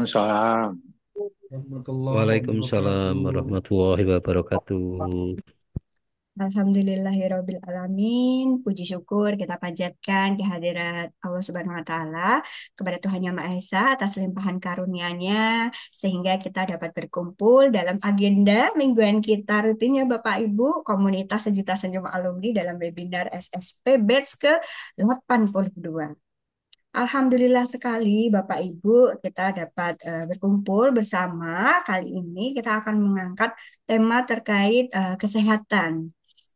Salam. Warahmatullahi Waalaikumsalam wabarakatuh. warahmatullahi wabarakatuh. Alhamdulillahirobbilalamin. Puji syukur kita panjatkan kehadirat Allah Subhanahu wa Ta'ala kepada Tuhan Yang Maha Esa atas limpahan karunia-Nya sehingga kita dapat berkumpul dalam agenda mingguan kita rutinnya Bapak Ibu Komunitas Sejuta Senyum Alumni dalam webinar SSP Batch ke-82. Alhamdulillah sekali Bapak Ibu kita dapat berkumpul bersama. Kali ini kita akan mengangkat tema terkait kesehatan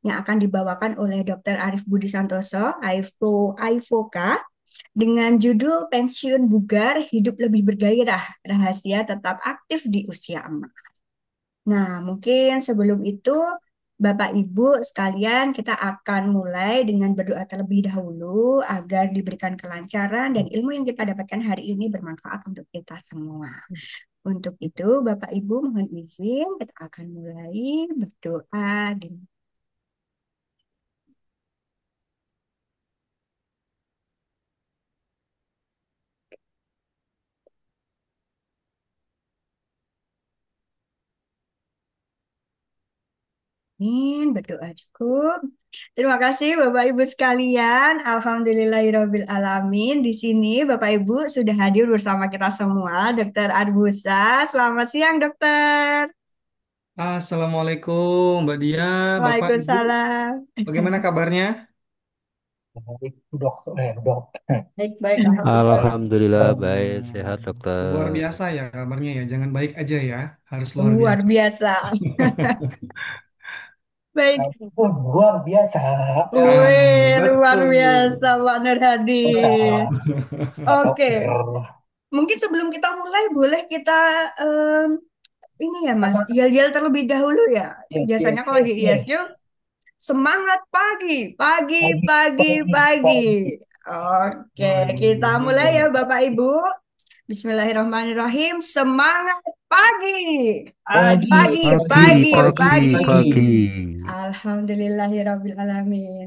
yang akan dibawakan oleh Dr. Arif Budi Santoso, AIFOK, dengan judul Pensiun Bugar Hidup Lebih Bergairah, Rahasia Tetap Aktif di Usia Emas. Nah, mungkin sebelum itu, Bapak Ibu sekalian, kita akan mulai dengan berdoa terlebih dahulu agar diberikan kelancaran dan ilmu yang kita dapatkan hari ini bermanfaat untuk kita semua. Untuk itu, Bapak Ibu mohon izin, kita akan mulai berdoa. Amin, berdoa cukup. Terima kasih Bapak Ibu sekalian. Alhamdulillahirabbil alamin. Di sini Bapak Ibu sudah hadir bersama kita semua, Dokter Arbusa. Selamat siang, Dokter. Assalamualaikum, Mbak Dia, Bapak, Ibu. Waalaikumsalam. Bagaimana kabarnya? Baik, dok. Baik-baik, Alhamdulillah. Alhamdulillah baik sehat Hmm, luar dokter. biasa ya kabarnya ya. Jangan baik aja ya, harus luar Luar biasa. biasa. Baik. Itu pun luar biasa. Ah, Wih, luar betul. biasa Pak Nur Hadi. Biasa, Pak Oke, Dokter. mungkin sebelum kita mulai boleh kita em, ini ya Mas, yel-yel terlebih dahulu ya. Yes, Biasanya yes, kalau di yes, ISQ yes. semangat pagi, pagi, Pagi, pagi, pagi, pagi. pagi. Oke, kita mulai ya Waduh. Bapak Ibu. Bismillahirrahmanirrahim. Semangat pagi. Pagi, Pagi, Pagi, pagi, pagi, pagi, pagi, pagi. pagi. pagi. Alhamdulillahirrahmanirrahim.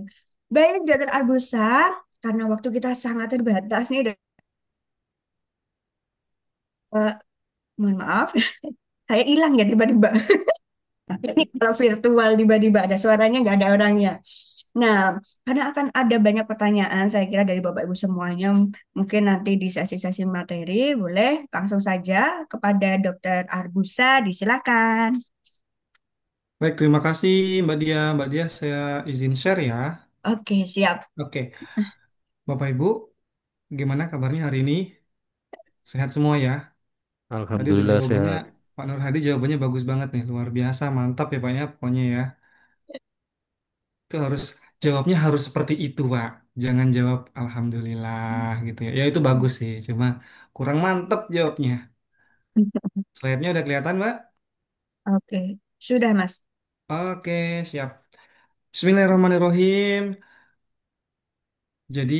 Baik, Dokter Arbusa, karena waktu kita sangat terbatas nih, eh, mohon maaf, saya hilang ya tiba-tiba. Ini kalau virtual tiba-tiba ada suaranya, nggak ada orangnya. Nah, karena akan ada banyak pertanyaan, saya kira dari Bapak Ibu semuanya, mungkin nanti di sesi-sesi materi, boleh langsung saja kepada Dokter Arbusa, disilakan. Baik, terima kasih Mbak Dia. Mbak Dia, saya izin share ya. Oke, siap. Oke, Bapak Ibu, gimana kabarnya hari ini? Sehat semua ya? Tadi udah Alhamdulillah jawabannya, sehat. Pak Nur Hadi jawabannya bagus banget nih, luar biasa, mantap ya Pak ya, pokoknya ya. Itu harus jawabnya harus seperti itu, Pak. Jangan jawab alhamdulillah gitu ya. Ya itu bagus sih, cuma kurang mantep jawabnya. Slide-nya udah kelihatan, Mbak? Oke, sudah Mas. Oke, siap. Bismillahirrahmanirrahim. Jadi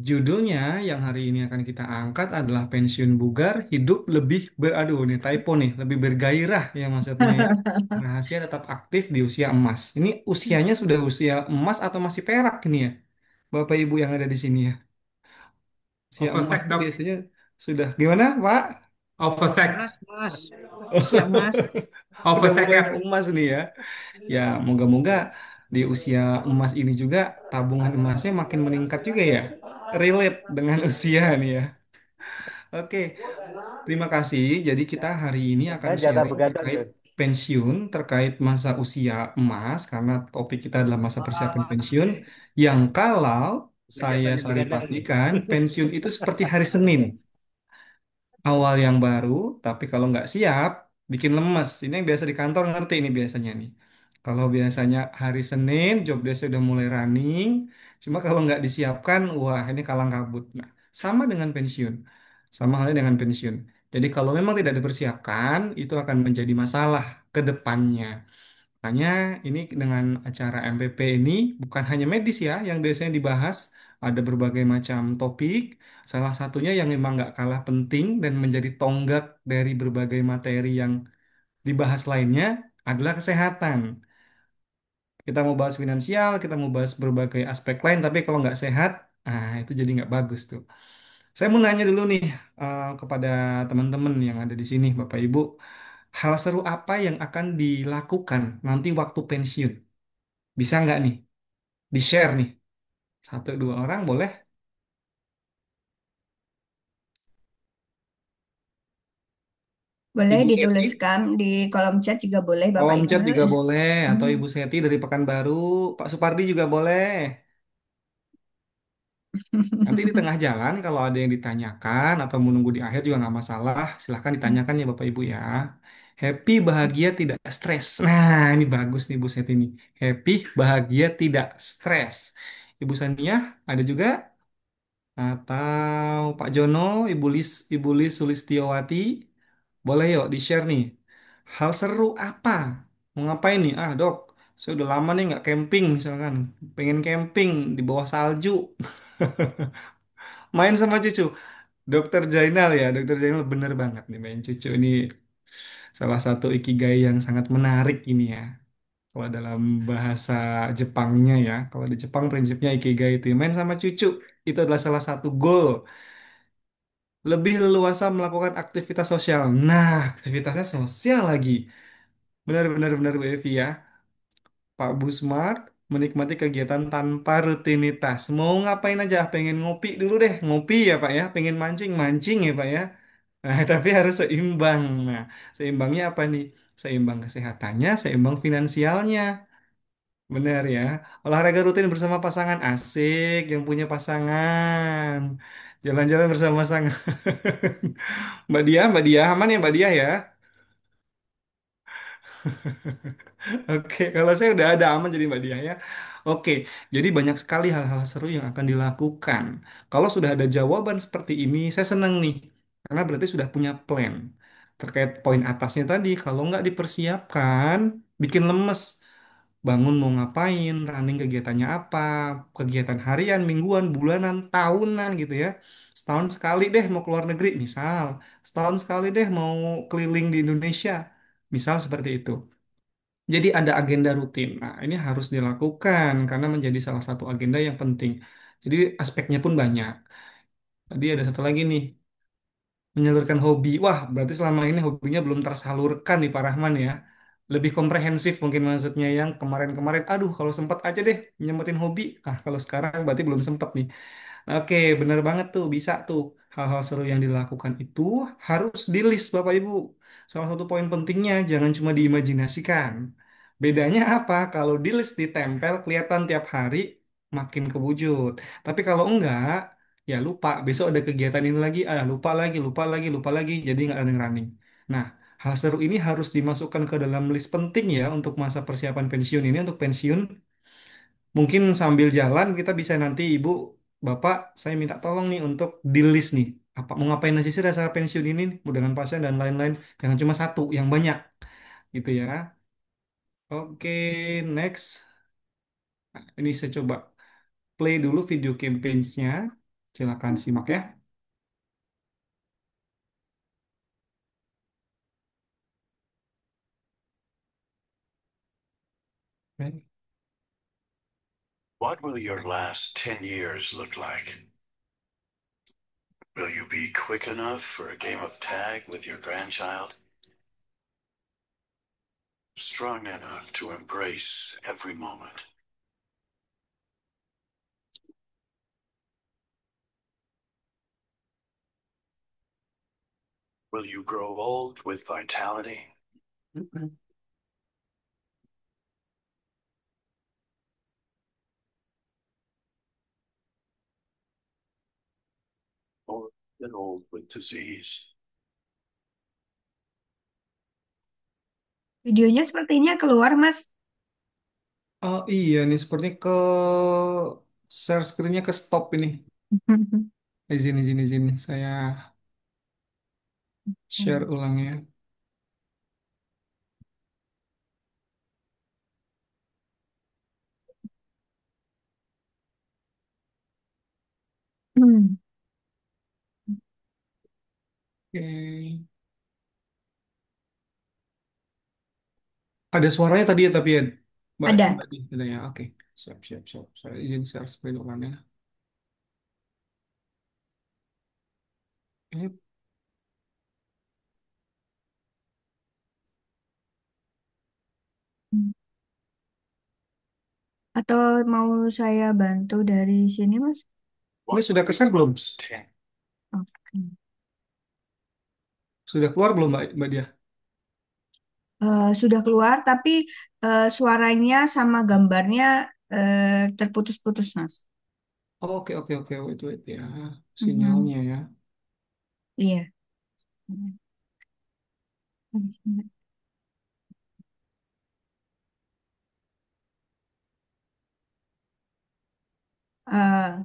judulnya yang hari ini akan kita angkat adalah pensiun bugar, hidup lebih aduh nih typo nih, lebih bergairah ya maksudnya ya. Rahasia tetap aktif di usia emas. Ini usianya sudah usia emas atau masih perak ini ya? Bapak Ibu yang ada di sini ya. Usia emas Oversek tuh dok, biasanya sudah gimana, Pak? oversek, Mas, usia Mas. Udah oversek mulai ya. emas nih ya. Ya, moga-moga di usia emas ini juga tabungan emasnya makin meningkat juga ya. Relate dengan usia nih ya. Oke, terima kasih. Jadi kita hari ini akan Saya jatah sharing begadang terkait tuh. pensiun, terkait masa usia emas, karena topik kita adalah masa persiapan pensiun, yang kalau saya Kegiatannya begadang nih. saripatikan, pensiun itu seperti hari Senin. Awal yang baru, tapi kalau nggak siap, bikin lemes. Ini yang biasa di kantor ngerti ini biasanya nih. Kalau biasanya hari Senin, job desk udah mulai running, cuma kalau nggak disiapkan, wah ini kalang kabut. Nah, sama dengan pensiun. Sama halnya dengan pensiun. Jadi kalau memang tidak dipersiapkan, itu akan menjadi masalah ke depannya. Makanya ini dengan acara MPP ini bukan hanya medis ya yang biasanya dibahas, ada berbagai macam topik. Salah satunya yang memang nggak kalah penting dan menjadi tonggak dari berbagai materi yang dibahas lainnya adalah kesehatan. Kita mau bahas finansial, kita mau bahas berbagai aspek lain, tapi kalau nggak sehat, itu jadi nggak bagus tuh. Saya mau nanya dulu nih kepada teman-teman yang ada di sini, Bapak Ibu. Hal seru apa yang akan dilakukan nanti waktu pensiun? Bisa nggak nih? Di-share nih. Satu, dua orang boleh? Boleh Ibu Seti, dituliskan di kolom chat juga boleh Bapak kolom Ibu. chat juga boleh. Atau Hmm. Ibu Seti dari Pekanbaru, Pak Supardi juga boleh. Nanti di tengah jalan kalau ada yang ditanyakan atau menunggu di akhir juga nggak masalah. Silahkan ditanyakan ya Bapak Ibu ya. Happy, bahagia, tidak stres. Nah, ini bagus nih Bu Seti ini. Happy, bahagia, tidak stres. Ibu Sania ada juga? Atau Pak Jono, Ibu Lis Sulistiowati? Boleh yuk di-share nih. Hal seru apa? Mau ngapain nih? Ah dok, saya udah lama nih nggak camping misalkan. Pengen camping di bawah salju. Main sama cucu. Dokter Jainal ya, Dokter Jainal bener banget nih main cucu ini salah satu ikigai yang sangat menarik ini ya. Kalau dalam bahasa Jepangnya ya, kalau di Jepang prinsipnya ikigai itu ya, main sama cucu itu adalah salah satu goal. Lebih leluasa melakukan aktivitas sosial. Nah, aktivitasnya sosial lagi. Benar-benar benar Bu Evi ya. Pak Busmart menikmati kegiatan tanpa rutinitas. Mau ngapain aja, pengen ngopi dulu deh, ngopi ya Pak ya. Pengen mancing, mancing ya Pak ya. Nah, tapi harus seimbang. Nah, seimbangnya apa nih? Seimbang kesehatannya, seimbang finansialnya. Benar ya. Olahraga rutin bersama pasangan asik yang punya pasangan. Jalan-jalan bersama pasangan. Mbak Dia aman ya Mbak Dia ya? Oke, kalau saya udah ada aman jadi Mbak Dia ya. Oke, jadi banyak sekali hal-hal seru yang akan dilakukan. Kalau sudah ada jawaban seperti ini, saya senang nih. Karena berarti sudah punya plan. Terkait poin atasnya tadi, kalau nggak dipersiapkan, bikin lemes. Bangun mau ngapain, running kegiatannya apa, kegiatan harian, mingguan, bulanan, tahunan gitu ya. Setahun sekali deh mau keluar negeri, misal. Setahun sekali deh mau keliling di Indonesia, misal seperti itu. Jadi ada agenda rutin. Nah, ini harus dilakukan karena menjadi salah satu agenda yang penting. Jadi aspeknya pun banyak. Tadi ada satu lagi nih, menyalurkan hobi. Wah, berarti selama ini hobinya belum tersalurkan nih Pak Rahman ya. Lebih komprehensif mungkin maksudnya yang kemarin-kemarin. Aduh, kalau sempat aja deh nyempetin hobi. Ah, kalau sekarang berarti belum sempat nih. Oke, bener banget tuh, bisa tuh. Hal-hal seru yang dilakukan itu harus di list Bapak Ibu. Salah satu poin pentingnya, jangan cuma diimajinasikan. Bedanya apa? Kalau di list ditempel, kelihatan tiap hari, makin kewujud. Tapi kalau enggak, ya lupa. Besok ada kegiatan ini lagi, lupa lagi, lupa lagi, lupa lagi. Jadi nggak running-running. Nah, hal seru ini harus dimasukkan ke dalam list penting ya untuk masa persiapan pensiun ini, untuk pensiun. Mungkin sambil jalan kita bisa nanti Ibu, Bapak, saya minta tolong nih untuk di list nih. Apa mau ngapain aja sih dasar pensiun ini, dengan pasien dan lain-lain. Jangan cuma satu, yang banyak gitu ya. Oke, next. Nah, ini saya coba play dulu video campaign-nya. Silakan simak ya. Oke. What will your last 10 years look like? Will you be quick enough for a game of tag with your grandchild? Strong enough to embrace every moment? Will you grow old with vitality? Or get old with disease? Videonya sepertinya keluar, Mas. Oh iya nih, seperti ke share screen-nya ke stop ini. Izin. Saya share ulang ya. Hmm. Oke. Ada suaranya tadi ya, tapi ya, Mbak, Ada. Mbak Di, ada ya. Oke, siap. Saya izin share screen ulang ya. Ayo. Atau mau saya bantu dari sini, Mas? Ini sudah keser belum? Oke. Sudah keluar belum Mbak Dia? Sudah keluar, tapi suaranya sama gambarnya terputus-putus, Mas. Oh, oke oke oke wait ya. Mhm. Sinyalnya ya. Iya. Eh,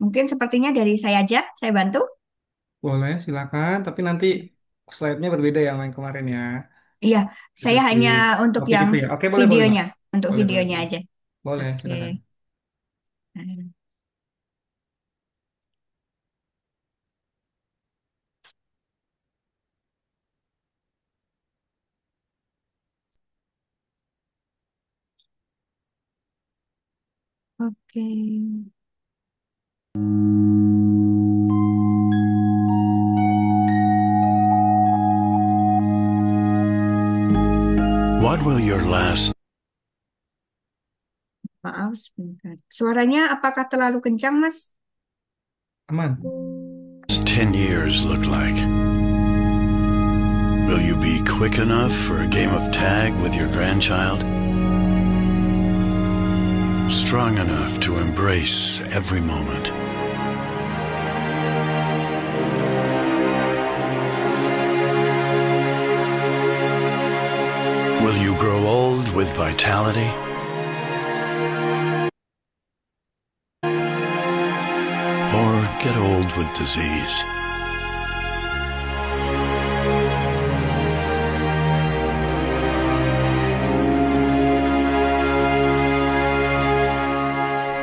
Mungkin sepertinya dari saya aja, saya bantu. Boleh silakan. Tapi nanti slide-nya berbeda yang main kemarin ya. Iya, saya Seperti hanya untuk topik yang itu ya. Oke boleh boleh Mbak. videonya, untuk Boleh boleh videonya boleh. aja. Boleh Oke. silakan. Oke. What will your last Maaf sebentar. Suaranya apakah terlalu kencang, Mas? Aman. 10 years look like? Will you be quick enough for a game of tag with your grandchild? Strong enough to embrace every moment? Will you grow old with vitality? Or get old with disease?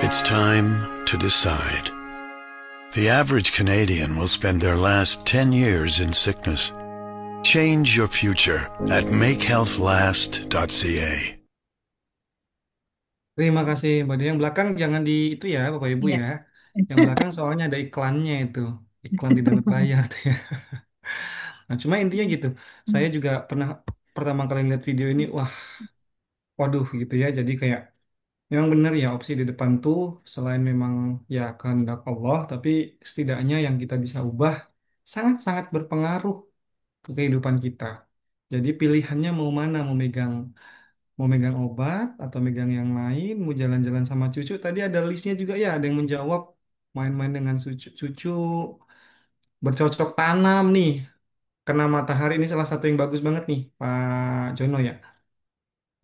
It's time to decide. The average Canadian will spend their last 10 years in sickness. Change your future at makehealthlast.ca. Terima kasih Mbak Dia. Yang belakang jangan di itu ya Bapak Ibu Iya. ya. Yang belakang soalnya ada iklannya itu. Iklan di balik layar tuh ya. Nah, cuma intinya gitu. Saya juga pernah pertama kali lihat video ini, wah, waduh gitu ya. Jadi kayak memang benar ya opsi di depan tuh selain memang ya kehendak Allah, tapi setidaknya yang kita bisa ubah sangat-sangat berpengaruh ke kehidupan kita. Jadi pilihannya mau mana, mau megang obat atau megang yang lain, mau jalan-jalan sama cucu. Tadi ada listnya juga ya, ada yang menjawab main-main dengan cucu, bercocok tanam nih. Kena matahari ini salah satu yang bagus banget nih, Pak Jono ya.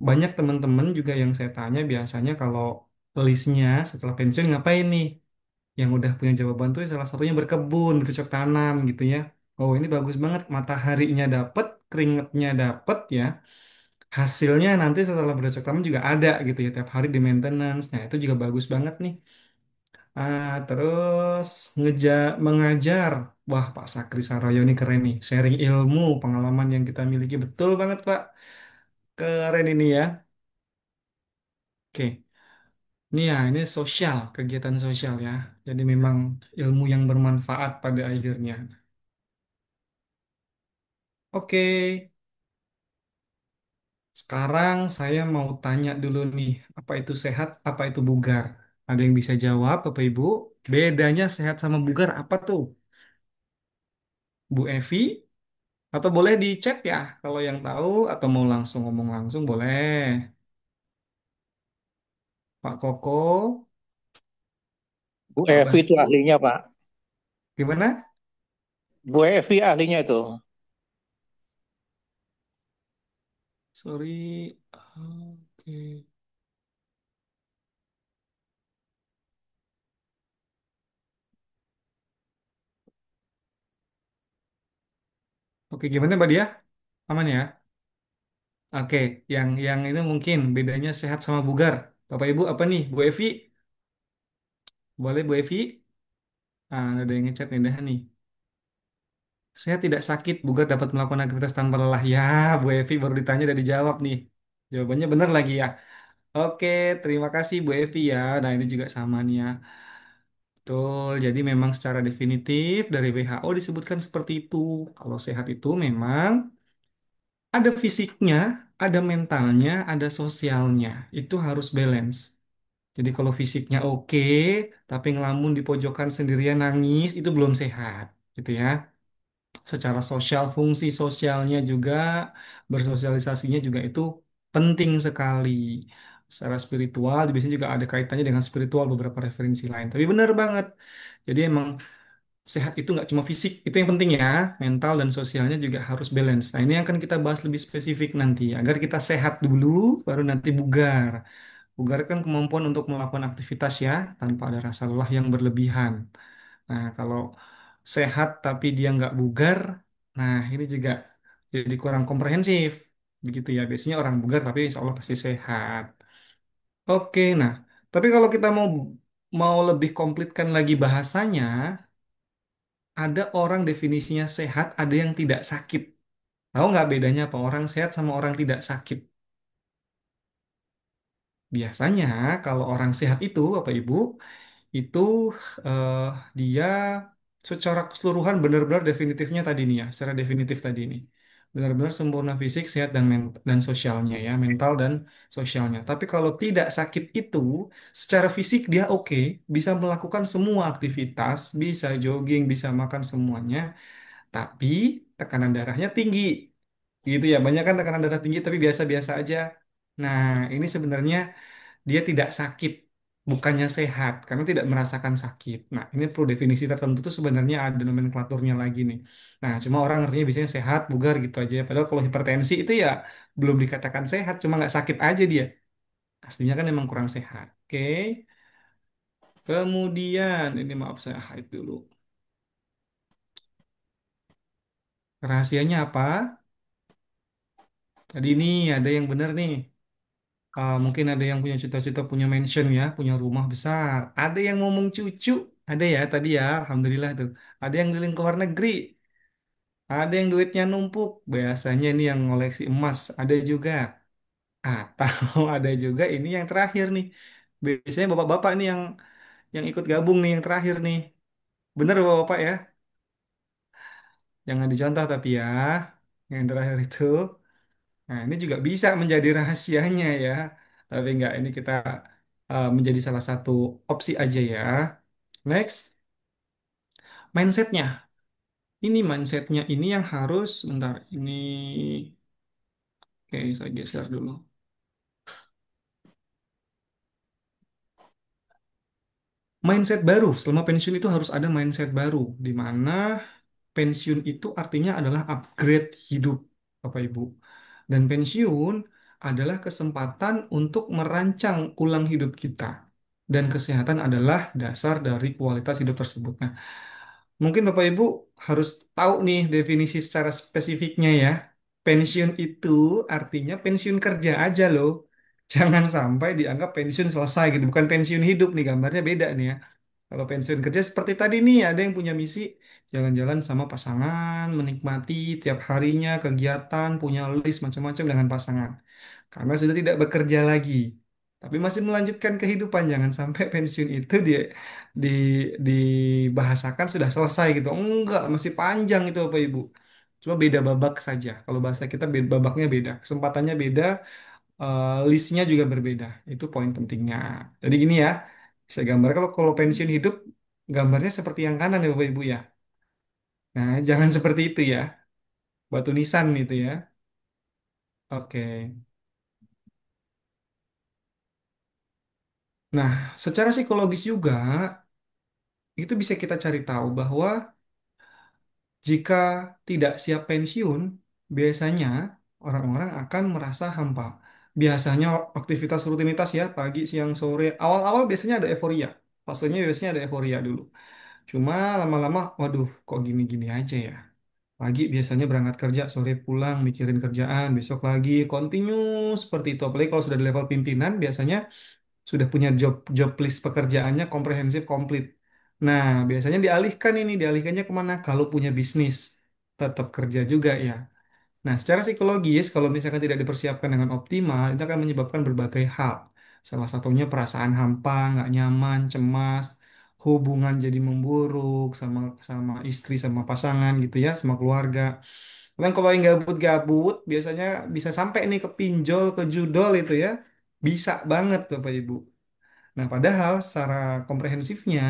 Banyak teman-teman juga yang saya tanya biasanya kalau listnya setelah pensiun ngapain nih? Yang udah punya jawaban tuh salah satunya berkebun, bercocok tanam gitu ya. Oh ini bagus banget, mataharinya dapet, keringetnya dapet ya. Hasilnya nanti setelah bercocok tanam juga ada gitu ya, tiap hari di maintenance. Nah itu juga bagus banget nih. Terus mengajar. Wah Pak Sakri Saroyo ini keren nih. Sharing ilmu, pengalaman yang kita miliki. Betul banget Pak. Keren ini ya. Oke. Ini ya, ini sosial, kegiatan sosial ya. Jadi memang ilmu yang bermanfaat pada akhirnya. Oke, sekarang saya mau tanya dulu nih, apa itu sehat, apa itu bugar? Ada yang bisa jawab, Bapak Ibu? Bedanya sehat sama bugar apa tuh? Bu Evi? Atau boleh di chat ya, kalau yang tahu, atau mau langsung ngomong langsung boleh. Pak Koko, Bu Pak Evi itu Bayu, ahlinya, Pak. gimana? Bu Evi ahlinya itu. Sorry. Oke. Oke, gimana Mbak Dia? Aman ya? Oke, yang ini mungkin bedanya sehat sama bugar. Bapak Ibu apa nih? Bu Evi? Boleh Bu Evi? Ada yang ngechat nih dah nih. Saya tidak sakit, bugar dapat melakukan aktivitas tanpa lelah. Ya, Bu Evi baru ditanya dan dijawab nih. Jawabannya benar lagi ya. Oke, terima kasih Bu Evi ya. Nah, ini juga sama nih ya. Betul, jadi memang secara definitif dari WHO disebutkan seperti itu. Kalau sehat itu memang ada fisiknya, ada mentalnya, ada sosialnya. Itu harus balance. Jadi kalau fisiknya oke, tapi ngelamun di pojokan sendirian nangis, itu belum sehat, gitu ya. Secara sosial, fungsi sosialnya juga, bersosialisasinya juga itu penting sekali. Secara spiritual, biasanya juga ada kaitannya dengan spiritual beberapa referensi lain. Tapi benar banget. Jadi emang sehat itu nggak cuma fisik, itu yang penting ya. Mental dan sosialnya juga harus balance. Nah ini yang akan kita bahas lebih spesifik nanti. Agar kita sehat dulu, baru nanti bugar. Bugar kan kemampuan untuk melakukan aktivitas ya, tanpa ada rasa lelah yang berlebihan. Nah, kalau sehat tapi dia nggak bugar, nah ini juga jadi kurang komprehensif. Begitu ya, biasanya orang bugar tapi insya Allah pasti sehat. Oke, nah, tapi kalau kita mau mau lebih komplitkan lagi bahasanya, ada orang definisinya sehat, ada yang tidak sakit. Tahu nggak bedanya apa orang sehat sama orang tidak sakit? Biasanya kalau orang sehat itu, Bapak Ibu, itu eh, dia secara keseluruhan benar-benar definitifnya tadi nih ya, secara definitif tadi nih. Benar-benar sempurna fisik, sehat dan dan sosialnya ya, mental dan sosialnya. Tapi kalau tidak sakit itu, secara fisik dia oke, bisa melakukan semua aktivitas, bisa jogging, bisa makan semuanya, tapi tekanan darahnya tinggi. Gitu ya, banyak kan tekanan darah tinggi tapi biasa-biasa aja. Nah, ini sebenarnya dia tidak sakit, bukannya sehat, karena tidak merasakan sakit. Nah, ini perlu definisi tertentu tuh sebenarnya ada nomenklaturnya lagi nih. Nah, cuma orang ngertinya biasanya sehat, bugar gitu aja. Padahal kalau hipertensi itu ya belum dikatakan sehat, cuma nggak sakit aja dia. Aslinya kan emang kurang sehat. Oke. Kemudian, ini maaf saya hide dulu. Rahasianya apa? Tadi ini ada yang benar nih. Mungkin ada yang punya cita-cita punya mansion ya, punya rumah besar. Ada yang ngomong cucu, ada ya tadi ya, alhamdulillah tuh. Ada yang keliling ke luar negeri, ada yang duitnya numpuk. Biasanya ini yang ngoleksi emas, ada juga. Atau ada juga ini yang terakhir nih. Biasanya bapak-bapak nih yang ikut gabung nih yang terakhir nih. Bener bapak-bapak ya? Jangan dicontoh tapi ya. Yang terakhir itu. Nah, ini juga bisa menjadi rahasianya ya. Tapi enggak, ini kita menjadi salah satu opsi aja ya. Next, mindsetnya. Ini mindsetnya ini yang harus, bentar, ini, oke, saya geser dulu. Mindset baru, selama pensiun itu harus ada mindset baru, di mana pensiun itu artinya adalah upgrade hidup, Bapak Ibu. Dan pensiun adalah kesempatan untuk merancang ulang hidup kita. Dan kesehatan adalah dasar dari kualitas hidup tersebut. Nah, mungkin Bapak Ibu harus tahu nih definisi secara spesifiknya ya. Pensiun itu artinya pensiun kerja aja loh. Jangan sampai dianggap pensiun selesai gitu. Bukan pensiun hidup nih, gambarnya beda nih ya. Kalau pensiun kerja seperti tadi nih, ada yang punya misi jalan-jalan sama pasangan, menikmati tiap harinya kegiatan, punya list macam-macam dengan pasangan. Karena sudah tidak bekerja lagi, tapi masih melanjutkan kehidupan. Jangan sampai pensiun itu di, dibahasakan sudah selesai gitu. Enggak, masih panjang itu Bapak Ibu. Cuma beda babak saja. Kalau bahasa kita babaknya beda, kesempatannya beda, listnya juga berbeda. Itu poin pentingnya. Jadi gini ya, saya gambar kalau pensiun hidup, gambarnya seperti yang kanan ya Bapak Ibu ya. Nah, jangan seperti itu ya. Batu nisan itu ya. Oke. Nah, secara psikologis juga, itu bisa kita cari tahu bahwa jika tidak siap pensiun, biasanya orang-orang akan merasa hampa. Biasanya aktivitas rutinitas ya, pagi, siang, sore, awal-awal biasanya ada euforia. Fasenya biasanya ada euforia dulu. Cuma lama-lama, waduh, kok gini-gini aja ya. Pagi biasanya berangkat kerja, sore pulang, mikirin kerjaan, besok lagi, continue seperti itu. Apalagi kalau sudah di level pimpinan, biasanya sudah punya job job list pekerjaannya komprehensif, komplit. Nah, biasanya dialihkan ini, dialihkannya kemana? Kalau punya bisnis, tetap kerja juga ya. Nah, secara psikologis, kalau misalkan tidak dipersiapkan dengan optimal, itu akan menyebabkan berbagai hal. Salah satunya perasaan hampa, nggak nyaman, cemas, hubungan jadi memburuk sama sama istri sama pasangan gitu ya, sama keluarga. Cuman kalau yang gabut-gabut biasanya bisa sampai nih ke pinjol, ke judol itu ya. Bisa banget Bapak Ibu. Nah, padahal secara komprehensifnya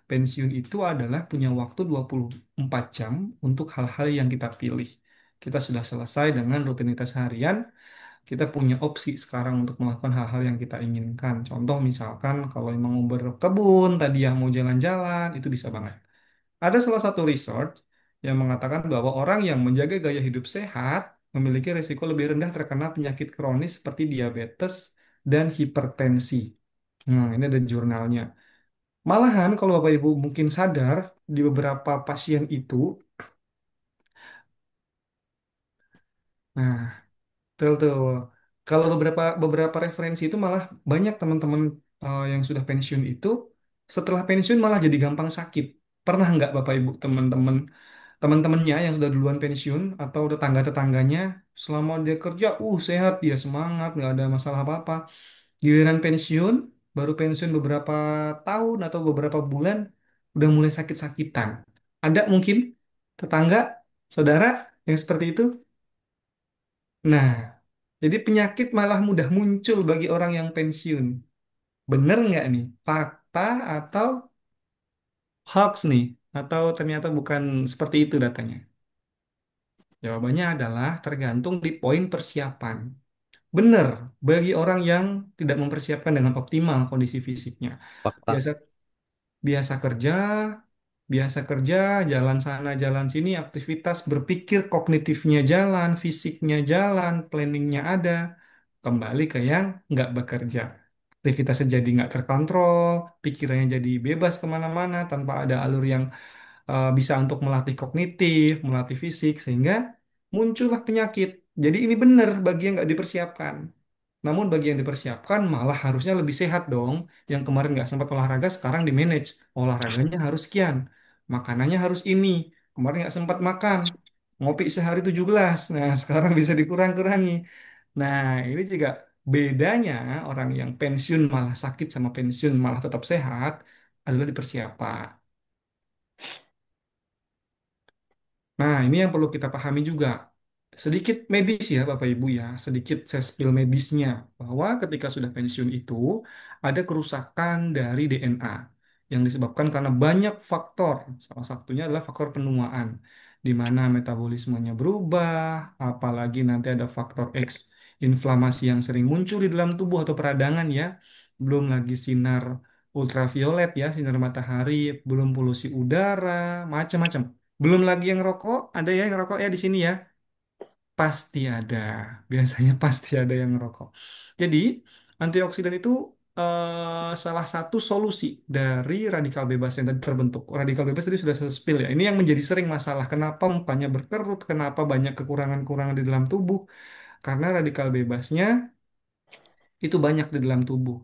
pensiun itu adalah punya waktu 24 jam untuk hal-hal yang kita pilih. Kita sudah selesai dengan rutinitas harian, kita punya opsi sekarang untuk melakukan hal-hal yang kita inginkan. Contoh misalkan kalau memang mau berkebun, tadi yang mau jalan-jalan, itu bisa banget. Ada salah satu research yang mengatakan bahwa orang yang menjaga gaya hidup sehat memiliki risiko lebih rendah terkena penyakit kronis seperti diabetes dan hipertensi. Nah, ini ada jurnalnya. Malahan kalau Bapak Ibu mungkin sadar, di beberapa pasien itu, nah, betul tuh. Kalau beberapa beberapa referensi itu malah banyak teman-teman yang sudah pensiun itu setelah pensiun malah jadi gampang sakit. Pernah nggak Bapak Ibu teman-temannya yang sudah duluan pensiun atau tetangga-tetangganya selama dia kerja, sehat dia semangat nggak ada masalah apa-apa. Giliran pensiun, baru pensiun beberapa tahun atau beberapa bulan udah mulai sakit-sakitan. Ada mungkin tetangga, saudara yang seperti itu? Nah, jadi penyakit malah mudah muncul bagi orang yang pensiun. Bener nggak nih? Fakta atau hoax nih? Atau ternyata bukan seperti itu datanya? Jawabannya adalah tergantung di poin persiapan. Benar, bagi orang yang tidak mempersiapkan dengan optimal kondisi fisiknya. Fakta. Biasa biasa kerja, biasa kerja, jalan sana, jalan sini, aktivitas berpikir kognitifnya jalan, fisiknya jalan, planningnya ada, kembali ke yang nggak bekerja. Aktivitasnya jadi nggak terkontrol, pikirannya jadi bebas kemana-mana tanpa ada alur yang bisa untuk melatih kognitif, melatih fisik, sehingga muncullah penyakit. Jadi ini benar bagi yang nggak dipersiapkan. Namun bagi yang dipersiapkan malah harusnya lebih sehat dong. Yang kemarin nggak sempat olahraga sekarang di manage. Olahraganya harus sekian. Makanannya harus ini. Kemarin nggak sempat makan. Ngopi sehari 7 gelas. Nah sekarang bisa dikurang-kurangi. Nah ini juga bedanya orang yang pensiun malah sakit sama pensiun malah tetap sehat adalah di persiapan. Nah, ini yang perlu kita pahami juga. Sedikit medis ya, Bapak Ibu ya, sedikit saya spill medisnya. Bahwa ketika sudah pensiun itu, ada kerusakan dari DNA yang disebabkan karena banyak faktor. Salah satunya adalah faktor penuaan, di mana metabolismenya berubah, apalagi nanti ada faktor X, inflamasi yang sering muncul di dalam tubuh atau peradangan ya. Belum lagi sinar ultraviolet ya, sinar matahari, belum polusi udara, macam-macam. Belum lagi yang rokok, ada ya yang rokok ya di sini ya. Pasti ada. Biasanya pasti ada yang rokok. Jadi, antioksidan itu salah satu solusi dari radikal bebas yang tadi terbentuk. Radikal bebas tadi sudah saya spill ya. Ini yang menjadi sering masalah. Kenapa mukanya berkerut, kenapa banyak kekurangan-kekurangan di dalam tubuh? Karena radikal bebasnya itu banyak di dalam tubuh.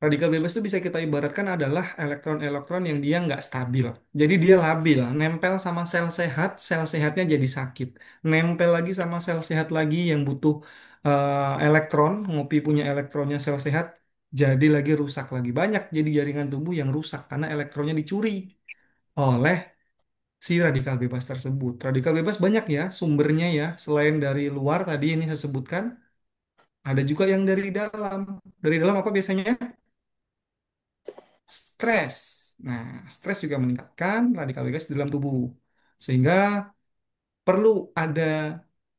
Radikal bebas itu bisa kita ibaratkan adalah elektron-elektron yang dia nggak stabil. Jadi dia labil, nempel sama sel sehatnya jadi sakit. Nempel lagi sama sel sehat lagi yang butuh elektron, ngopi punya elektronnya sel sehat, jadi lagi rusak lagi. Banyak jadi jaringan tubuh yang rusak karena elektronnya dicuri oleh si radikal bebas tersebut. Radikal bebas banyak ya sumbernya ya, selain dari luar tadi ini saya sebutkan, ada juga yang dari dalam. Dari dalam apa biasanya? Stres. Nah, stres juga meningkatkan radikal bebas di dalam tubuh. Sehingga perlu ada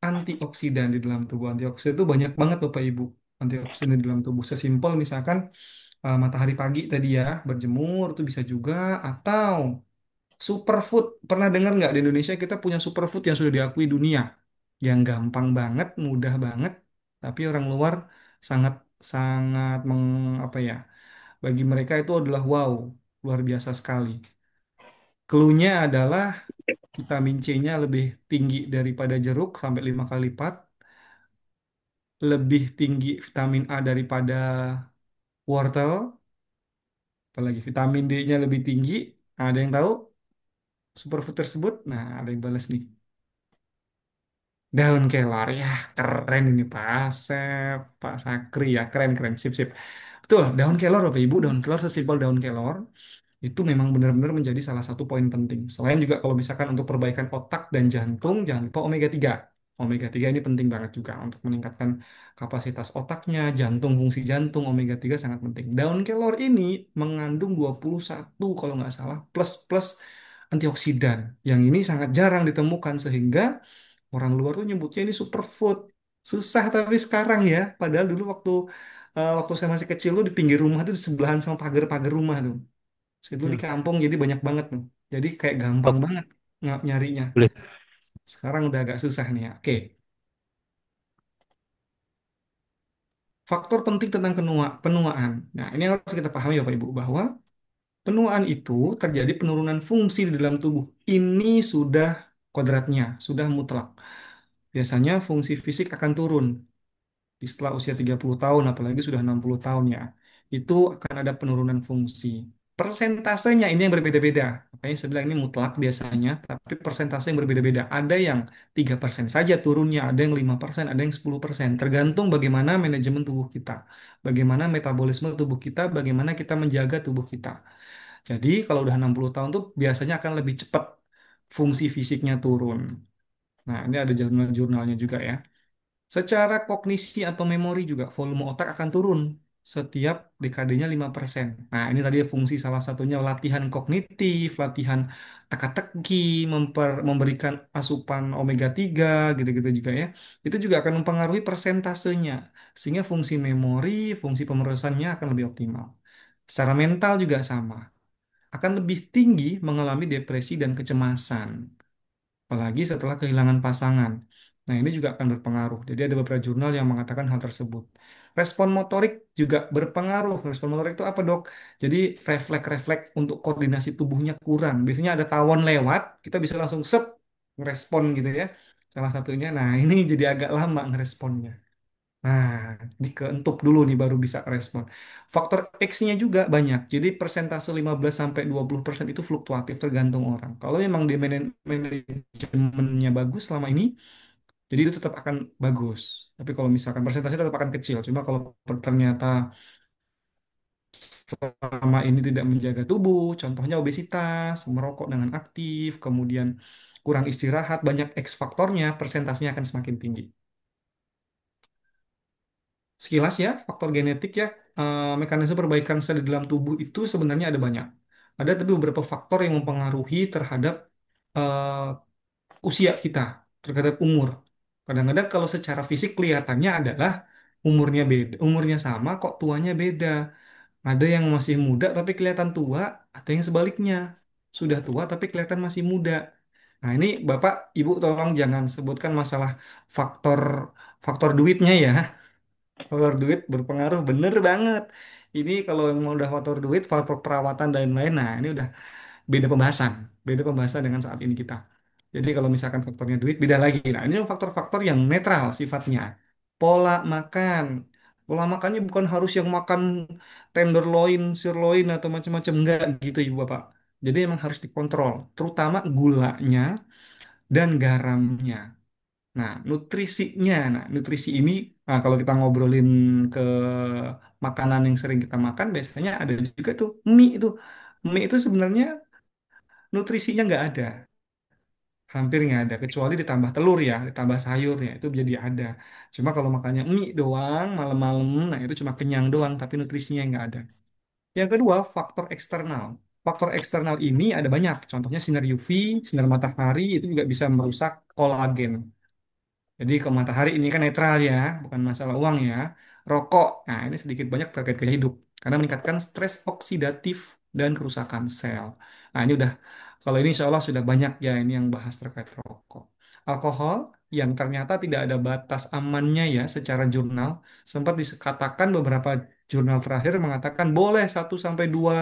antioksidan di dalam tubuh. Antioksidan itu banyak banget Bapak Ibu. Antioksidan di dalam tubuh. Sesimpel misalkan matahari pagi tadi ya, berjemur itu bisa juga. Atau superfood. Pernah dengar nggak di Indonesia kita punya superfood yang sudah diakui dunia. Yang gampang banget, mudah banget. Tapi orang luar sangat sangat apa ya, bagi mereka itu adalah wow, luar biasa sekali. Clue-nya adalah vitamin C-nya lebih tinggi daripada jeruk sampai 5 kali lipat, lebih tinggi vitamin A daripada wortel, apalagi vitamin D-nya lebih tinggi. Ada yang tahu superfood tersebut? Nah, ada yang balas nih. Daun kelor, ya keren ini Pak Asep, Pak Sakri ya, keren keren, sip sip. Betul, daun kelor Bapak Ibu, daun kelor sesimpel daun kelor itu memang benar-benar menjadi salah satu poin penting. Selain juga kalau misalkan untuk perbaikan otak dan jantung, jangan lupa omega 3. Omega 3 ini penting banget juga untuk meningkatkan kapasitas otaknya, jantung, fungsi jantung, omega 3 sangat penting. Daun kelor ini mengandung 21 kalau nggak salah plus antioksidan. Yang ini sangat jarang ditemukan sehingga orang luar tuh nyebutnya ini superfood. Susah tapi sekarang ya, padahal dulu waktu saya masih kecil tuh di pinggir rumah tuh di sebelahan sama pagar-pagar rumah tuh. Saya dulu di Hmm. kampung jadi banyak banget tuh. Jadi kayak gampang Fak- banget nyarinya. Boleh. Sekarang udah agak susah nih ya. Oke, faktor penting tentang penuaan. Nah, ini harus kita pahami Bapak Ibu bahwa penuaan itu terjadi penurunan fungsi di dalam tubuh. Ini sudah kodratnya, sudah mutlak. Biasanya fungsi fisik akan turun setelah usia 30 tahun, apalagi sudah 60 tahun ya, itu akan ada penurunan fungsi. Persentasenya ini yang berbeda-beda. Makanya saya bilang ini mutlak biasanya, tapi persentase yang berbeda-beda. Ada yang 3% saja turunnya, ada yang 5%, ada yang 10%. Tergantung bagaimana manajemen tubuh kita, bagaimana metabolisme tubuh kita, bagaimana kita menjaga tubuh kita. Jadi kalau udah 60 tahun tuh biasanya akan lebih cepat fungsi fisiknya turun. Nah, ini ada jurnal-jurnalnya juga ya. Secara kognisi atau memori juga volume otak akan turun setiap dekadenya 5%. Nah, ini tadi fungsi salah satunya latihan kognitif, latihan teka-teki, memberikan asupan omega 3 gitu-gitu juga ya. Itu juga akan mempengaruhi persentasenya sehingga fungsi memori, fungsi pemrosesannya akan lebih optimal. Secara mental juga sama. Akan lebih tinggi mengalami depresi dan kecemasan apalagi setelah kehilangan pasangan. Nah, ini juga akan berpengaruh. Jadi ada beberapa jurnal yang mengatakan hal tersebut. Respon motorik juga berpengaruh. Respon motorik itu apa, Dok? Jadi refleks-refleks untuk koordinasi tubuhnya kurang. Biasanya ada tawon lewat, kita bisa langsung set ngerespon gitu ya. Salah satunya, nah ini jadi agak lama ngeresponnya. Nah, ini keentup dulu nih baru bisa respon. Faktor X-nya juga banyak. Jadi persentase 15 sampai 20% itu fluktuatif tergantung orang. Kalau memang di manajemennya bagus selama ini, jadi itu tetap akan bagus. Tapi kalau misalkan persentase tetap akan kecil. Cuma kalau ternyata selama ini tidak menjaga tubuh, contohnya obesitas, merokok dengan aktif, kemudian kurang istirahat, banyak X faktornya, persentasenya akan semakin tinggi. Sekilas ya, faktor genetik ya, mekanisme perbaikan sel di dalam tubuh itu sebenarnya ada banyak. Ada tapi beberapa faktor yang mempengaruhi terhadap eh, usia kita, terhadap umur. Kadang-kadang kalau secara fisik kelihatannya adalah umurnya beda, umurnya sama kok tuanya beda. Ada yang masih muda tapi kelihatan tua, ada yang sebaliknya. Sudah tua tapi kelihatan masih muda. Nah, ini Bapak, Ibu tolong jangan sebutkan masalah faktor faktor duitnya ya. Faktor duit berpengaruh bener banget. Ini kalau yang mau udah faktor duit, faktor perawatan dan lain-lain, nah ini udah beda pembahasan. Beda pembahasan dengan saat ini kita. Jadi kalau misalkan faktornya duit, beda lagi. Nah ini faktor-faktor yang netral sifatnya. Pola makan. Pola makannya bukan harus yang makan tenderloin, sirloin, atau macam-macam. Enggak gitu Ibu Bapak. Jadi emang harus dikontrol. Terutama gulanya dan garamnya. Nah, nutrisi ini, kalau kita ngobrolin ke makanan yang sering kita makan, biasanya ada juga tuh mie itu. Mie itu sebenarnya nutrisinya nggak ada, hampir nggak ada, kecuali ditambah telur ya, ditambah sayur ya, itu jadi ada. Cuma kalau makannya mie doang, malam-malam, nah itu cuma kenyang doang, tapi nutrisinya nggak ada. Yang kedua, faktor eksternal. Faktor eksternal ini ada banyak, contohnya sinar UV, sinar matahari, itu juga bisa merusak kolagen. Jadi ke matahari ini kan netral ya, bukan masalah uang ya. Rokok, nah ini sedikit banyak terkait gaya hidup karena meningkatkan stres oksidatif dan kerusakan sel. Nah ini udah, kalau ini insya Allah sudah banyak ya ini yang bahas terkait rokok. Alkohol yang ternyata tidak ada batas amannya ya secara jurnal. Sempat dikatakan beberapa jurnal terakhir mengatakan boleh 1 sampai 2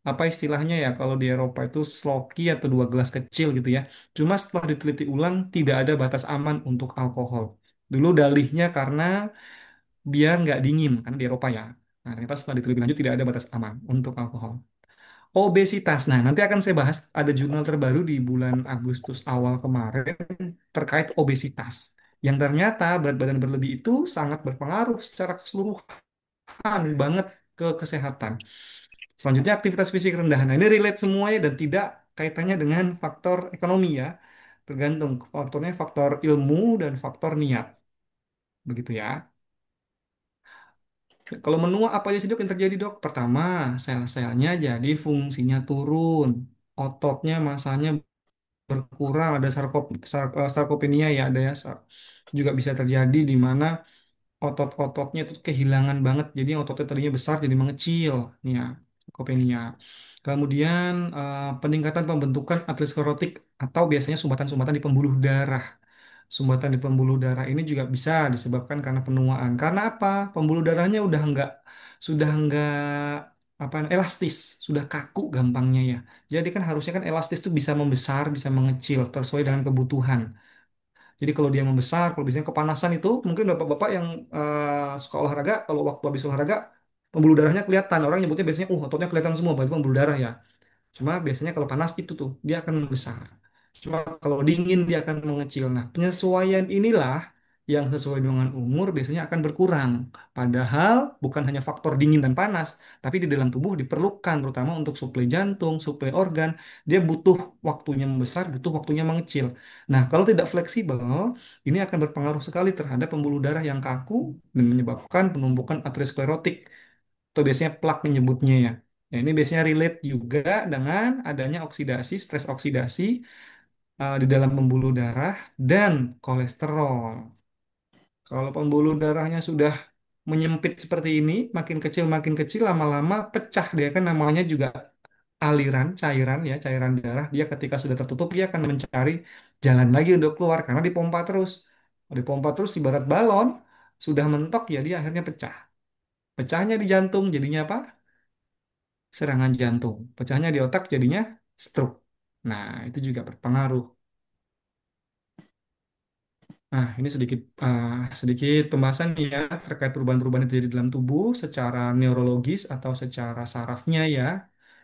apa istilahnya ya kalau di Eropa itu sloki atau 2 gelas kecil gitu ya. Cuma setelah diteliti ulang, tidak ada batas aman untuk alkohol. Dulu dalihnya karena biar nggak dingin, karena di Eropa ya. Nah, ternyata setelah diteliti lanjut tidak ada batas aman untuk alkohol. Obesitas. Nah, nanti akan saya bahas ada jurnal terbaru di bulan Agustus awal kemarin terkait obesitas. Yang ternyata berat badan berlebih itu sangat berpengaruh secara keseluruhan banget ke kesehatan. Selanjutnya aktivitas fisik rendah. Nah, ini relate semuanya dan tidak kaitannya dengan faktor ekonomi ya. Tergantung faktornya faktor ilmu dan faktor niat. Begitu ya. Kalau menua apa aja sih dok yang terjadi dok? Pertama, sel-selnya jadi fungsinya turun. Ototnya masanya berkurang, ada sarkopenia ya, ada ya. Juga bisa terjadi di mana otot-ototnya itu kehilangan banget. Jadi ototnya tadinya besar jadi mengecil. Nih ya, sarkopenia. Kemudian peningkatan pembentukan aterosklerotik atau biasanya sumbatan-sumbatan di pembuluh darah. Sumbatan di pembuluh darah ini juga bisa disebabkan karena penuaan. Karena apa? Pembuluh darahnya sudah enggak apa elastis, sudah kaku gampangnya ya. Jadi kan harusnya kan elastis itu bisa membesar, bisa mengecil, sesuai dengan kebutuhan. Jadi kalau dia membesar, kalau biasanya kepanasan itu, mungkin bapak-bapak yang suka olahraga, kalau waktu habis olahraga, pembuluh darahnya kelihatan. Orang nyebutnya biasanya, ototnya kelihatan semua, berarti pembuluh darah ya. Cuma biasanya kalau panas itu tuh, dia akan membesar. Cuma kalau dingin dia akan mengecil. Nah, penyesuaian inilah yang sesuai dengan umur biasanya akan berkurang. Padahal bukan hanya faktor dingin dan panas, tapi di dalam tubuh diperlukan, terutama untuk suplai jantung, suplai organ, dia butuh waktunya membesar, butuh waktunya mengecil. Nah, kalau tidak fleksibel, ini akan berpengaruh sekali terhadap pembuluh darah yang kaku dan menyebabkan penumpukan aterosklerotik atau biasanya plak menyebutnya ya. Ya, ini biasanya relate juga dengan adanya oksidasi, stres oksidasi di dalam pembuluh darah dan kolesterol. Kalau pembuluh darahnya sudah menyempit seperti ini, makin kecil, lama-lama pecah dia kan namanya juga aliran cairan ya, cairan darah. Dia ketika sudah tertutup dia akan mencari jalan lagi untuk keluar karena dipompa terus. Kalau dipompa terus ibarat balon, sudah mentok ya dia akhirnya pecah. Pecahnya di jantung jadinya apa? Serangan jantung. Pecahnya di otak jadinya stroke. Nah, itu juga berpengaruh. Nah, ini sedikit pembahasan nih ya terkait perubahan-perubahan yang terjadi dalam tubuh secara neurologis atau secara sarafnya ya.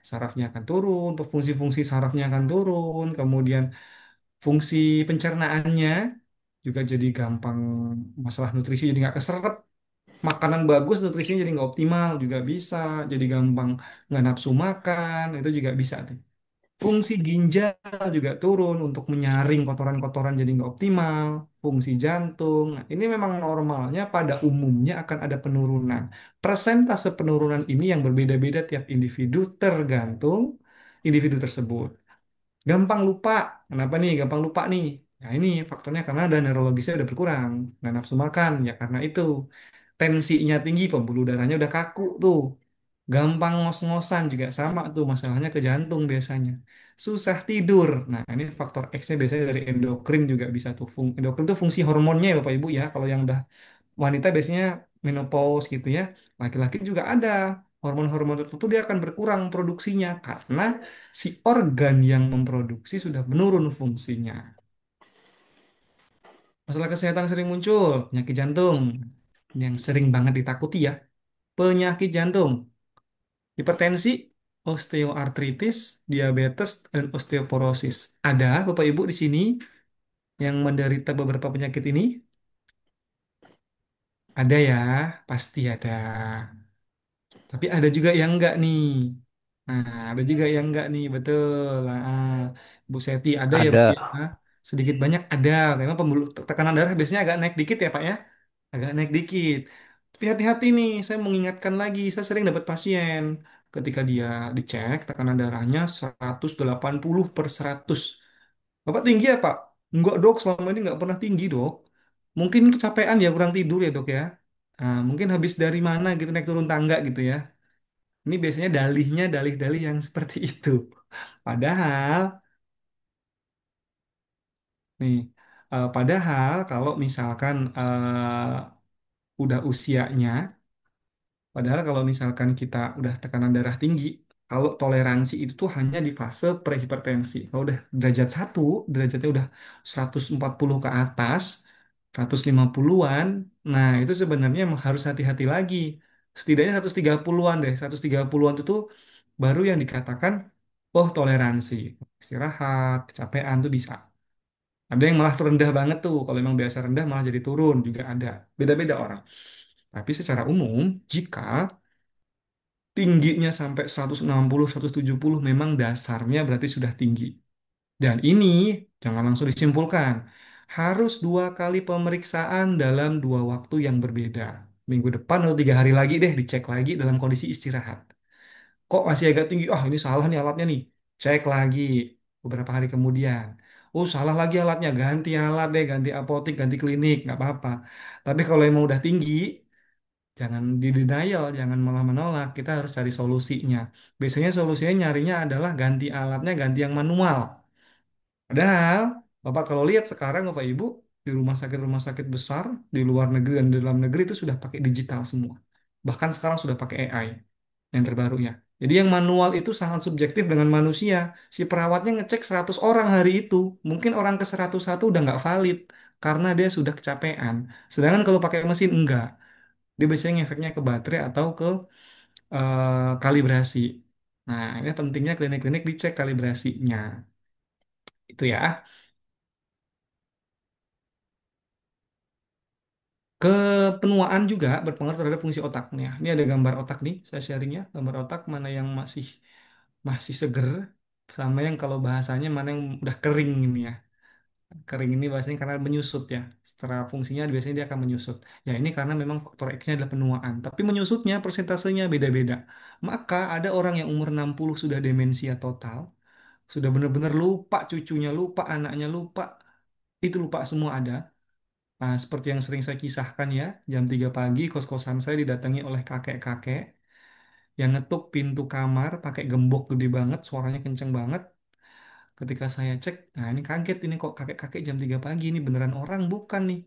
Sarafnya akan turun, fungsi-fungsi sarafnya akan turun, kemudian fungsi pencernaannya juga jadi gampang, masalah nutrisi jadi nggak keserap. Makanan bagus nutrisinya jadi nggak optimal juga bisa, jadi gampang nggak nafsu makan, itu juga bisa tuh. Fungsi ginjal juga turun untuk menyaring kotoran-kotoran jadi nggak optimal. Fungsi jantung, nah, ini memang normalnya pada umumnya akan ada penurunan. Persentase penurunan ini yang berbeda-beda tiap individu tergantung individu tersebut. Gampang lupa, kenapa nih gampang lupa nih? Nah ini faktornya karena ada neurologisnya udah berkurang. Nah nafsu makan, ya karena itu. Tensinya tinggi, pembuluh darahnya udah kaku tuh. Gampang ngos-ngosan juga sama tuh masalahnya ke jantung biasanya. Susah tidur. Nah, ini faktor X-nya biasanya dari endokrin juga bisa tuh. Endokrin tuh fungsi hormonnya ya Bapak Ibu ya. Kalau yang udah wanita biasanya menopause gitu ya. Laki-laki juga ada. Hormon-hormon tertentu dia akan berkurang produksinya karena si organ yang memproduksi sudah menurun fungsinya. Masalah kesehatan sering muncul, penyakit jantung yang sering banget ditakuti ya. Penyakit jantung. Hipertensi, osteoartritis, diabetes, dan osteoporosis. Ada Bapak Ibu di sini yang menderita beberapa penyakit ini? Ada ya, pasti ada. Tapi ada juga yang enggak nih. Nah, ada juga yang enggak nih, betul. Nah, Bu Seti, ada ya Pak Ada. ya? Sedikit banyak ada. Memang pembuluh tekanan darah biasanya agak naik dikit ya Pak ya? Agak naik dikit. Tapi hati-hati nih, saya mengingatkan lagi, saya sering dapat pasien ketika dia dicek tekanan darahnya 180/100. Bapak tinggi ya Pak? Enggak dok, selama ini nggak pernah tinggi dok. Mungkin kecapean ya, kurang tidur ya dok ya. Nah, mungkin habis dari mana gitu naik turun tangga gitu ya. Ini biasanya dalih-dalih yang seperti itu. Padahal, nih, padahal kalau misalkan udah usianya, padahal kalau misalkan kita udah tekanan darah tinggi, kalau toleransi itu tuh hanya di fase prehipertensi. Kalau udah derajat 1, derajatnya udah 140 ke atas, 150-an, nah itu sebenarnya emang harus hati-hati lagi. Setidaknya 130-an deh, 130-an itu tuh baru yang dikatakan, oh toleransi. Istirahat, kecapean tuh bisa. Ada yang malah rendah banget tuh, kalau emang biasa rendah malah jadi turun juga ada. Beda-beda orang. Tapi secara umum, jika tingginya sampai 160, 170 memang dasarnya berarti sudah tinggi. Dan ini jangan langsung disimpulkan. Harus 2 kali pemeriksaan dalam 2 waktu yang berbeda. Minggu depan atau 3 hari lagi deh dicek lagi dalam kondisi istirahat. Kok masih agak tinggi? Oh ini salah nih alatnya nih. Cek lagi beberapa hari kemudian. Oh salah lagi alatnya, ganti alat deh, ganti apotik, ganti klinik, nggak apa-apa. Tapi kalau emang udah tinggi, jangan di denial, jangan malah menolak. Kita harus cari solusinya. Biasanya solusinya nyarinya adalah ganti alatnya, ganti yang manual. Padahal, Bapak kalau lihat sekarang Bapak Ibu di rumah sakit besar di luar negeri dan di dalam negeri itu sudah pakai digital semua. Bahkan sekarang sudah pakai AI yang terbarunya. Jadi yang manual itu sangat subjektif dengan manusia. Si perawatnya ngecek 100 orang hari itu. Mungkin orang ke 101 udah nggak valid karena dia sudah kecapean. Sedangkan kalau pakai mesin enggak. Dia biasanya ngefeknya ke baterai atau ke kalibrasi. Nah, ini pentingnya klinik-klinik dicek kalibrasinya. Itu ya. Kepenuaan juga berpengaruh terhadap fungsi otaknya. Ini ada gambar otak nih, saya sharingnya. Gambar otak mana yang masih masih seger, sama yang kalau bahasanya mana yang udah kering ini ya. Kering ini bahasanya karena menyusut ya. Setelah fungsinya biasanya dia akan menyusut. Ya ini karena memang faktor X-nya adalah penuaan. Tapi menyusutnya persentasenya beda-beda. Maka ada orang yang umur 60 sudah demensia total, sudah benar-benar lupa cucunya, lupa anaknya, lupa. Itu lupa semua ada. Nah, seperti yang sering saya kisahkan ya, jam 3 pagi kos-kosan saya didatangi oleh kakek-kakek yang ngetuk pintu kamar pakai gembok gede banget, suaranya kenceng banget. Ketika saya cek, nah ini kaget ini kok kakek-kakek jam 3 pagi ini beneran orang bukan nih.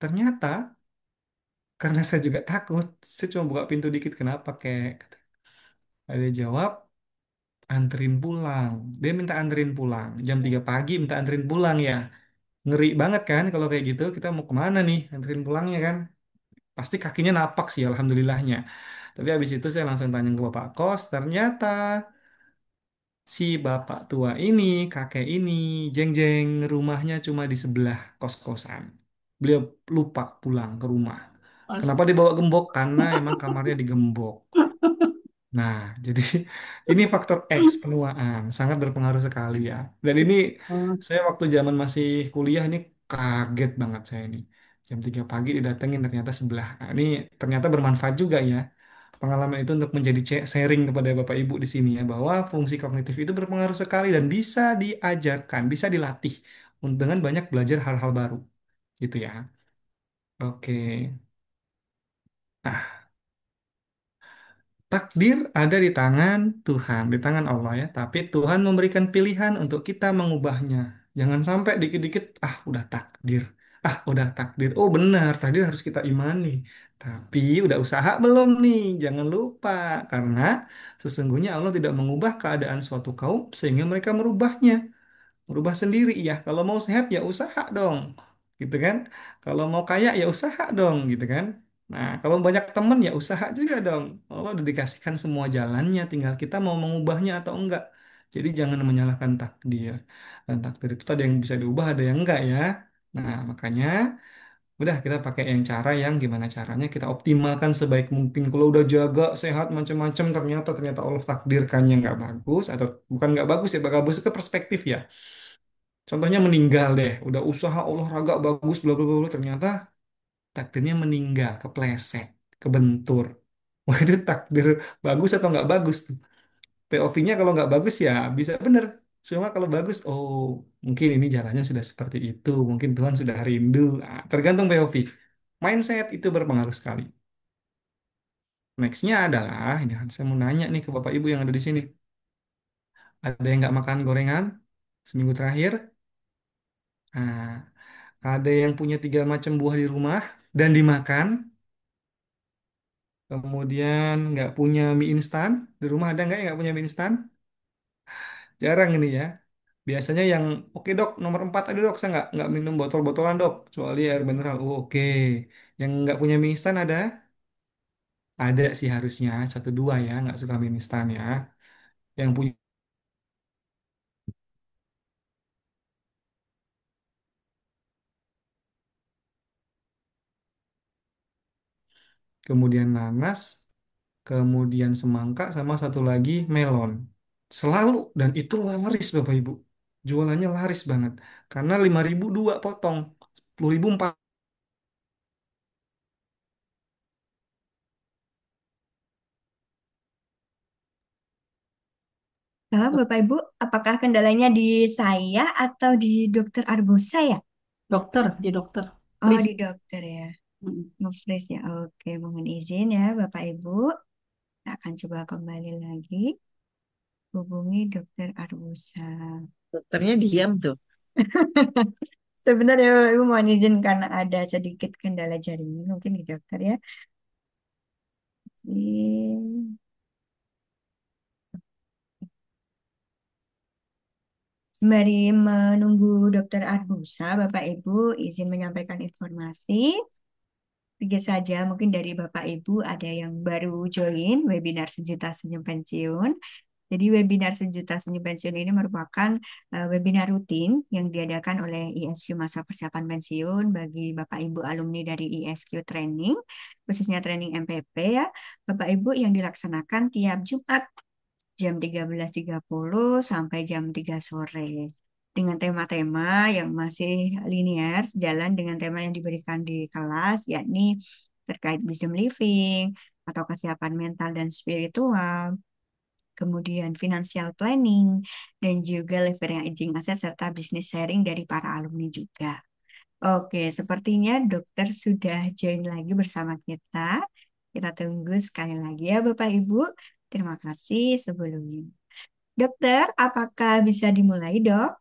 Ternyata karena saya juga takut, saya cuma buka pintu dikit, kenapa kek? Ada jawab, anterin pulang. Dia minta anterin pulang. Jam 3 pagi minta anterin pulang ya. Ngeri banget kan kalau kayak gitu, kita mau kemana nih anterin pulangnya kan? Pasti kakinya napak sih alhamdulillahnya. Tapi habis itu saya langsung tanya ke bapak kos, ternyata si bapak tua ini, kakek ini, jeng-jeng rumahnya cuma di sebelah kos-kosan. Beliau lupa pulang ke rumah. Kenapa dibawa gembok? Karena emang kamarnya digembok. Nah, jadi ini faktor X penuaan sangat berpengaruh sekali ya. Dan ini saya waktu zaman masih kuliah ini kaget banget saya ini. Jam 3 pagi didatengin ternyata sebelah. Nah, ini ternyata bermanfaat juga ya. Pengalaman itu untuk menjadi sharing kepada Bapak Ibu di sini ya bahwa fungsi kognitif itu berpengaruh sekali dan bisa diajarkan, bisa dilatih dengan banyak belajar hal-hal baru gitu ya. Oke. Nah, takdir ada di tangan Tuhan, di tangan Allah ya. Tapi Tuhan memberikan pilihan untuk kita mengubahnya. Jangan sampai dikit-dikit, ah udah takdir. Ah udah takdir. Oh benar, takdir harus kita imani. Tapi udah usaha belum nih? Jangan lupa. Karena sesungguhnya Allah tidak mengubah keadaan suatu kaum sehingga mereka merubahnya. Merubah sendiri ya. Kalau mau sehat ya usaha dong. Gitu kan. Kalau mau kaya ya usaha dong gitu kan. Nah, kalau banyak temen ya usaha juga dong. Allah udah dikasihkan semua jalannya, tinggal kita mau mengubahnya atau enggak. Jadi jangan menyalahkan takdir. Dan takdir itu ada yang bisa diubah, ada yang enggak ya. Nah, makanya udah kita pakai yang cara yang gimana caranya kita optimalkan sebaik mungkin. Kalau udah jaga sehat macam-macam ternyata Allah takdirkannya nggak bagus atau bukan nggak bagus ya, bagus itu perspektif ya. Contohnya meninggal deh, udah usaha olahraga bagus, bla bla bla, bla, ternyata takdirnya meninggal, kepleset, kebentur. Wah itu takdir bagus atau nggak bagus tuh? POV-nya kalau nggak bagus ya bisa bener. Cuma kalau bagus, oh mungkin ini jalannya sudah seperti itu, mungkin Tuhan sudah rindu. Nah, tergantung POV. Mindset itu berpengaruh sekali. Nextnya adalah, ini saya mau nanya nih ke Bapak Ibu yang ada di sini. Ada yang nggak makan gorengan seminggu terakhir? Nah, ada yang punya 3 macam buah di rumah dan dimakan, kemudian nggak punya mie instan. Di rumah ada nggak yang nggak punya mie instan? Jarang ini ya. Biasanya yang, oke dok, nomor 4 ada dok, saya nggak minum botol-botolan dok, kecuali air mineral. Oh, oke. Yang nggak punya mie instan ada? Ada sih harusnya, satu dua ya, nggak suka mie instan ya. Yang punya kemudian nanas, kemudian semangka, sama satu lagi melon. Selalu, dan itu laris Bapak Ibu. Jualannya laris banget. Karena 5.000 dua potong, 10.000 empat. Nah, Bapak Ibu, apakah kendalanya di saya atau di Dokter Arbusa ya? Dokter, di dokter. Oh, Please. di dokter ya. Mm. Nge-freeze ya. Oke, mohon izin ya Bapak Ibu. Kita akan coba kembali lagi hubungi Dokter Arbusa. Dokternya diam tuh. Sebenarnya Bapak Ibu mohon izin karena ada sedikit kendala jaringan mungkin di dokter ya. Sembari menunggu Dokter Arbusa, Bapak Ibu izin menyampaikan informasi. Sedikit saja mungkin dari Bapak Ibu ada yang baru join webinar Sejuta Senyum Pensiun. Jadi webinar Sejuta Senyum Pensiun ini merupakan webinar rutin yang diadakan oleh ISQ Masa Persiapan Pensiun bagi Bapak Ibu alumni dari ISQ Training, khususnya training MPP ya, Bapak Ibu yang dilaksanakan tiap Jumat jam 13.30 sampai jam 3 sore. Dengan tema-tema yang masih linear, sejalan dengan tema yang diberikan di kelas, yakni terkait wisdom living, atau kesiapan mental dan spiritual, kemudian financial planning, dan juga leveraging aging aset, serta bisnis sharing dari para alumni juga. Oke, sepertinya dokter sudah join lagi bersama kita. Kita tunggu sekali lagi ya Bapak Ibu. Terima kasih sebelumnya. Dokter, apakah bisa dimulai, Dok?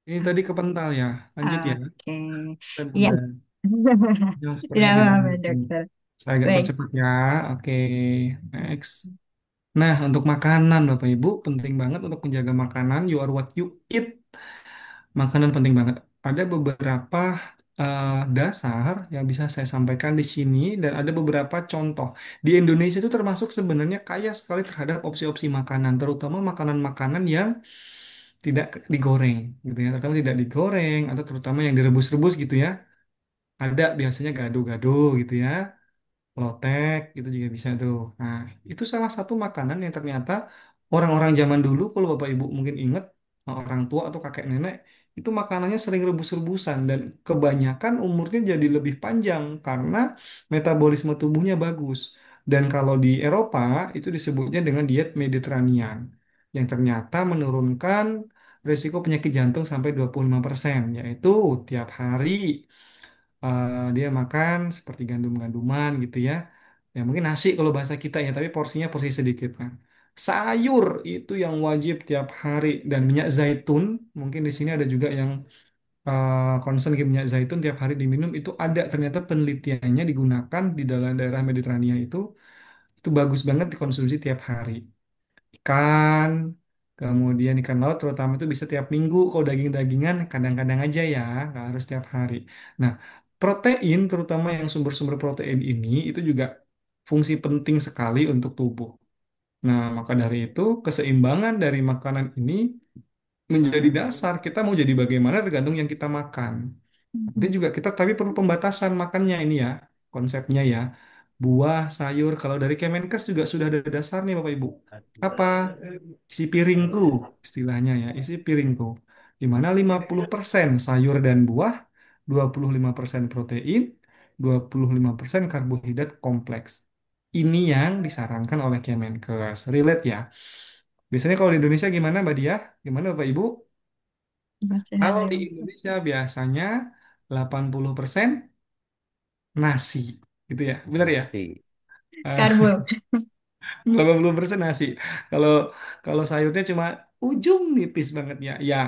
Ini tadi kepental ya. Lanjut ya. Oke. Dan Iya. udah. Yang sepertinya Tidak tidak apa-apa, mungkin. Dokter. Saya agak Baik. percepat ya. Oke, next. Nah, untuk makanan Bapak Ibu, penting banget untuk menjaga makanan. You are what you eat. Makanan penting banget. Ada beberapa dasar yang bisa saya sampaikan di sini dan ada beberapa contoh. Di Indonesia itu termasuk sebenarnya kaya sekali terhadap opsi-opsi makanan, terutama makanan-makanan yang tidak digoreng, gitu ya. Terutama tidak digoreng atau terutama yang direbus-rebus gitu ya. Ada biasanya gado-gado gitu ya. Lotek itu juga bisa tuh. Nah, itu salah satu makanan yang ternyata orang-orang zaman dulu, kalau Bapak Ibu mungkin ingat, orang tua atau kakek nenek, itu makanannya sering rebus-rebusan dan kebanyakan umurnya jadi lebih panjang karena metabolisme tubuhnya bagus. Dan kalau di Eropa itu disebutnya dengan diet Mediterranean yang ternyata menurunkan risiko penyakit jantung sampai 25%, yaitu tiap hari dia makan seperti gandum-ganduman gitu ya. Ya mungkin nasi kalau bahasa kita ya, tapi porsinya porsi sedikit. Nah, sayur itu yang wajib tiap hari dan minyak zaitun, mungkin di sini ada juga yang concern ke minyak zaitun tiap hari diminum, itu ada ternyata penelitiannya digunakan di dalam daerah Mediterania itu bagus banget dikonsumsi tiap hari. Ikan, kemudian ikan laut terutama itu bisa tiap minggu. Kalau daging-dagingan kadang-kadang aja ya, nggak harus tiap hari. Nah, protein terutama yang sumber-sumber protein ini itu juga fungsi penting sekali untuk tubuh. Nah, maka dari itu keseimbangan dari makanan ini menjadi dasar. Kita mau jadi bagaimana tergantung yang kita makan. Nanti juga kita tapi perlu pembatasan makannya ini ya, konsepnya ya. Buah, sayur, kalau dari Kemenkes juga sudah ada dasarnya Bapak Ibu. Apa? Isi piringku, istilahnya ya, isi piringku. Di mana 50% sayur dan buah, 25% protein, 25% karbohidrat kompleks. Ini yang disarankan oleh Kemenkes. Relate ya. Biasanya kalau di Indonesia gimana Mbak Dia? Gimana Bapak Ibu? Kalau di Indonesia biasanya 80% nasi, gitu ya. Benar ya? Si. Eh, Karbo. 80% nasi. Kalau kalau sayurnya cuma ujung nipis banget ya. Ya,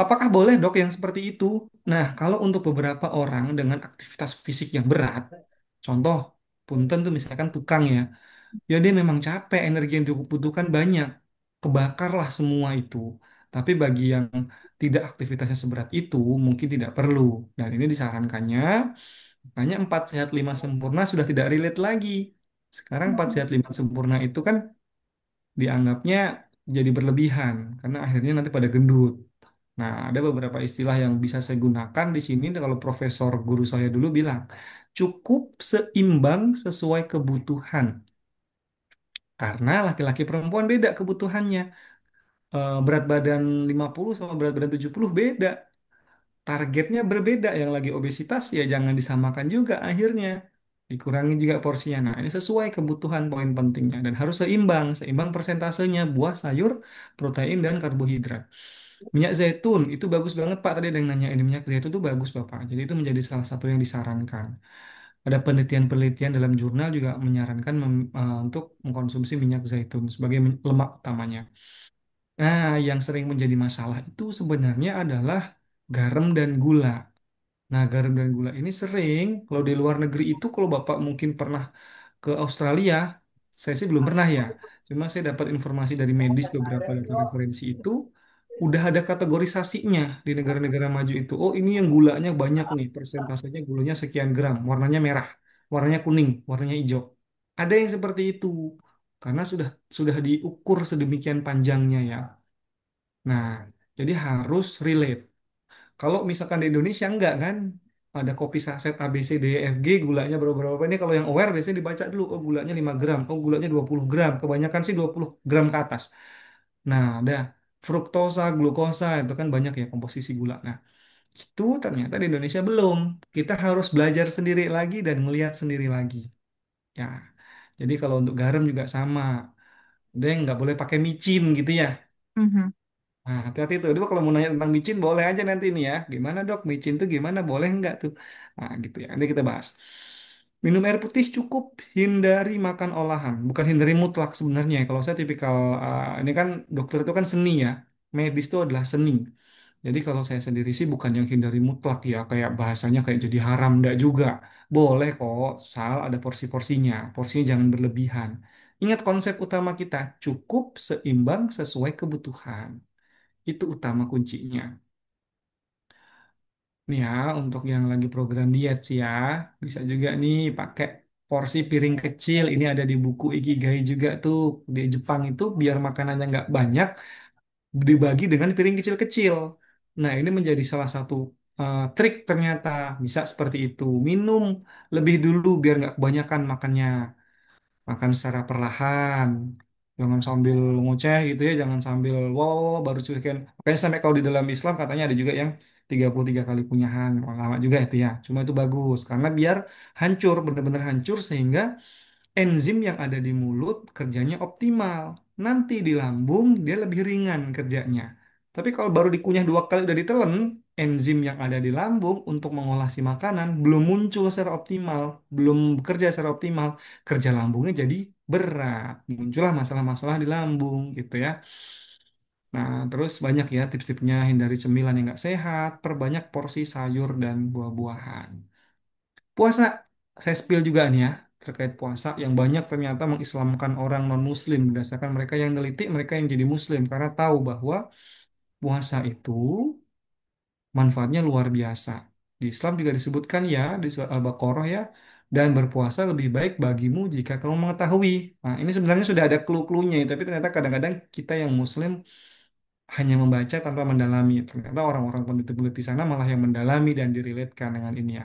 apakah boleh dok yang seperti itu? Nah, kalau untuk beberapa orang dengan aktivitas fisik yang berat, contoh punten tuh misalkan tukang ya, ya dia memang capek, energi yang dibutuhkan banyak, kebakarlah semua itu. Tapi bagi yang tidak aktivitasnya seberat itu, mungkin tidak perlu. Dan ini disarankannya, makanya 4 sehat 5 sempurna sudah tidak relate lagi. Sekarang 4 sehat 5 sempurna itu kan dianggapnya jadi berlebihan, karena akhirnya nanti pada gendut. Nah, ada beberapa istilah yang bisa saya gunakan di sini kalau profesor guru saya dulu bilang, cukup seimbang sesuai kebutuhan. Karena laki-laki perempuan beda kebutuhannya. Berat badan 50 sama berat badan 70 beda. Targetnya berbeda. Yang lagi obesitas ya jangan disamakan juga akhirnya. Dikurangi juga porsinya. Nah, ini sesuai kebutuhan poin pentingnya dan harus seimbang, seimbang persentasenya buah, sayur, protein dan karbohidrat. Minyak zaitun itu bagus banget Pak. Tadi ada yang nanya ini minyak zaitun itu bagus Bapak. Jadi itu menjadi salah satu yang disarankan. Ada penelitian-penelitian dalam jurnal juga menyarankan untuk mengkonsumsi minyak zaitun sebagai lemak utamanya. Nah, yang sering menjadi masalah itu sebenarnya adalah garam dan gula. Nah, garam dan gula ini sering kalau di luar negeri itu kalau Bapak mungkin pernah ke Australia, saya sih belum pernah ya. Cuma saya dapat informasi dari medis beberapa referensi itu udah ada kategorisasinya di negara-negara maju itu. Oh, ini yang gulanya banyak nih, persentasenya gulanya sekian gram, warnanya merah, warnanya kuning, warnanya hijau. Ada yang seperti itu karena sudah diukur sedemikian panjangnya ya. Nah, jadi harus relate. Kalau misalkan di Indonesia enggak kan, ada kopi saset A B C D E F G gulanya berapa-berapa ini kalau yang aware biasanya dibaca dulu oh gulanya 5 gram, oh gulanya 20 gram, kebanyakan sih 20 gram ke atas. Nah, ada fruktosa, glukosa itu kan banyak ya komposisi gula. Nah, itu ternyata di Indonesia belum. Kita harus belajar sendiri lagi dan melihat sendiri lagi. Ya. Jadi kalau untuk garam juga sama. Dia nggak boleh pakai micin gitu ya. Mhm. Nah, hati-hati tuh. Dulu kalau mau nanya tentang micin, boleh aja nanti nih ya. Gimana dok, micin tuh gimana? Boleh nggak tuh? Nah, gitu ya. Nanti kita bahas. Minum air putih cukup, hindari makan olahan. Bukan hindari mutlak sebenarnya. Kalau saya tipikal, ini kan dokter itu kan seni ya. Medis itu adalah seni. Jadi kalau saya sendiri sih bukan yang hindari mutlak ya. Kayak bahasanya kayak jadi haram, enggak juga. Boleh kok, soal ada porsi-porsinya. Porsinya jangan berlebihan. Ingat konsep utama kita, cukup, seimbang, sesuai kebutuhan. Itu utama kuncinya. Nih ya, untuk yang lagi program diet sih ya, bisa juga nih pakai porsi piring kecil. Ini ada di buku Ikigai juga tuh. Di Jepang itu biar makanannya nggak banyak, dibagi dengan piring kecil-kecil. Nah, ini menjadi salah satu trik ternyata. Bisa seperti itu. Minum lebih dulu biar nggak kebanyakan makannya. Makan secara perlahan, jangan sambil ngoceh gitu ya, jangan sambil wow baru chicken. Makanya sampai kalau di dalam Islam katanya ada juga yang 33 kali punyahan. Wah, lama juga itu ya, cuma itu bagus karena biar hancur, benar-benar hancur sehingga enzim yang ada di mulut kerjanya optimal. Nanti di lambung dia lebih ringan kerjanya. Tapi kalau baru dikunyah 2 kali udah ditelen, enzim yang ada di lambung untuk mengolah si makanan belum muncul secara optimal, belum bekerja secara optimal, kerja lambungnya jadi berat. Muncullah masalah-masalah di lambung gitu ya. Nah, terus banyak ya tips-tipsnya hindari cemilan yang nggak sehat, perbanyak porsi sayur dan buah-buahan. Puasa, saya spill juga nih ya, terkait puasa yang banyak ternyata mengislamkan orang non-muslim berdasarkan mereka yang neliti, mereka yang jadi muslim karena tahu bahwa puasa itu manfaatnya luar biasa. Di Islam juga disebutkan ya di surat Al-Baqarah ya, dan berpuasa lebih baik bagimu jika kamu mengetahui. Nah, ini sebenarnya sudah ada clue-cluenya, tapi ternyata kadang-kadang kita yang muslim hanya membaca tanpa mendalami. Ternyata orang-orang peneliti-peneliti sana malah yang mendalami dan direlatekan dengan ini ya.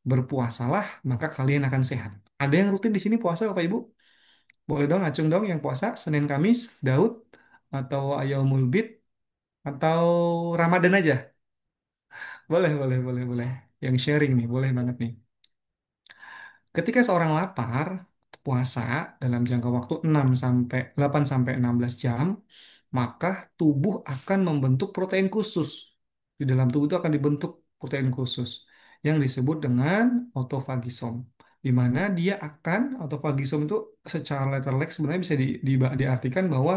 Berpuasalah, maka kalian akan sehat. Ada yang rutin di sini puasa, Bapak Ibu? Boleh dong, acung dong yang puasa, Senin Kamis, Daud, atau Ayaumul Bid, atau Ramadan aja. Boleh, boleh, boleh, boleh. Yang sharing nih, boleh banget nih. Ketika seorang lapar, puasa dalam jangka waktu 6 sampai 8 sampai 16 jam, maka tubuh akan membentuk protein khusus. Di dalam tubuh itu akan dibentuk protein khusus yang disebut dengan autofagisom. Di mana dia akan, autofagisom itu secara letterlek sebenarnya bisa diartikan bahwa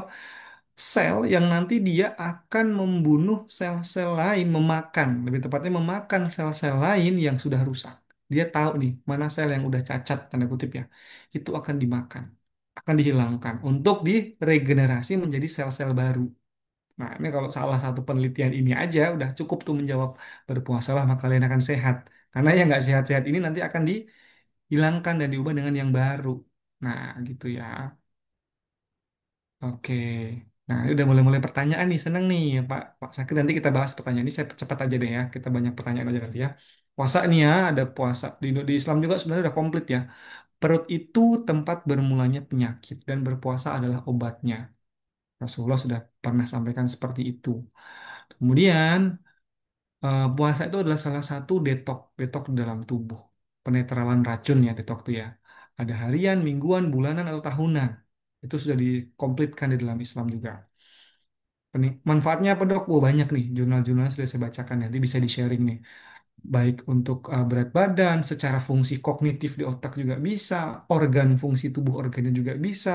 sel yang nanti dia akan membunuh sel-sel lain, memakan, lebih tepatnya memakan sel-sel lain yang sudah rusak. Dia tahu nih mana sel yang udah cacat, tanda kutip ya, itu akan dimakan, akan dihilangkan untuk diregenerasi menjadi sel-sel baru. Nah, ini kalau salah satu penelitian ini aja udah cukup tuh menjawab berpuasalah maka kalian akan sehat. Karena yang nggak sehat-sehat ini nanti akan dihilangkan dan diubah dengan yang baru. Nah, gitu ya. Oke. Nah, ini udah mulai-mulai pertanyaan nih. Seneng nih, Pak Sakri. Nanti kita bahas pertanyaan ini. Saya cepat aja deh ya. Kita banyak pertanyaan aja nanti ya. Puasa nih ya, ada puasa. Di Islam juga sebenarnya udah komplit ya. Perut itu tempat bermulanya penyakit dan berpuasa adalah obatnya. Rasulullah sudah pernah sampaikan seperti itu. Kemudian puasa itu adalah salah satu detok di dalam tubuh. Penetralan racun ya detok itu ya. Ada harian, mingguan, bulanan atau tahunan. Itu sudah dikomplitkan di dalam Islam juga. Manfaatnya apa dok? Wah banyak nih jurnal-jurnal sudah saya bacakan nanti bisa di-sharing nih. Baik untuk berat badan, secara fungsi kognitif di otak juga bisa, organ fungsi tubuh organnya juga bisa,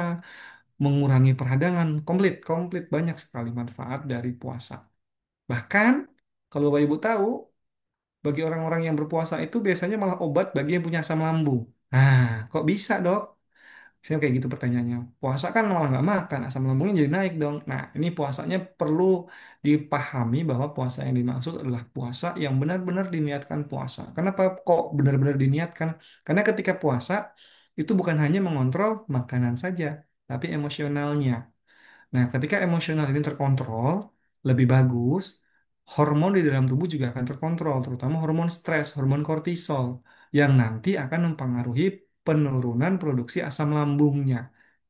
mengurangi peradangan, komplit, komplit banyak sekali manfaat dari puasa. Bahkan kalau Bapak Ibu tahu, bagi orang-orang yang berpuasa itu biasanya malah obat bagi yang punya asam lambung. Nah, kok bisa dok? Saya kayak gitu pertanyaannya. Puasa kan malah nggak makan, asam lambungnya jadi naik dong. Nah, ini puasanya perlu dipahami bahwa puasa yang dimaksud adalah puasa yang benar-benar diniatkan puasa. Kenapa kok benar-benar diniatkan? Karena ketika puasa itu bukan hanya mengontrol makanan saja, tapi emosionalnya. Nah, ketika emosional ini terkontrol, lebih bagus, hormon di dalam tubuh juga akan terkontrol, terutama hormon stres, hormon kortisol, yang nanti akan mempengaruhi penurunan produksi asam lambungnya.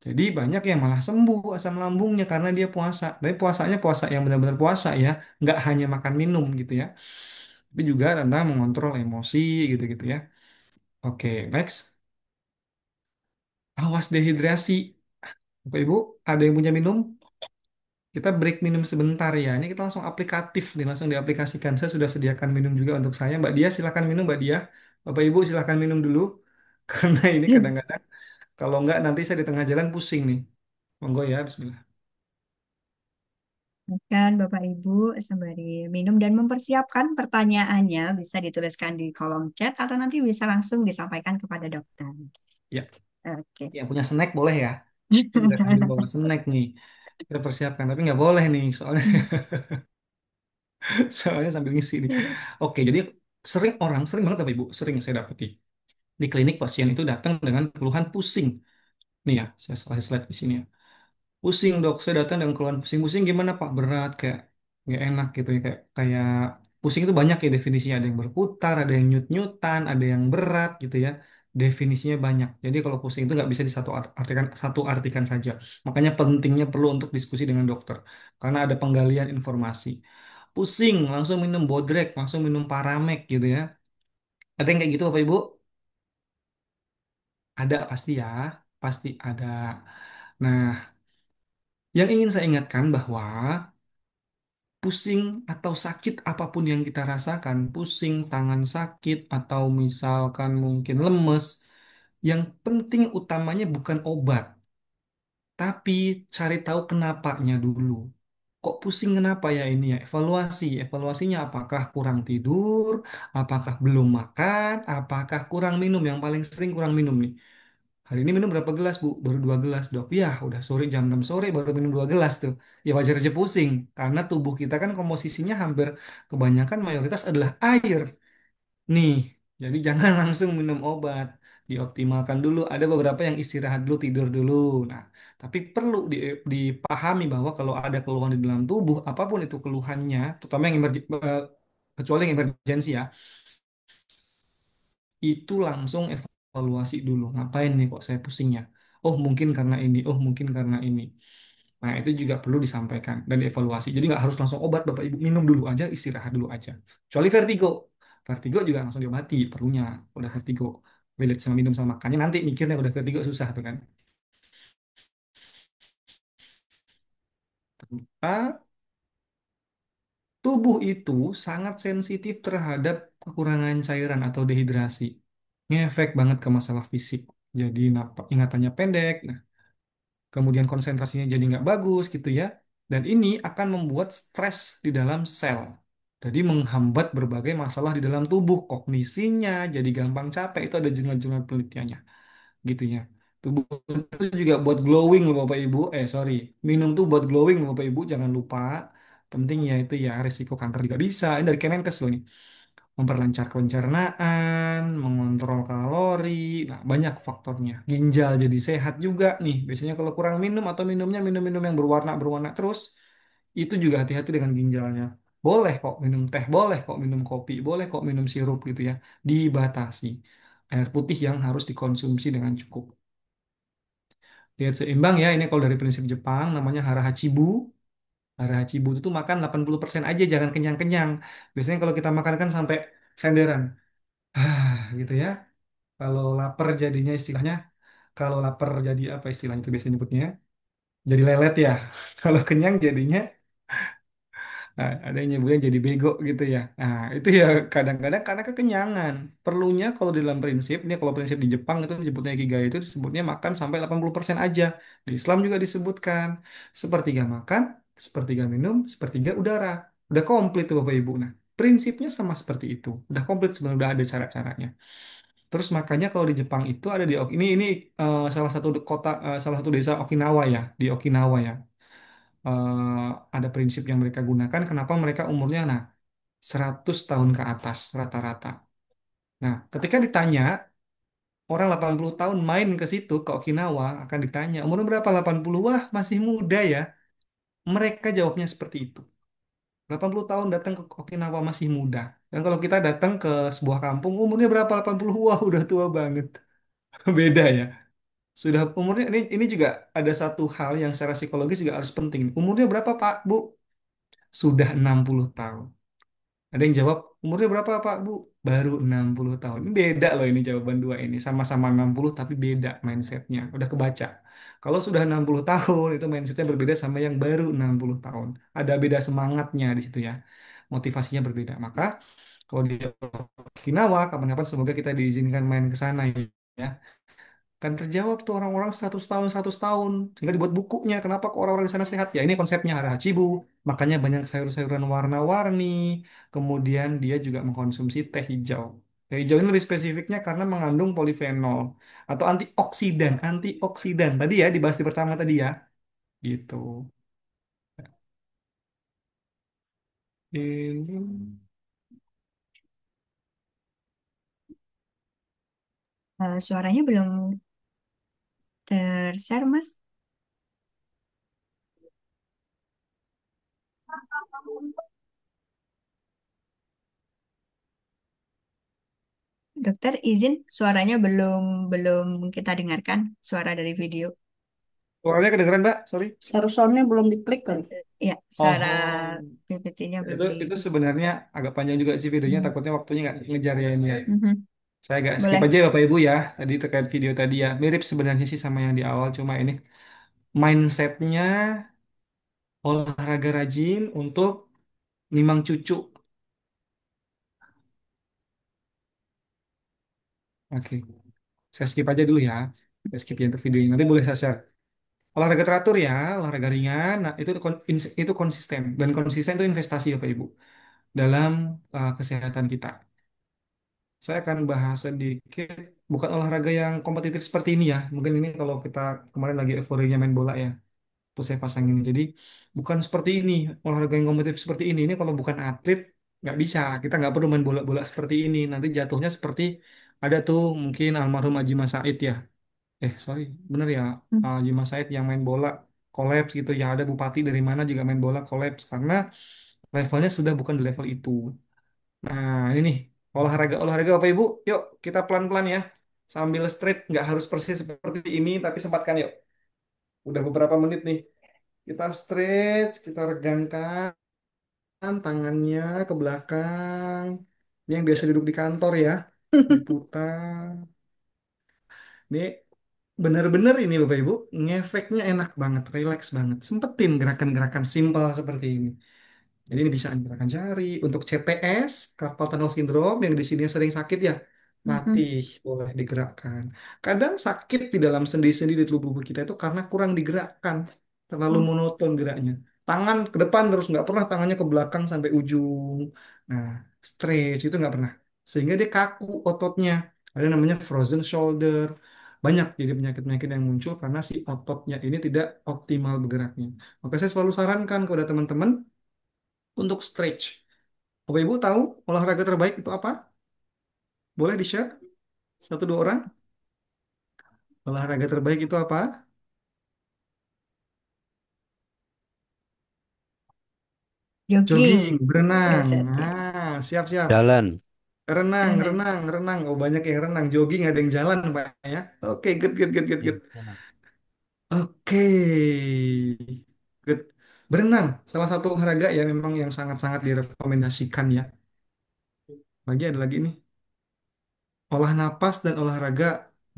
Jadi banyak yang malah sembuh asam lambungnya karena dia puasa. Tapi puasanya puasa yang benar-benar puasa ya, nggak hanya makan minum gitu ya, tapi juga tentang mengontrol emosi gitu-gitu ya. Oke, next. Awas dehidrasi. Bapak Ibu, ada yang punya minum? Kita break minum sebentar ya. Ini kita langsung aplikatif nih, langsung diaplikasikan. Saya sudah sediakan minum juga untuk saya. Mbak Dia, silakan minum, Mbak Dia. Bapak Ibu, silakan minum dulu. Karena ini kadang-kadang, kalau nggak nanti saya di tengah jalan pusing nih. Monggo ya, Bismillah. Kan Bapak Ibu sembari minum dan mempersiapkan pertanyaannya bisa dituliskan di kolom chat atau nanti bisa langsung disampaikan kepada dokter. Ya, Oke. yang punya snack boleh ya. Saya juga sambil bawa snack nih. Kita persiapkan, tapi nggak boleh nih, soalnya soalnya sambil ngisi nih. Oke, jadi sering banget Bapak Ibu, sering saya dapati. Di klinik pasien itu datang dengan keluhan pusing. Nih ya, saya kasih slide di sini ya. Pusing dok, saya datang dengan keluhan pusing-pusing gimana Pak? Berat kayak nggak enak gitu ya kayak pusing itu banyak ya definisinya. Ada yang berputar, ada yang nyut-nyutan, ada yang berat gitu ya. Definisinya banyak. Jadi kalau pusing itu nggak bisa satu artikan saja. Makanya pentingnya perlu untuk diskusi dengan dokter karena ada penggalian informasi. Pusing langsung minum Bodrek, langsung minum Paramek gitu ya. Ada yang kayak gitu Bapak Ibu? Ada pasti ya, pasti ada. Nah, yang ingin saya ingatkan bahwa pusing atau sakit apapun yang kita rasakan, pusing, tangan sakit, atau misalkan mungkin lemes, yang penting utamanya bukan obat, tapi cari tahu kenapanya dulu. Kok pusing kenapa ya ini ya? Evaluasi. Evaluasinya apakah kurang tidur, apakah belum makan, apakah kurang minum, yang paling sering kurang minum nih. Hari ini minum berapa gelas, Bu? Baru 2 gelas, dok. Ya, udah sore, jam 6 sore baru minum 2 gelas tuh. Ya wajar aja pusing. Karena tubuh kita kan komposisinya hampir kebanyakan mayoritas adalah air. Nih, jadi jangan langsung minum obat. Dioptimalkan dulu. Ada beberapa yang istirahat dulu, tidur dulu. Nah, tapi perlu dipahami bahwa kalau ada keluhan di dalam tubuh, apapun itu keluhannya, terutama yang kecuali yang emergensi ya, itu langsung evaluasi dulu. Ngapain nih kok saya pusingnya? Oh mungkin karena ini, oh mungkin karena ini. Nah itu juga perlu disampaikan dan dievaluasi. Jadi nggak harus langsung obat, Bapak Ibu minum dulu aja, istirahat dulu aja. Kecuali vertigo. Vertigo juga langsung diobati perlunya. Udah vertigo, relate sama minum sama makannya nanti mikirnya udah vertigo susah tuh kan. Ah, tubuh itu sangat sensitif terhadap kekurangan cairan atau dehidrasi. Ngefek banget ke masalah fisik. Jadi ingatannya pendek, kemudian konsentrasinya jadi nggak bagus gitu ya. Dan ini akan membuat stres di dalam sel. Jadi menghambat berbagai masalah di dalam tubuh, kognisinya jadi gampang capek. Itu ada jurnal-jurnal penelitiannya gitu ya. Tubuh itu juga buat glowing loh Bapak Ibu. Sorry, minum tuh buat glowing loh Bapak Ibu. Jangan lupa. Penting ya itu ya risiko kanker juga bisa. Ini dari Kemenkes loh nih memperlancar pencernaan, mengontrol kalori, nah banyak faktornya. Ginjal jadi sehat juga nih. Biasanya kalau kurang minum atau minumnya minum-minum yang berwarna-berwarna terus, itu juga hati-hati dengan ginjalnya. Boleh kok minum teh, boleh kok minum kopi, boleh kok minum sirup gitu ya. Dibatasi. Air putih yang harus dikonsumsi dengan cukup. Diet seimbang ya, ini kalau dari prinsip Jepang namanya hara hachibu. Hara hachibu itu tuh makan 80% aja, jangan kenyang-kenyang. Biasanya kalau kita makan kan sampai senderan. Gitu ya. Kalau lapar jadinya istilahnya, kalau lapar jadi apa istilahnya itu biasanya nyebutnya? Jadi lelet ya. Kalau kenyang jadinya nah, ada yang nyebutnya jadi bego gitu ya. Nah, itu ya kadang-kadang karena kekenyangan. Perlunya kalau di dalam prinsip, ini kalau prinsip di Jepang itu disebutnya Ikigai itu disebutnya makan sampai 80% aja. Di Islam juga disebutkan. Sepertiga makan, sepertiga minum, sepertiga udara. Udah komplit tuh Bapak Ibu. Nah, prinsipnya sama seperti itu. Udah komplit sebenarnya udah ada cara-caranya. Terus makanya kalau di Jepang itu ada di ini salah satu kota salah satu desa Okinawa ya, di Okinawa ya. Ada prinsip yang mereka gunakan kenapa mereka umurnya 100 tahun ke atas rata-rata. Nah, ketika ditanya orang 80 tahun main ke situ ke Okinawa akan ditanya umur berapa 80? Wah, masih muda ya. Mereka jawabnya seperti itu. 80 tahun datang ke Okinawa masih muda. Dan kalau kita datang ke sebuah kampung umurnya berapa 80? Wah, udah tua banget. Beda ya. Sudah umurnya ini juga ada satu hal yang secara psikologis juga harus penting. Umurnya berapa, Pak, Bu? Sudah 60 tahun. Ada yang jawab, umurnya berapa Pak Bu? Baru 60 tahun. Ini beda loh ini jawaban dua ini. Sama-sama 60 tapi beda mindsetnya. Udah kebaca. Kalau sudah 60 tahun itu mindsetnya berbeda sama yang baru 60 tahun. Ada beda semangatnya di situ ya. Motivasinya berbeda. Maka kalau di Okinawa, kapan-kapan semoga kita diizinkan main ke sana ya. Kan terjawab tuh orang-orang 100 tahun, 100 tahun. Sehingga dibuat bukunya. Kenapa kok orang-orang di sana sehat? Ya ini konsepnya Harahachibu. Makanya banyak sayur-sayuran warna-warni. Kemudian dia juga mengkonsumsi teh hijau. Teh hijau ini lebih spesifiknya karena mengandung polifenol. Atau antioksidan. Antioksidan. Tadi ya dibahas di pertama tadi ya. Gitu. Ini Suaranya belum ter-share, Mas. Dokter, izin suaranya belum belum kita dengarkan suara dari video. suaranya kedengeran Mbak? Sorry. Share sound-nya belum diklik kali. Ya, suara Oh, PPT-nya belum itu sebenarnya agak panjang juga sih videonya. Mhm. Takutnya waktunya nggak ngejar ya ini ya. Mhm. Saya agak skip Boleh. aja ya Bapak Ibu ya. Tadi terkait video tadi ya. Mirip sebenarnya sih sama yang di awal. Cuma ini mindsetnya olahraga rajin untuk nimang cucu. Oke. Saya skip aja dulu ya. Saya skip ya untuk videonya. Nanti boleh saya share. Olahraga teratur ya. Olahraga ringan. Nah itu, itu konsisten. Dan konsisten itu investasi Bapak Ibu. Dalam kesehatan kita. Saya akan bahas sedikit. Bukan olahraga yang kompetitif seperti ini ya. Mungkin ini kalau kita kemarin lagi euforianya main bola ya. Tuh saya pasang ini. Jadi bukan seperti ini olahraga yang kompetitif seperti ini. Ini kalau bukan atlet nggak bisa. Kita nggak perlu main bola-bola seperti ini. Nanti jatuhnya seperti ada tuh mungkin almarhum Haji Mas Said ya. Sorry, bener ya Haji Mas Said yang main bola kolaps gitu. Yang ada bupati dari mana juga main bola kolaps karena levelnya sudah bukan di level itu. Nah ini nih olahraga Bapak Ibu. Yuk kita pelan-pelan ya. Sambil straight nggak harus persis seperti ini tapi sempatkan yuk. Udah beberapa menit nih. Kita stretch, kita regangkan tangannya ke belakang. Ini yang biasa duduk di kantor ya. Diputar. Ini bener-bener ini Bapak Ibu, ngefeknya enak banget, relax banget. Sempetin gerakan-gerakan simpel seperti ini. Jadi ini bisa gerakan jari untuk CTS, carpal tunnel syndrome yang di sini sering sakit ya. Mhm. Latih, boleh digerakkan. Kadang sakit di dalam sendi-sendi di tubuh kita itu karena kurang digerakkan, terlalu Oh. monoton geraknya. Tangan ke depan terus nggak pernah tangannya ke belakang sampai ujung. Nah, stretch itu nggak pernah. Sehingga dia kaku ototnya. Ada namanya frozen shoulder. Banyak jadi penyakit-penyakit yang muncul karena si ototnya ini tidak optimal bergeraknya. Maka saya selalu sarankan kepada teman-teman untuk stretch. Bapak Ibu tahu olahraga terbaik itu apa? Boleh di-share? Satu dua orang? Olahraga terbaik itu apa? Jogging. Jogging, Oke, berenang. set ya. Siap-siap. Jalan. Renang, Jalan. renang, renang. Oh, banyak yang renang. Jogging ada yang jalan, Pak ya. Oke, good, good, good, good, Ya, good. jalan. Oke, good. Berenang, salah satu olahraga ya memang yang sangat-sangat direkomendasikan ya. Ada lagi nih, olah napas dan olahraga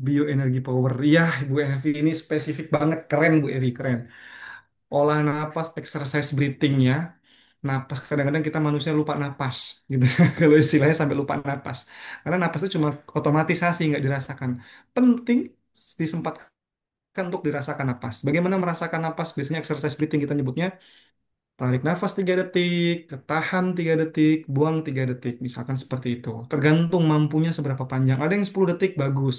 bioenergi power. Ya, Bu Evi ini spesifik banget, keren Bu Evi, keren. Olah napas, exercise breathing ya. Napas, kadang-kadang kita manusia lupa napas gitu. Kalau istilahnya sampai lupa napas. Karena napas itu cuma otomatisasi, nggak dirasakan. Penting disempatkan untuk dirasakan napas. Bagaimana merasakan napas? Biasanya exercise breathing kita nyebutnya. Tarik nafas 3 detik, tahan 3 detik, buang 3 detik. Misalkan seperti itu. Tergantung mampunya seberapa panjang. Ada yang 10 detik, bagus.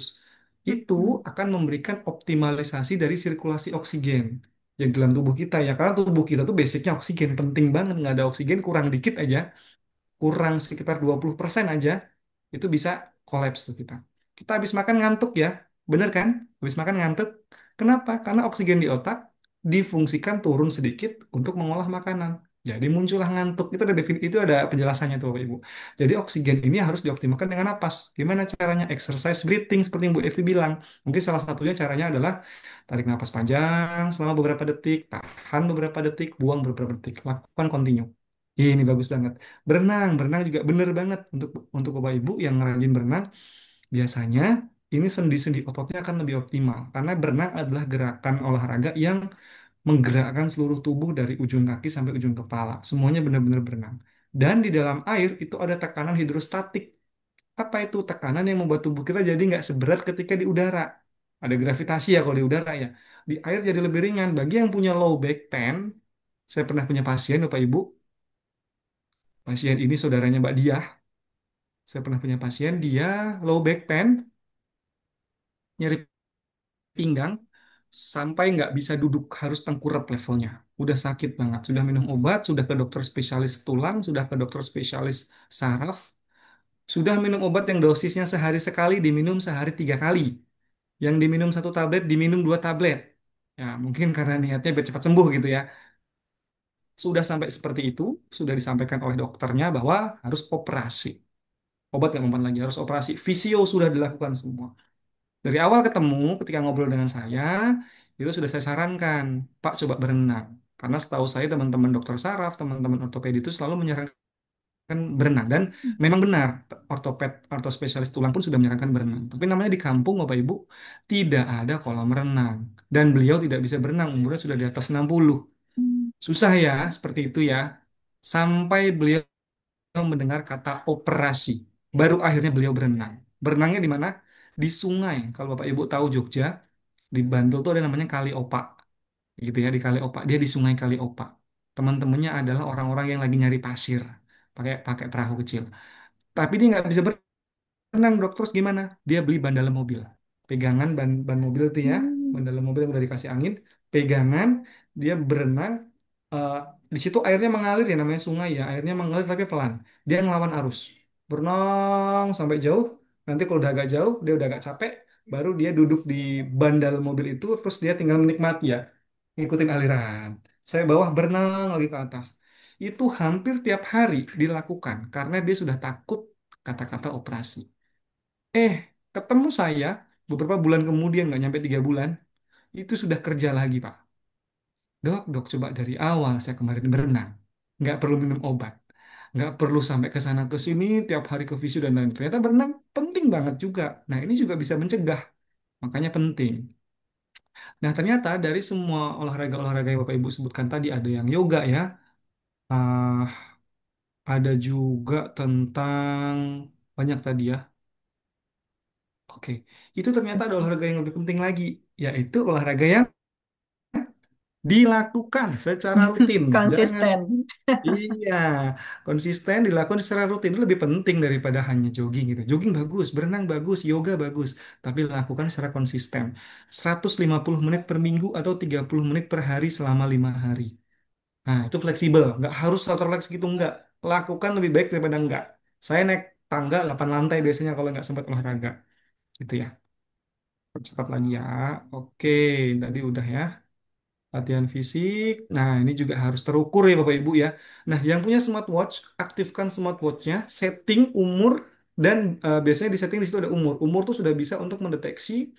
Itu Mm-mm. akan memberikan optimalisasi dari sirkulasi oksigen yang dalam tubuh kita ya. Karena tubuh kita tuh basicnya oksigen. Penting banget. Nggak ada oksigen, kurang dikit aja. Kurang sekitar 20% aja. Itu bisa kolaps tuh kita. Kita habis makan ngantuk ya. Bener kan? Habis makan ngantuk. Kenapa? Karena oksigen di otak difungsikan turun sedikit untuk mengolah makanan. Jadi muncullah ngantuk. Itu ada penjelasannya tuh Bapak Ibu. Jadi oksigen ini harus dioptimalkan dengan napas. Gimana caranya? Exercise breathing seperti yang Bu Evi bilang. Mungkin salah satunya caranya adalah tarik napas panjang selama beberapa detik, tahan beberapa detik, buang beberapa detik. Lakukan continue. Ini bagus banget. Berenang, berenang juga bener banget untuk Bapak Ibu yang rajin berenang. Biasanya ini sendi-sendi ototnya akan lebih optimal karena berenang adalah gerakan olahraga yang menggerakkan seluruh tubuh dari ujung kaki sampai ujung kepala. Semuanya benar-benar berenang. Dan di dalam air itu ada tekanan hidrostatik. Apa itu? Tekanan yang membuat tubuh kita jadi nggak seberat ketika di udara. Ada gravitasi ya kalau di udara ya. Di air jadi lebih ringan. Bagi yang punya low back pain, saya pernah punya pasien, Bapak Ibu. Pasien ini saudaranya Mbak Diah. Saya pernah punya pasien, dia low back pain, nyeri pinggang, sampai nggak bisa duduk, harus tengkurap levelnya. Udah sakit banget, sudah minum obat, sudah ke dokter spesialis tulang, sudah ke dokter spesialis saraf, sudah minum obat yang dosisnya sehari sekali, diminum sehari 3 kali. Yang diminum 1 tablet, diminum 2 tablet. Ya, mungkin karena niatnya biar cepat sembuh gitu ya. Sudah sampai seperti itu, sudah disampaikan oleh dokternya bahwa harus operasi. Obat nggak mempan lagi, harus operasi. Visio sudah dilakukan semua. Dari awal ketemu, ketika ngobrol dengan saya, itu sudah saya sarankan, Pak coba berenang. Karena setahu saya teman-teman dokter saraf, teman-teman ortopedi itu selalu menyarankan berenang. Dan memang benar, ortoped, spesialis tulang pun sudah menyarankan berenang. Tapi namanya di kampung, Bapak Ibu, tidak ada kolam renang. Dan beliau tidak bisa berenang, umurnya sudah di atas 60. Susah ya, seperti itu ya. Sampai beliau mendengar kata operasi. Baru akhirnya beliau berenang. Berenangnya di mana? Di sungai. Kalau Bapak Ibu tahu Jogja, di Bantul tuh ada namanya Kali Opak. Gitu ya, di Kali Opak. Dia di sungai Kali Opak. Teman-temannya adalah orang-orang yang lagi nyari pasir. Pakai pakai perahu kecil. Tapi dia nggak bisa berenang, dok. Terus gimana? Dia beli ban dalam mobil. Pegangan ban mobil itu ya. Ban dalam mobil yang udah dikasih angin. Pegangan, dia berenang. eh, di situ airnya mengalir ya, namanya sungai ya, airnya mengalir tapi pelan, dia ngelawan arus, berenang sampai jauh. Nanti kalau udah agak jauh, dia udah agak capek, baru dia duduk di bandal mobil itu, terus dia tinggal menikmati ya, ngikutin aliran. Saya bawah berenang lagi ke atas. Itu hampir tiap hari dilakukan karena dia sudah takut kata-kata operasi. eh Ketemu saya beberapa bulan kemudian, nggak nyampe 3 bulan, itu sudah kerja lagi Pak. Dok, coba dari awal saya kemarin berenang. Nggak perlu minum obat. Nggak perlu sampai ke sana ke sini, tiap hari ke visio dan lain. Ternyata berenang penting banget juga. Nah, ini juga bisa mencegah. Makanya penting. Nah, ternyata dari semua olahraga-olahraga yang Bapak Ibu sebutkan tadi, ada yang yoga ya. Ah, ada juga tentang banyak tadi ya. Oke. Itu ternyata ada olahraga yang lebih penting lagi, yaitu olahraga yang dilakukan secara rutin. Jangan. Konsisten. Iya, konsisten dilakukan secara rutin itu lebih penting daripada hanya jogging gitu. Jogging bagus, berenang bagus, yoga bagus, tapi lakukan secara konsisten. 150 menit per minggu atau 30 menit per hari selama 5 hari. Nah, itu fleksibel, nggak harus relaks gitu, nggak. Lakukan lebih baik daripada nggak. Saya naik tangga 8 lantai biasanya kalau nggak sempat olahraga. Gitu ya. Percepat lagi ya. Oke, tadi udah ya. latihan fisik. Nah, ini juga harus terukur ya Bapak Ibu ya. Nah, yang punya smartwatch, aktifkan smartwatchnya, setting umur dan biasanya di setting di situ ada umur. Umur tuh sudah bisa untuk mendeteksi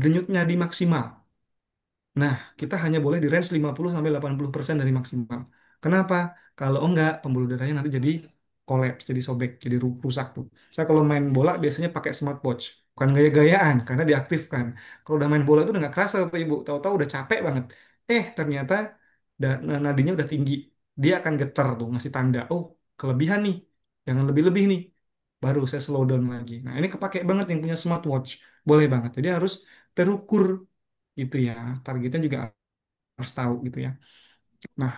denyut nadi maksimal. Nah, kita hanya boleh di range 50 sampai 80% dari maksimal. Kenapa? Kalau enggak, pembuluh darahnya nanti jadi kolaps, jadi sobek, jadi rusak tuh. Saya kalau main bola biasanya pakai smartwatch. Bukan gaya-gayaan, karena diaktifkan. Kalau udah main bola itu udah nggak kerasa, Bapak Ibu. Tahu-tahu udah capek banget. Ternyata nadinya udah tinggi. Dia akan getar tuh, ngasih tanda. Oh, kelebihan nih. Jangan lebih-lebih nih. Baru saya slow down lagi. Nah, ini kepake banget yang punya smartwatch. Boleh banget. Jadi harus terukur gitu ya. Targetnya juga harus tahu gitu ya. Nah,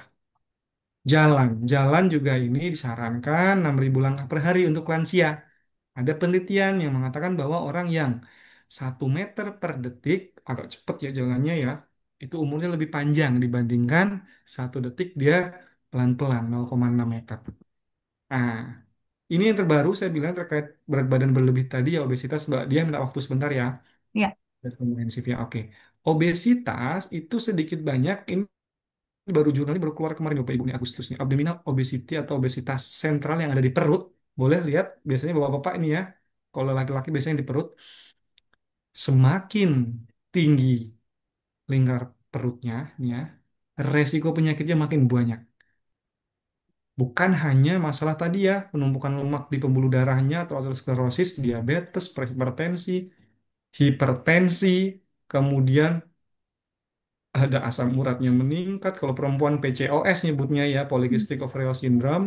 jalan juga ini disarankan 6.000 langkah per hari untuk lansia. Ada penelitian yang mengatakan bahwa orang yang 1 meter per detik agak cepat ya jalannya ya, itu umurnya lebih panjang dibandingkan 1 detik dia pelan-pelan 0,6 meter. Nah, ini yang terbaru saya bilang terkait berat badan berlebih tadi ya obesitas, Mbak. Dia minta waktu sebentar ya. Ya. Dan komprehensif ya, oke. Obesitas itu sedikit banyak ini baru jurnalnya baru keluar kemarin Bapak Ibu nih Agustus nih abdominal obesity atau obesitas sentral yang ada di perut boleh lihat biasanya bapak-bapak ini ya kalau laki-laki biasanya di perut semakin tinggi lingkar perutnya nih ya resiko penyakitnya makin banyak bukan hanya masalah tadi ya penumpukan lemak di pembuluh darahnya atau aterosklerosis diabetes hipertensi kemudian ada asam uratnya meningkat kalau perempuan PCOS nyebutnya ya polycystic ovarian syndrome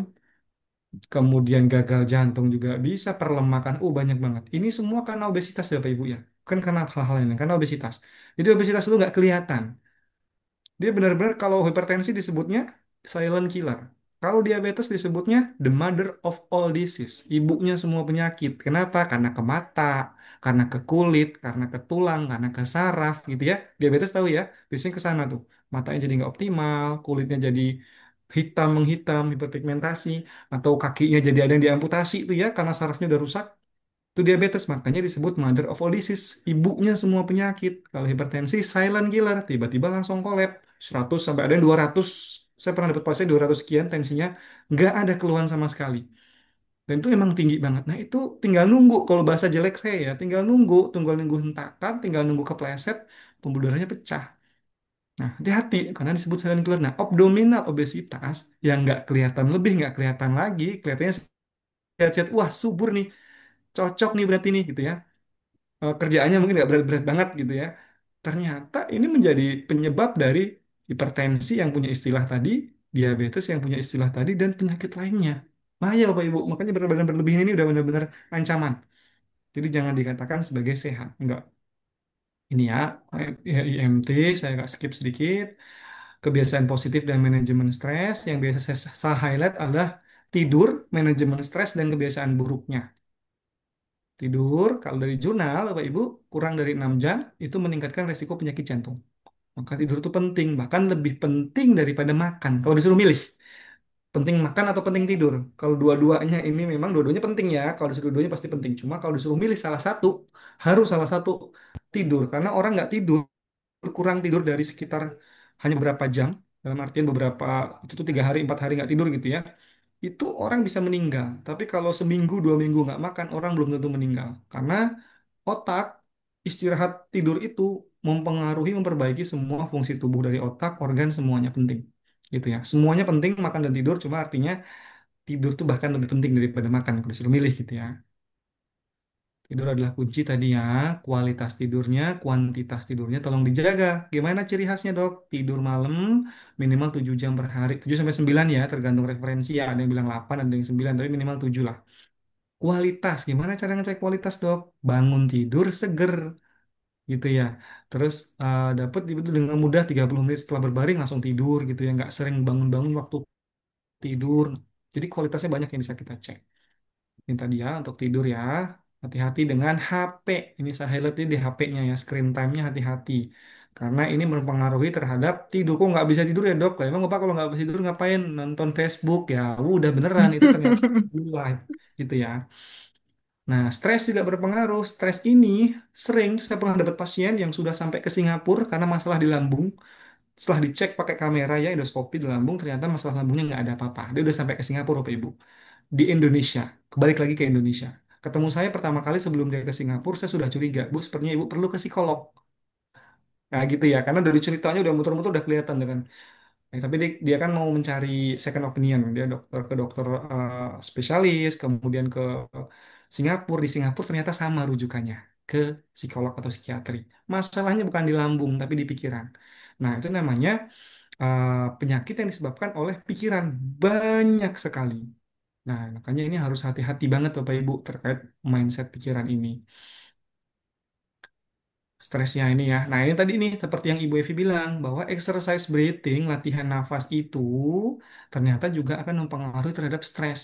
kemudian gagal jantung juga bisa, perlemakan, banyak banget. Ini semua karena obesitas ya Bapak Ibu ya. Bukan karena hal-hal lain, karena obesitas. Jadi obesitas itu nggak kelihatan. Dia benar-benar kalau hipertensi disebutnya silent killer. Kalau diabetes disebutnya the mother of all disease, ibunya semua penyakit. Kenapa? Karena ke mata, karena ke kulit, karena ke tulang, karena ke saraf gitu ya. Diabetes tahu ya, biasanya ke sana tuh. Matanya jadi nggak optimal, kulitnya jadi hitam menghitam, hiperpigmentasi, atau kakinya jadi ada yang diamputasi itu ya karena sarafnya udah rusak. Itu diabetes, makanya disebut mother of all disease, ibunya semua penyakit. Kalau hipertensi, silent killer, tiba-tiba langsung kolap. 100 sampai ada yang 200, saya pernah dapat pasien 200 sekian tensinya, nggak ada keluhan sama sekali. Dan itu emang tinggi banget. Nah itu tinggal nunggu, kalau bahasa jelek saya ya, tinggal nunggu hentakan, tinggal nunggu kepleset, pembuluh darahnya pecah. Nah, hati-hati karena disebut silent killer. Nah, abdominal obesitas yang nggak kelihatan lebih, nggak kelihatan lagi, kelihatannya sehat-sehat, wah subur nih, cocok nih berarti nih gitu ya. Kerjaannya mungkin nggak berat-berat banget gitu ya. Ternyata ini menjadi penyebab dari hipertensi yang punya istilah tadi, diabetes yang punya istilah tadi, dan penyakit lainnya. Bahaya Bapak Ibu, makanya berat badan berlebihan ini udah benar-benar ancaman. Jadi jangan dikatakan sebagai sehat. Enggak. Ini ya, IMT, saya agak skip sedikit. Kebiasaan positif dan manajemen stres. Yang biasa saya highlight adalah tidur, manajemen stres, dan kebiasaan buruknya. Tidur, kalau dari jurnal, Bapak Ibu, kurang dari 6 jam, itu meningkatkan resiko penyakit jantung. Maka tidur itu penting, bahkan lebih penting daripada makan. Kalau disuruh milih, penting makan atau penting tidur? Kalau dua-duanya ini memang dua-duanya penting ya. Kalau disuruh dua-duanya pasti penting. Cuma kalau disuruh milih salah satu, harus salah satu tidur. Karena orang nggak tidur, kurang tidur dari sekitar hanya beberapa jam, dalam artian beberapa, itu tuh 3 hari, 4 hari nggak tidur gitu ya, itu orang bisa meninggal. Tapi kalau seminggu, 2 minggu nggak makan, orang belum tentu meninggal. Karena otak, istirahat tidur itu mempengaruhi, memperbaiki semua fungsi tubuh dari otak, organ, semuanya penting. Gitu ya. Semuanya penting, makan dan tidur, cuma artinya tidur tuh bahkan lebih penting daripada makan, kalau disuruh milih gitu ya. Tidur adalah kunci tadi ya. Kualitas tidurnya, kuantitas tidurnya tolong dijaga. Gimana ciri khasnya, Dok? Tidur malam minimal 7 jam per hari. 7 sampai 9 ya, tergantung referensi ya. Ada yang bilang 8, ada yang 9, tapi minimal 7 lah. Kualitas, gimana cara ngecek kualitas, Dok? Bangun tidur seger gitu ya. Terus dapat itu dengan mudah 30 menit setelah berbaring langsung tidur gitu ya. Nggak sering bangun-bangun waktu tidur. Jadi kualitasnya banyak yang bisa kita cek. Ini tadi ya untuk tidur ya. Hati-hati dengan HP. Ini saya highlight di HP-nya ya. Screen time-nya hati-hati. Karena ini mempengaruhi terhadap tidur. Kok nggak bisa tidur ya dok? Lah, emang Bapak kalau nggak bisa tidur ngapain? Nonton Facebook ya. Udah beneran itu ternyata live gitu ya. Nah, stres juga berpengaruh. Stres ini sering saya pernah dapat pasien yang sudah sampai ke Singapura karena masalah di lambung. Setelah dicek pakai kamera ya endoskopi di lambung, ternyata masalah lambungnya nggak ada apa-apa. Dia udah sampai ke Singapura, Bapak Ibu. Di Indonesia, kebalik lagi ke Indonesia. Ketemu saya pertama kali sebelum dia ke Singapura, saya sudah curiga, Bu, sepertinya Ibu perlu ke psikolog. Nah gitu ya, karena dari ceritanya udah muter-muter udah kelihatan kan. Tapi dia kan mau mencari second opinion, dia dokter ke dokter spesialis, kemudian ke Singapura. Di Singapura ternyata sama rujukannya ke psikolog atau psikiatri. Masalahnya bukan di lambung, tapi di pikiran. Nah itu namanya penyakit yang disebabkan oleh pikiran banyak sekali. Nah makanya ini harus hati-hati banget Bapak Ibu terkait mindset pikiran ini. Stresnya ini ya. Nah, ini tadi nih seperti yang Ibu Evi bilang bahwa exercise breathing, latihan nafas itu ternyata juga akan mempengaruhi terhadap stres.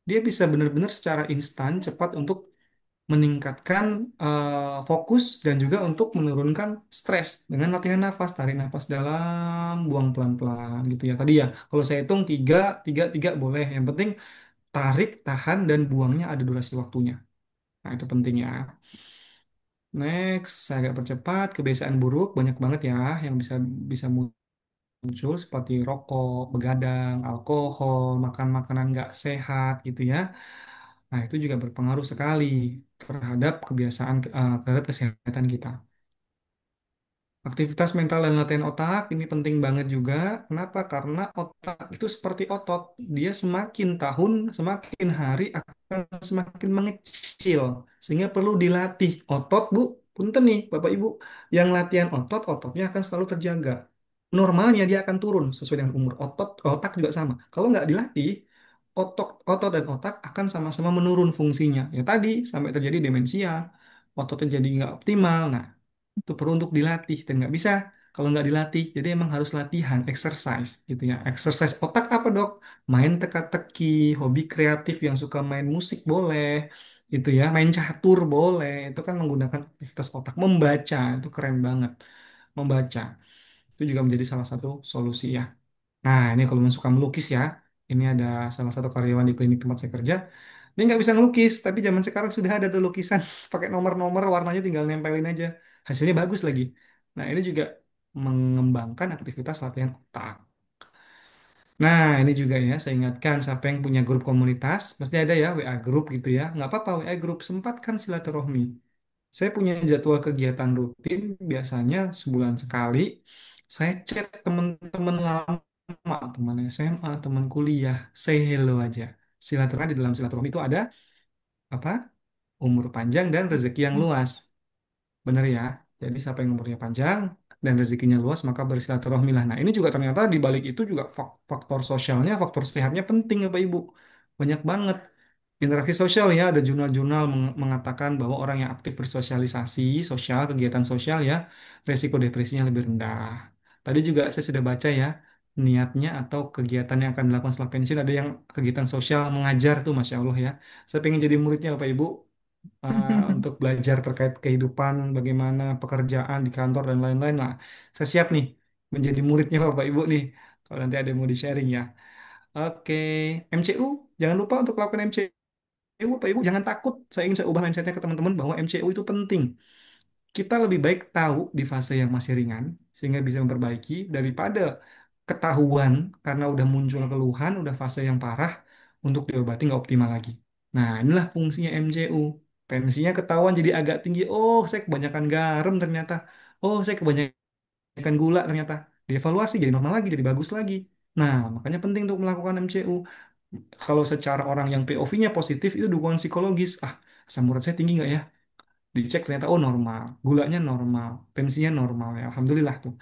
Dia bisa benar-benar secara instan cepat untuk meningkatkan fokus dan juga untuk menurunkan stres dengan latihan nafas, tarik nafas dalam, buang pelan-pelan gitu ya. Tadi ya, kalau saya hitung tiga, tiga, tiga boleh. Yang penting tarik, tahan dan buangnya ada durasi waktunya. Nah, itu penting ya. Next, saya agak percepat. Kebiasaan buruk banyak banget ya yang bisa bisa muncul seperti rokok, begadang, alkohol, makan makanan nggak sehat gitu ya. Nah, itu juga berpengaruh sekali terhadap kebiasaan terhadap kesehatan kita. Aktivitas mental dan latihan otak ini penting banget juga. Kenapa? Karena otak itu seperti otot. Dia semakin tahun, semakin hari akan semakin mengecil. Sehingga perlu dilatih. Otot, Bu, punten nih, Bapak Ibu. Yang latihan otot, ototnya akan selalu terjaga. Normalnya dia akan turun sesuai dengan umur. Otak juga sama. Kalau nggak dilatih, otot dan otak akan sama-sama menurun fungsinya. Ya tadi, sampai terjadi demensia, ototnya jadi nggak optimal. Nah, itu perlu untuk dilatih dan nggak bisa kalau nggak dilatih. Jadi emang harus latihan, exercise gitu ya. Exercise otak apa dok? Main teka-teki, hobi kreatif yang suka main musik boleh, itu ya. Main catur boleh. Itu kan menggunakan aktivitas otak. Membaca itu keren banget. Membaca itu juga menjadi salah satu solusi ya. Nah ini kalau yang suka melukis ya, ini ada salah satu karyawan di klinik tempat saya kerja. Dia nggak bisa ngelukis, tapi zaman sekarang sudah ada tuh lukisan pakai nomor-nomor, warnanya tinggal nempelin aja. Hasilnya bagus lagi. Nah, ini juga mengembangkan aktivitas latihan otak. Nah, ini juga ya, saya ingatkan siapa yang punya grup komunitas, pasti ada ya WA grup gitu ya. Nggak apa-apa WA grup, sempatkan silaturahmi. Saya punya jadwal kegiatan rutin, biasanya sebulan sekali. Saya chat teman-teman lama, teman SMA, teman kuliah, say hello aja. Silaturahmi di dalam silaturahmi itu ada apa? Umur panjang dan rezeki yang luas. Benar ya. Jadi siapa yang umurnya panjang dan rezekinya luas maka bersilaturahmi lah. Nah ini juga ternyata di balik itu juga faktor sosialnya, faktor sehatnya penting Bapak Ibu. Banyak banget. Interaksi sosial ya, ada jurnal-jurnal mengatakan bahwa orang yang aktif bersosialisasi, sosial, kegiatan sosial ya, resiko depresinya lebih rendah. Tadi juga saya sudah baca ya, niatnya atau kegiatan yang akan dilakukan setelah pensiun ada yang kegiatan sosial mengajar tuh, Masya Allah ya. Saya pengen jadi muridnya Bapak Ibu untuk belajar terkait kehidupan, bagaimana pekerjaan di kantor dan lain-lain. Nah, saya siap nih menjadi muridnya Bapak Ibu nih. Kalau nanti ada yang mau di-sharing ya. Oke, MCU, jangan lupa untuk lakukan MCU, Bapak Ibu. Jangan takut. Saya ubah mindsetnya ke teman-teman bahwa MCU itu penting. Kita lebih baik tahu di fase yang masih ringan, sehingga bisa memperbaiki, daripada ketahuan karena udah muncul keluhan, udah fase yang parah, untuk diobati nggak optimal lagi. Nah, inilah fungsinya MCU. Tensinya ketahuan jadi agak tinggi. Oh, saya kebanyakan garam ternyata. Oh, saya kebanyakan gula ternyata. Dievaluasi jadi normal lagi, jadi bagus lagi. Nah, makanya penting untuk melakukan MCU. Kalau secara orang yang POV-nya positif, itu dukungan psikologis. Ah, asam urat saya tinggi nggak ya? Dicek ternyata, oh normal. Gulanya normal. Tensinya normal. Ya, Alhamdulillah tuh.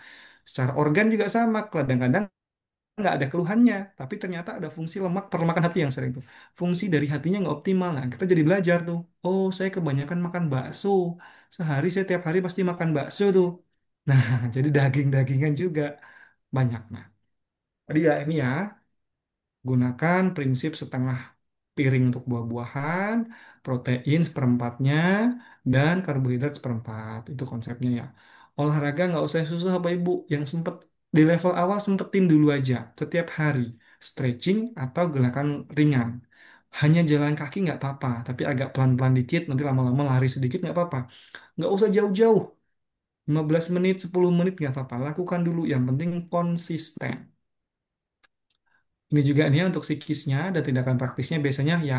Secara organ juga sama. Kadang-kadang nggak ada keluhannya, tapi ternyata ada fungsi lemak perlemakan hati yang sering tuh. Fungsi dari hatinya nggak optimal. Nah, kita jadi belajar tuh. Oh, saya kebanyakan makan bakso. Sehari saya tiap hari pasti makan bakso tuh. Nah, jadi daging-dagingan juga banyak. Nah, tadi ya ini ya, gunakan prinsip setengah piring untuk buah-buahan, protein seperempatnya, dan karbohidrat seperempat. Itu konsepnya ya. Olahraga nggak usah susah Bapak Ibu. Yang sempet di level awal sempetin dulu aja. Setiap hari. Stretching atau gerakan ringan. Hanya jalan kaki nggak apa-apa. Tapi agak pelan-pelan dikit. Nanti lama-lama lari sedikit nggak apa-apa. Nggak usah jauh-jauh. 15 menit, 10 menit nggak apa-apa. Lakukan dulu. Yang penting konsisten. Ini juga nih ya untuk psikisnya dan tindakan praktisnya biasanya ya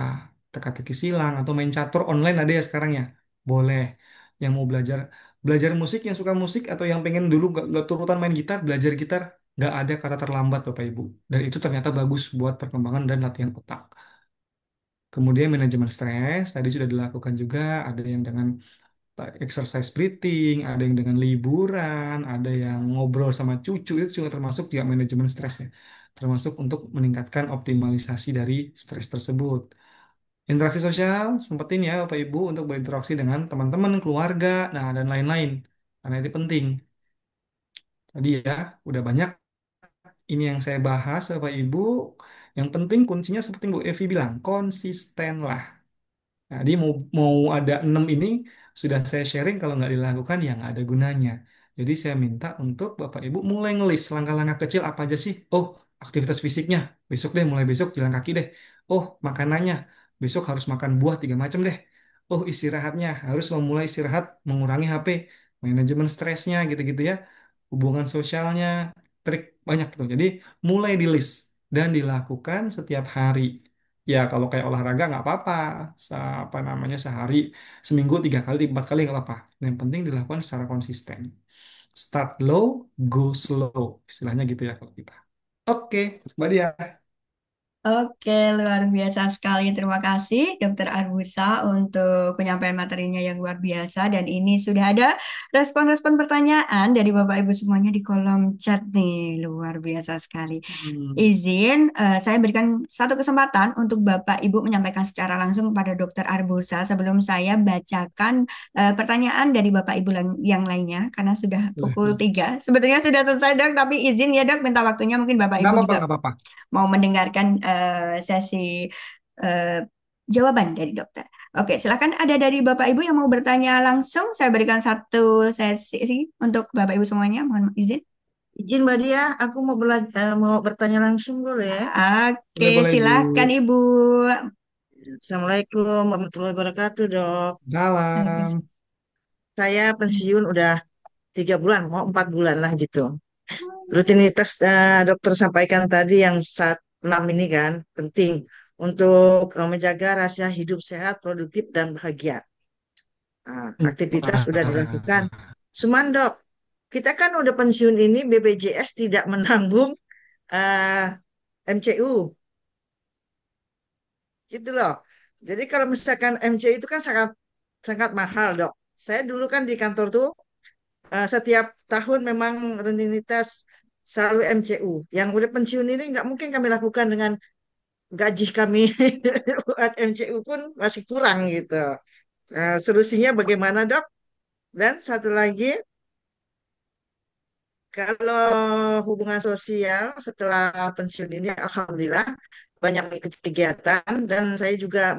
teka-teki silang atau main catur online ada ya sekarang ya. Boleh. Yang mau belajar belajar musik, yang suka musik atau yang pengen dulu gak turutan main gitar, belajar gitar, nggak ada kata terlambat Bapak Ibu. Dan itu ternyata bagus buat perkembangan dan latihan otak. Kemudian manajemen stres tadi sudah dilakukan juga, ada yang dengan exercise breathing, ada yang dengan liburan, ada yang ngobrol sama cucu, itu juga termasuk juga manajemen stresnya. Termasuk untuk meningkatkan optimalisasi dari stres tersebut. Interaksi sosial, sempetin ya Bapak Ibu untuk berinteraksi dengan teman-teman, keluarga, nah dan lain-lain. Karena itu penting. Tadi ya, udah banyak ini yang saya bahas Bapak Ibu. Yang penting kuncinya seperti Bu Evi bilang, konsistenlah. Nah, jadi mau ada 6 ini sudah saya sharing kalau nggak dilakukan ya nggak ada gunanya. Jadi saya minta untuk Bapak Ibu mulai ngelis langkah-langkah kecil apa aja sih? Oh, aktivitas fisiknya besok deh, mulai besok jalan kaki deh. Oh, makanannya besok harus makan buah 3 macam deh. Oh, istirahatnya harus memulai istirahat, mengurangi HP, manajemen stresnya gitu-gitu ya. Hubungan sosialnya, trik banyak tuh. Jadi mulai di list dan dilakukan setiap hari. Ya, kalau kayak olahraga nggak apa-apa. Apa namanya sehari, seminggu 3 kali, 4 kali nggak apa-apa. Yang penting dilakukan secara konsisten. Start low, go slow. Istilahnya gitu ya kalau kita. Oke, Mbak Dia. Oke, luar biasa sekali. Terima kasih Dokter Arbusa untuk penyampaian materinya yang luar biasa. Dan ini sudah ada respon-respon pertanyaan dari Bapak Ibu semuanya di kolom chat nih. Luar biasa sekali. Hmm, Izin, saya berikan satu kesempatan untuk Bapak Ibu menyampaikan secara langsung kepada Dokter Arbusa sebelum saya bacakan pertanyaan dari Bapak Ibu yang lainnya. Karena sudah boleh, pukul boleh. 3. Sebetulnya sudah selesai Dok, tapi izin ya Dok, minta waktunya mungkin Bapak Nggak Ibu apa-apa, juga nggak apa-apa. mau mendengarkan sesi eh, jawaban dari dokter. Oke, silakan ada dari Bapak Ibu yang mau bertanya langsung. Saya berikan satu sesi untuk Bapak Ibu semuanya. Mohon izin. Izin Mbak Dia, aku mau bertanya langsung dulu ya. Oke, Boleh, boleh, Ibu. silakan Ibu. Assalamualaikum warahmatullahi wabarakatuh, Dok. Dalam. Saya pensiun udah 3 bulan, mau 4 bulan lah gitu. Rutinitas dokter sampaikan tadi yang 6 ini kan penting untuk menjaga rahasia hidup sehat, produktif, dan bahagia. Nah, aktivitas udah dilakukan. Nah, Cuman dok, kita kan udah pensiun ini BPJS tidak menanggung eh, MCU gitu loh. Jadi kalau misalkan MCU itu kan sangat sangat mahal dok. Saya dulu kan di kantor tuh setiap tahun memang rutinitas selalu MCU. Yang udah pensiun ini nggak mungkin kami lakukan dengan gaji kami buat MCU pun masih kurang gitu. Solusinya bagaimana dok? Dan satu lagi, kalau hubungan sosial setelah pensiun ini, alhamdulillah banyak ikut kegiatan dan saya juga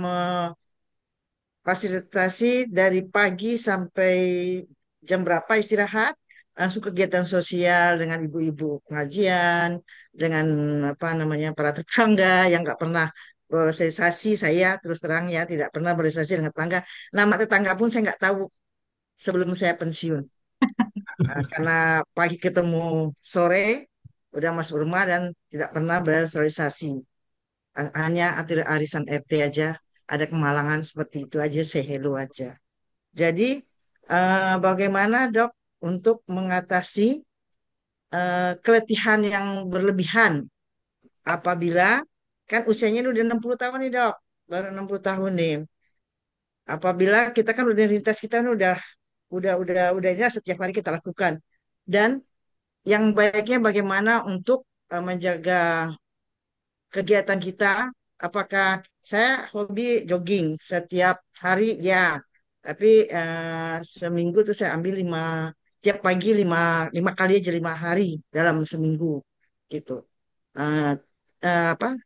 memfasilitasi dari pagi sampai jam berapa istirahat, langsung kegiatan sosial dengan ibu-ibu pengajian, dengan apa namanya para tetangga yang nggak pernah bersosialisasi, saya terus terang ya tidak pernah bersosialisasi dengan tetangga. Nama tetangga pun saya nggak tahu sebelum saya pensiun. Karena pagi ketemu sore udah masuk rumah dan tidak pernah bersosialisasi. Hanya arisan RT aja, ada kemalangan seperti itu aja, say hello aja. Jadi bagaimana dok untuk mengatasi keletihan yang berlebihan apabila kan usianya ini udah 60 tahun nih dok, baru 60 tahun nih. Apabila kita kan udah lintas kita kan udah ini lah setiap hari kita lakukan. Dan yang baiknya bagaimana untuk menjaga kegiatan kita. Apakah saya hobi jogging setiap hari ya, tapi seminggu tuh saya ambil tiap pagi lima kali aja 5 hari dalam seminggu gitu. Eh, apa?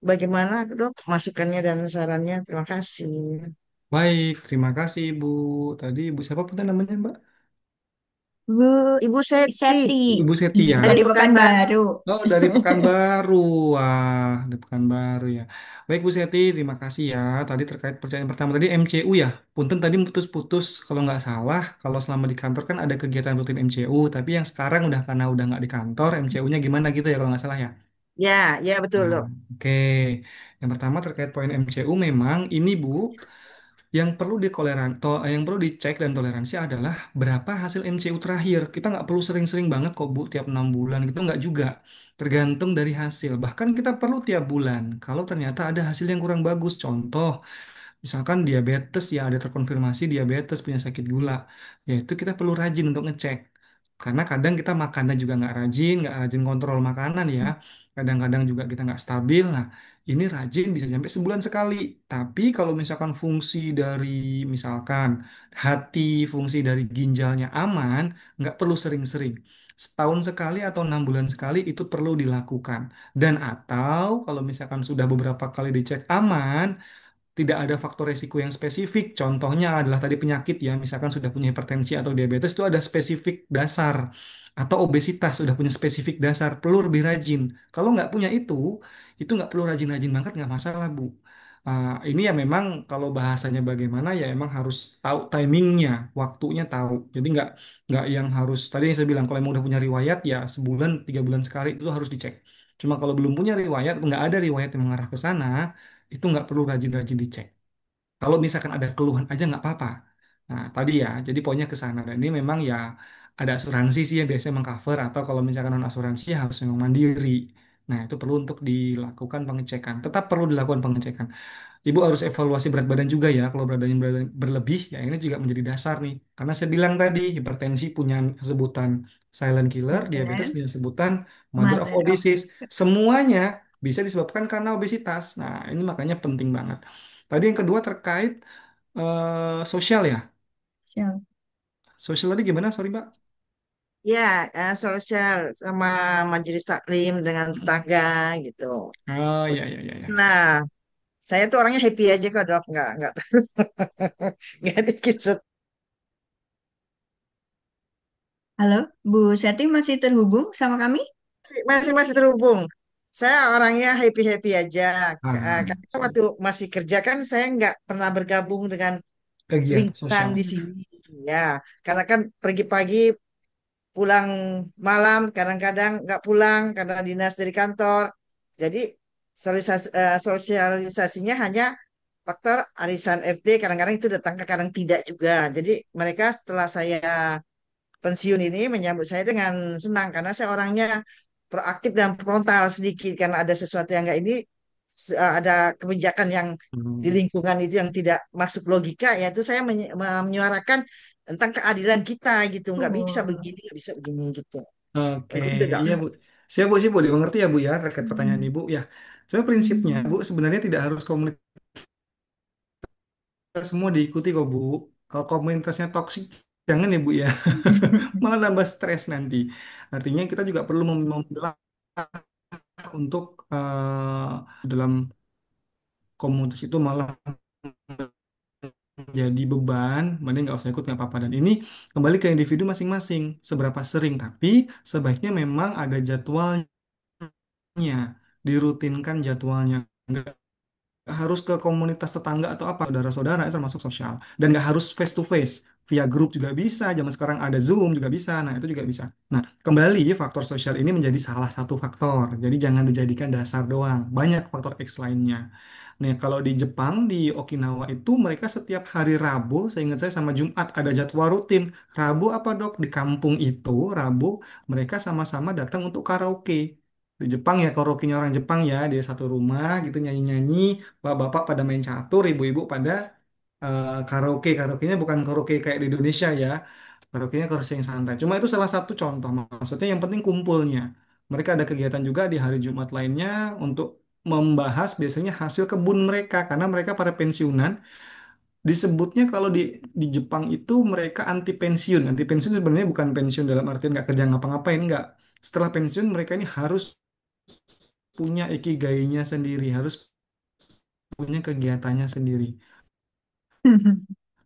Bagaimana dok masukannya dan sarannya? Terima kasih. baik, terima kasih Ibu. Tadi Ibu siapa pun namanya Mbak? Bu Ibu Seti Seti Ibu Seti ya. dari dari Pekanbaru. Pekanbaru. Oh, dari Pekanbaru. Wah, dari Pekanbaru ya. Baik, Bu Seti, terima kasih ya. Tadi terkait pertanyaan pertama tadi MCU ya. Punten tadi putus-putus kalau nggak salah. Kalau selama di kantor kan ada kegiatan rutin MCU. Tapi yang sekarang udah karena udah nggak di kantor, MCU-nya gimana gitu ya kalau nggak salah ya. Ya, ya betul Nah, loh. oke. Yang pertama terkait poin MCU memang ini Bu. Yang perlu yang perlu dicek dan toleransi adalah berapa hasil MCU terakhir. Kita nggak perlu sering-sering banget kok Bu, tiap 6 bulan gitu nggak juga. Tergantung dari hasil. Bahkan kita perlu tiap bulan. Kalau ternyata ada hasil yang kurang bagus, contoh misalkan diabetes ya ada terkonfirmasi diabetes punya sakit gula, ya itu kita perlu rajin untuk ngecek. Karena kadang kita makannya juga nggak rajin kontrol makanan ya. Kadang-kadang juga kita nggak stabil. Nah, ini rajin bisa sampai sebulan sekali. Tapi kalau misalkan fungsi dari misalkan hati, fungsi dari ginjalnya aman, nggak perlu sering-sering. Setahun sekali atau 6 bulan sekali itu perlu dilakukan. Dan atau kalau misalkan sudah beberapa kali dicek aman, tidak ada faktor resiko yang spesifik. Contohnya adalah tadi penyakit ya, misalkan sudah punya hipertensi atau diabetes itu ada spesifik dasar. Atau obesitas sudah punya spesifik dasar, perlu lebih rajin. Kalau nggak punya itu nggak perlu rajin-rajin banget, nggak masalah, Bu. Ini ya memang kalau bahasanya bagaimana ya emang harus tahu timingnya, waktunya tahu. Jadi nggak yang harus tadi yang saya bilang kalau emang udah punya riwayat ya sebulan 3 bulan sekali itu harus dicek. Cuma kalau belum punya riwayat, nggak ada riwayat yang mengarah ke sana, itu nggak perlu rajin-rajin dicek. Kalau misalkan ada keluhan aja nggak apa-apa. Nah, tadi ya, jadi poinnya ke sana. Dan ini memang ya ada asuransi sih yang biasanya mengcover atau kalau misalkan non asuransi ya harus memang mandiri. Nah, itu perlu untuk dilakukan pengecekan. Tetap perlu dilakukan pengecekan. Ibu harus evaluasi berat badan juga ya. Kalau berat badan berlebih, ya ini juga menjadi dasar nih. Karena saya bilang tadi, hipertensi punya sebutan silent killer, diabetes Dan punya sebutan mother of Mother all of disease. Semuanya bisa disebabkan karena obesitas. Nah, ini makanya penting banget. Tadi yang kedua terkait sosial ya. Shell. Sosial tadi gimana? Sorry, Mbak. Ya, sosial sama majelis taklim dengan tetangga gitu. Oh, ya, ya, ya, ya. Nah, saya tuh orangnya happy aja kok dok, nggak nggak dikit. Halo, Bu Seti masih terhubung sama kami? Masih masih terhubung. Saya orangnya happy happy aja. Ah, Karena waktu masih kerja kan saya nggak pernah bergabung dengan kegiatan lingkungan sosial. di sini. Ya, karena kan pergi pagi pulang malam, kadang-kadang nggak pulang karena dinas dari kantor. Jadi sosialisasinya hanya faktor arisan RT, kadang-kadang itu datang ke kadang tidak juga. Jadi mereka setelah saya pensiun ini menyambut saya dengan senang karena saya orangnya proaktif dan frontal sedikit karena ada sesuatu yang enggak ini ada kebijakan yang di Hmm. lingkungan itu yang tidak masuk logika ya itu saya menyuarakan tentang keadilan kita gitu nggak bisa Oh. begini nggak bisa begini gitu. Oke, Begitu dok. iya Bu. Siap Bu, sih Bu, dimengerti ya Bu ya terkait pertanyaan Hmm. Ibu ya. Sebenarnya prinsipnya Bu sebenarnya tidak harus komunitas semua diikuti kok Bu. Kalau komunitasnya toksik jangan ya Bu ya. Malah nambah stres nanti. Artinya kita juga perlu memilah untuk dalam komunitas itu malah jadi beban, mending nggak usah ikut nggak apa-apa. Dan ini kembali ke individu masing-masing, seberapa sering. Tapi sebaiknya memang ada jadwalnya, dirutinkan jadwalnya. Nggak harus ke komunitas tetangga atau apa saudara-saudara itu termasuk sosial dan nggak harus face to face via grup juga bisa zaman sekarang ada Zoom juga bisa nah itu juga bisa nah kembali faktor sosial ini menjadi salah satu faktor jadi jangan dijadikan dasar doang banyak faktor X lainnya nih kalau di Jepang di Okinawa itu mereka setiap hari Rabu saya ingat saya sama Jumat ada jadwal rutin Rabu apa dok di kampung itu Rabu mereka sama-sama datang untuk karaoke di Jepang ya karaoke-nya orang Jepang ya dia satu rumah gitu nyanyi-nyanyi bapak-bapak pada main catur, ibu-ibu pada karaoke. Karaoke-nya bukan karaoke kayak di Indonesia ya. Karaoke-nya karaoke yang santai. Cuma itu salah satu contoh. Maksudnya yang penting kumpulnya. Mereka ada kegiatan juga di hari Jumat lainnya untuk membahas biasanya hasil kebun mereka karena mereka para pensiunan disebutnya kalau di Jepang itu mereka anti pensiun. Anti pensiun sebenarnya bukan pensiun dalam artian nggak kerja ngapa-ngapain nggak. Setelah pensiun mereka ini harus punya ikigainya sendiri, harus punya kegiatannya sendiri.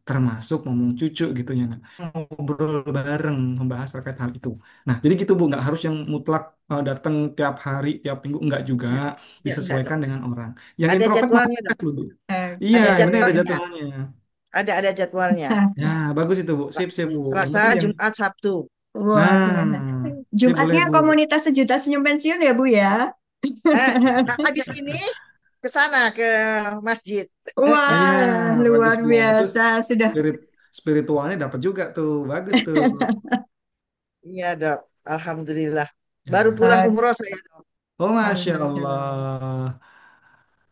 termasuk ngomong cucu gitu ya, nah, ngobrol bareng membahas terkait hal itu. Nah, jadi gitu Bu, nggak harus yang mutlak datang tiap hari, tiap minggu, nggak juga, Ya, ya enggak dok. disesuaikan dengan orang. Yang Ada introvert malah jadwalnya dok. loh Bu. Iya, Ada Oke. yang penting ada jadwalnya. jadwalnya. Ada jadwalnya. Ya, bagus itu Bu, sip sip Bu. Yang Selasa, penting yang, Jumat, Sabtu. nah, Wah, sip boleh Jumatnya Bu. komunitas sejuta senyum pensiun ya, Bu ya? Eh, habis ini ke sana ke masjid. Iya, Wah, bagus luar Bu. Itu biasa. Sudah. spirit spiritualnya dapat juga tuh, bagus tuh. Iya dok. Alhamdulillah. Baru Ya. pulang umroh saya dok. Oh, Masya Alhamdulillah. Allah.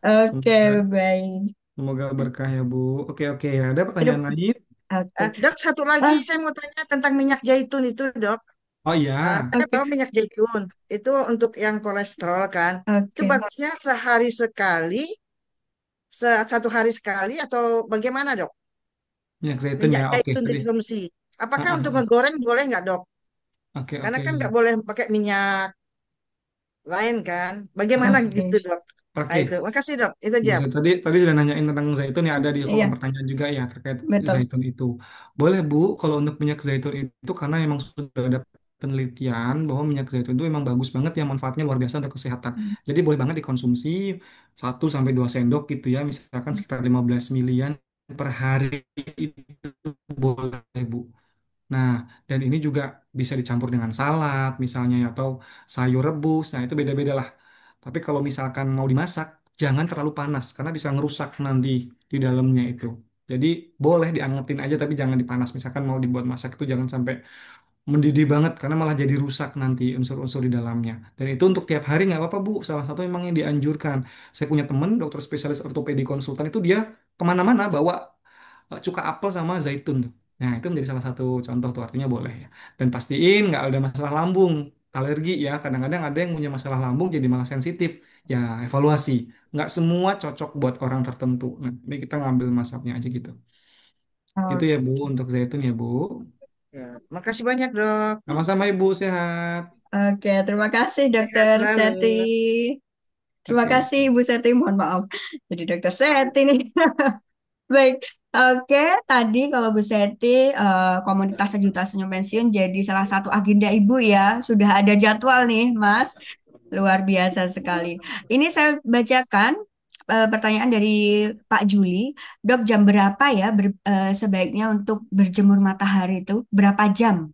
Oke, Semoga, baik. semoga berkah ya, Bu. Oke, oke. Ada Terus, pertanyaan lain? oke. Dok, satu lagi Ah, saya mau tanya tentang minyak zaitun itu dok. Oh iya. Saya oke, bawa minyak zaitun. Itu untuk yang kolesterol kan. Itu oke. bagusnya sehari sekali, satu hari sekali atau bagaimana dok? Minyak zaitun Minyak ya. Oke, zaitun tadi. dikonsumsi. Ah, Apakah ah, untuk ah. ngegoreng boleh nggak dok? Oke, Karena oke. kan nggak boleh pakai minyak lain kan. Bagaimana Oke. gitu dok? Nah, itu. Oke. Makasih dok. Itu Bu, aja. tadi tadi sudah nanyain tentang zaitun ya, ada di kolom Iya, pertanyaan juga ya terkait betul. zaitun itu. Boleh Bu, kalau untuk minyak zaitun itu karena memang sudah ada penelitian bahwa minyak zaitun itu memang bagus banget ya, manfaatnya luar biasa untuk kesehatan. Jadi boleh banget dikonsumsi 1 sampai 2 sendok gitu ya, misalkan sekitar 15 milian per hari itu boleh Bu. Nah, dan ini juga bisa dicampur dengan salad misalnya ya, atau sayur rebus. Nah, itu beda-beda lah. Tapi kalau misalkan mau dimasak, jangan terlalu panas karena bisa ngerusak nanti di dalamnya itu. Jadi boleh diangetin aja tapi jangan dipanas. Misalkan mau dibuat masak itu jangan sampai mendidih banget karena malah jadi rusak nanti unsur-unsur di dalamnya. Dan itu untuk tiap hari nggak apa-apa Bu. Salah satu memang yang dianjurkan. Saya punya teman dokter spesialis ortopedi konsultan itu dia kemana-mana bawa cuka apel sama zaitun tuh. Nah, itu menjadi salah satu contoh tuh artinya boleh ya. Dan pastiin nggak ada masalah lambung, alergi ya. Kadang-kadang ada yang punya masalah lambung jadi malah sensitif. Ya, evaluasi. Nggak semua cocok buat orang tertentu. Nah, ini kita ngambil masaknya aja gitu. Gitu ya Bu, untuk zaitun ya Bu. Ya. Makasih banyak dok. Sama-sama Ibu, sehat. Oke, terima kasih Sehat Dokter selalu. Seti. Terima Oke. kasih Ibu Seti, mohon maaf. Jadi Dokter Seti nih. Baik, oke. Tadi kalau Bu Seti, komunitas sejuta senyum pensiun jadi salah satu agenda Ibu ya. Sudah ada jadwal nih, Mas. Luar biasa sekali. Ini saya bacakan pertanyaan dari Pak Juli. Dok, jam berapa ya sebaiknya untuk berjemur matahari itu? Berapa jam?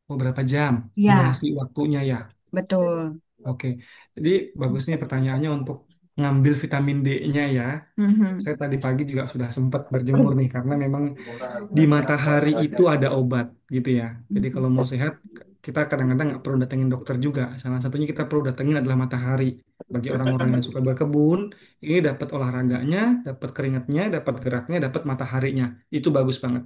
Beberapa jam Ya, durasi waktunya ya. betul. Oke. Jadi bagus nih pertanyaannya untuk ngambil vitamin D-nya ya. Mhm. Saya tadi pagi juga sudah sempat berjemur nih karena memang di matahari itu ada obat gitu ya. Jadi kalau mau sehat kita kadang-kadang nggak perlu datengin dokter juga. Salah satunya kita perlu datengin adalah matahari. Bagi orang-orang yang suka berkebun, ini dapat olahraganya, dapat keringatnya, dapat geraknya, dapat mataharinya. Itu bagus banget.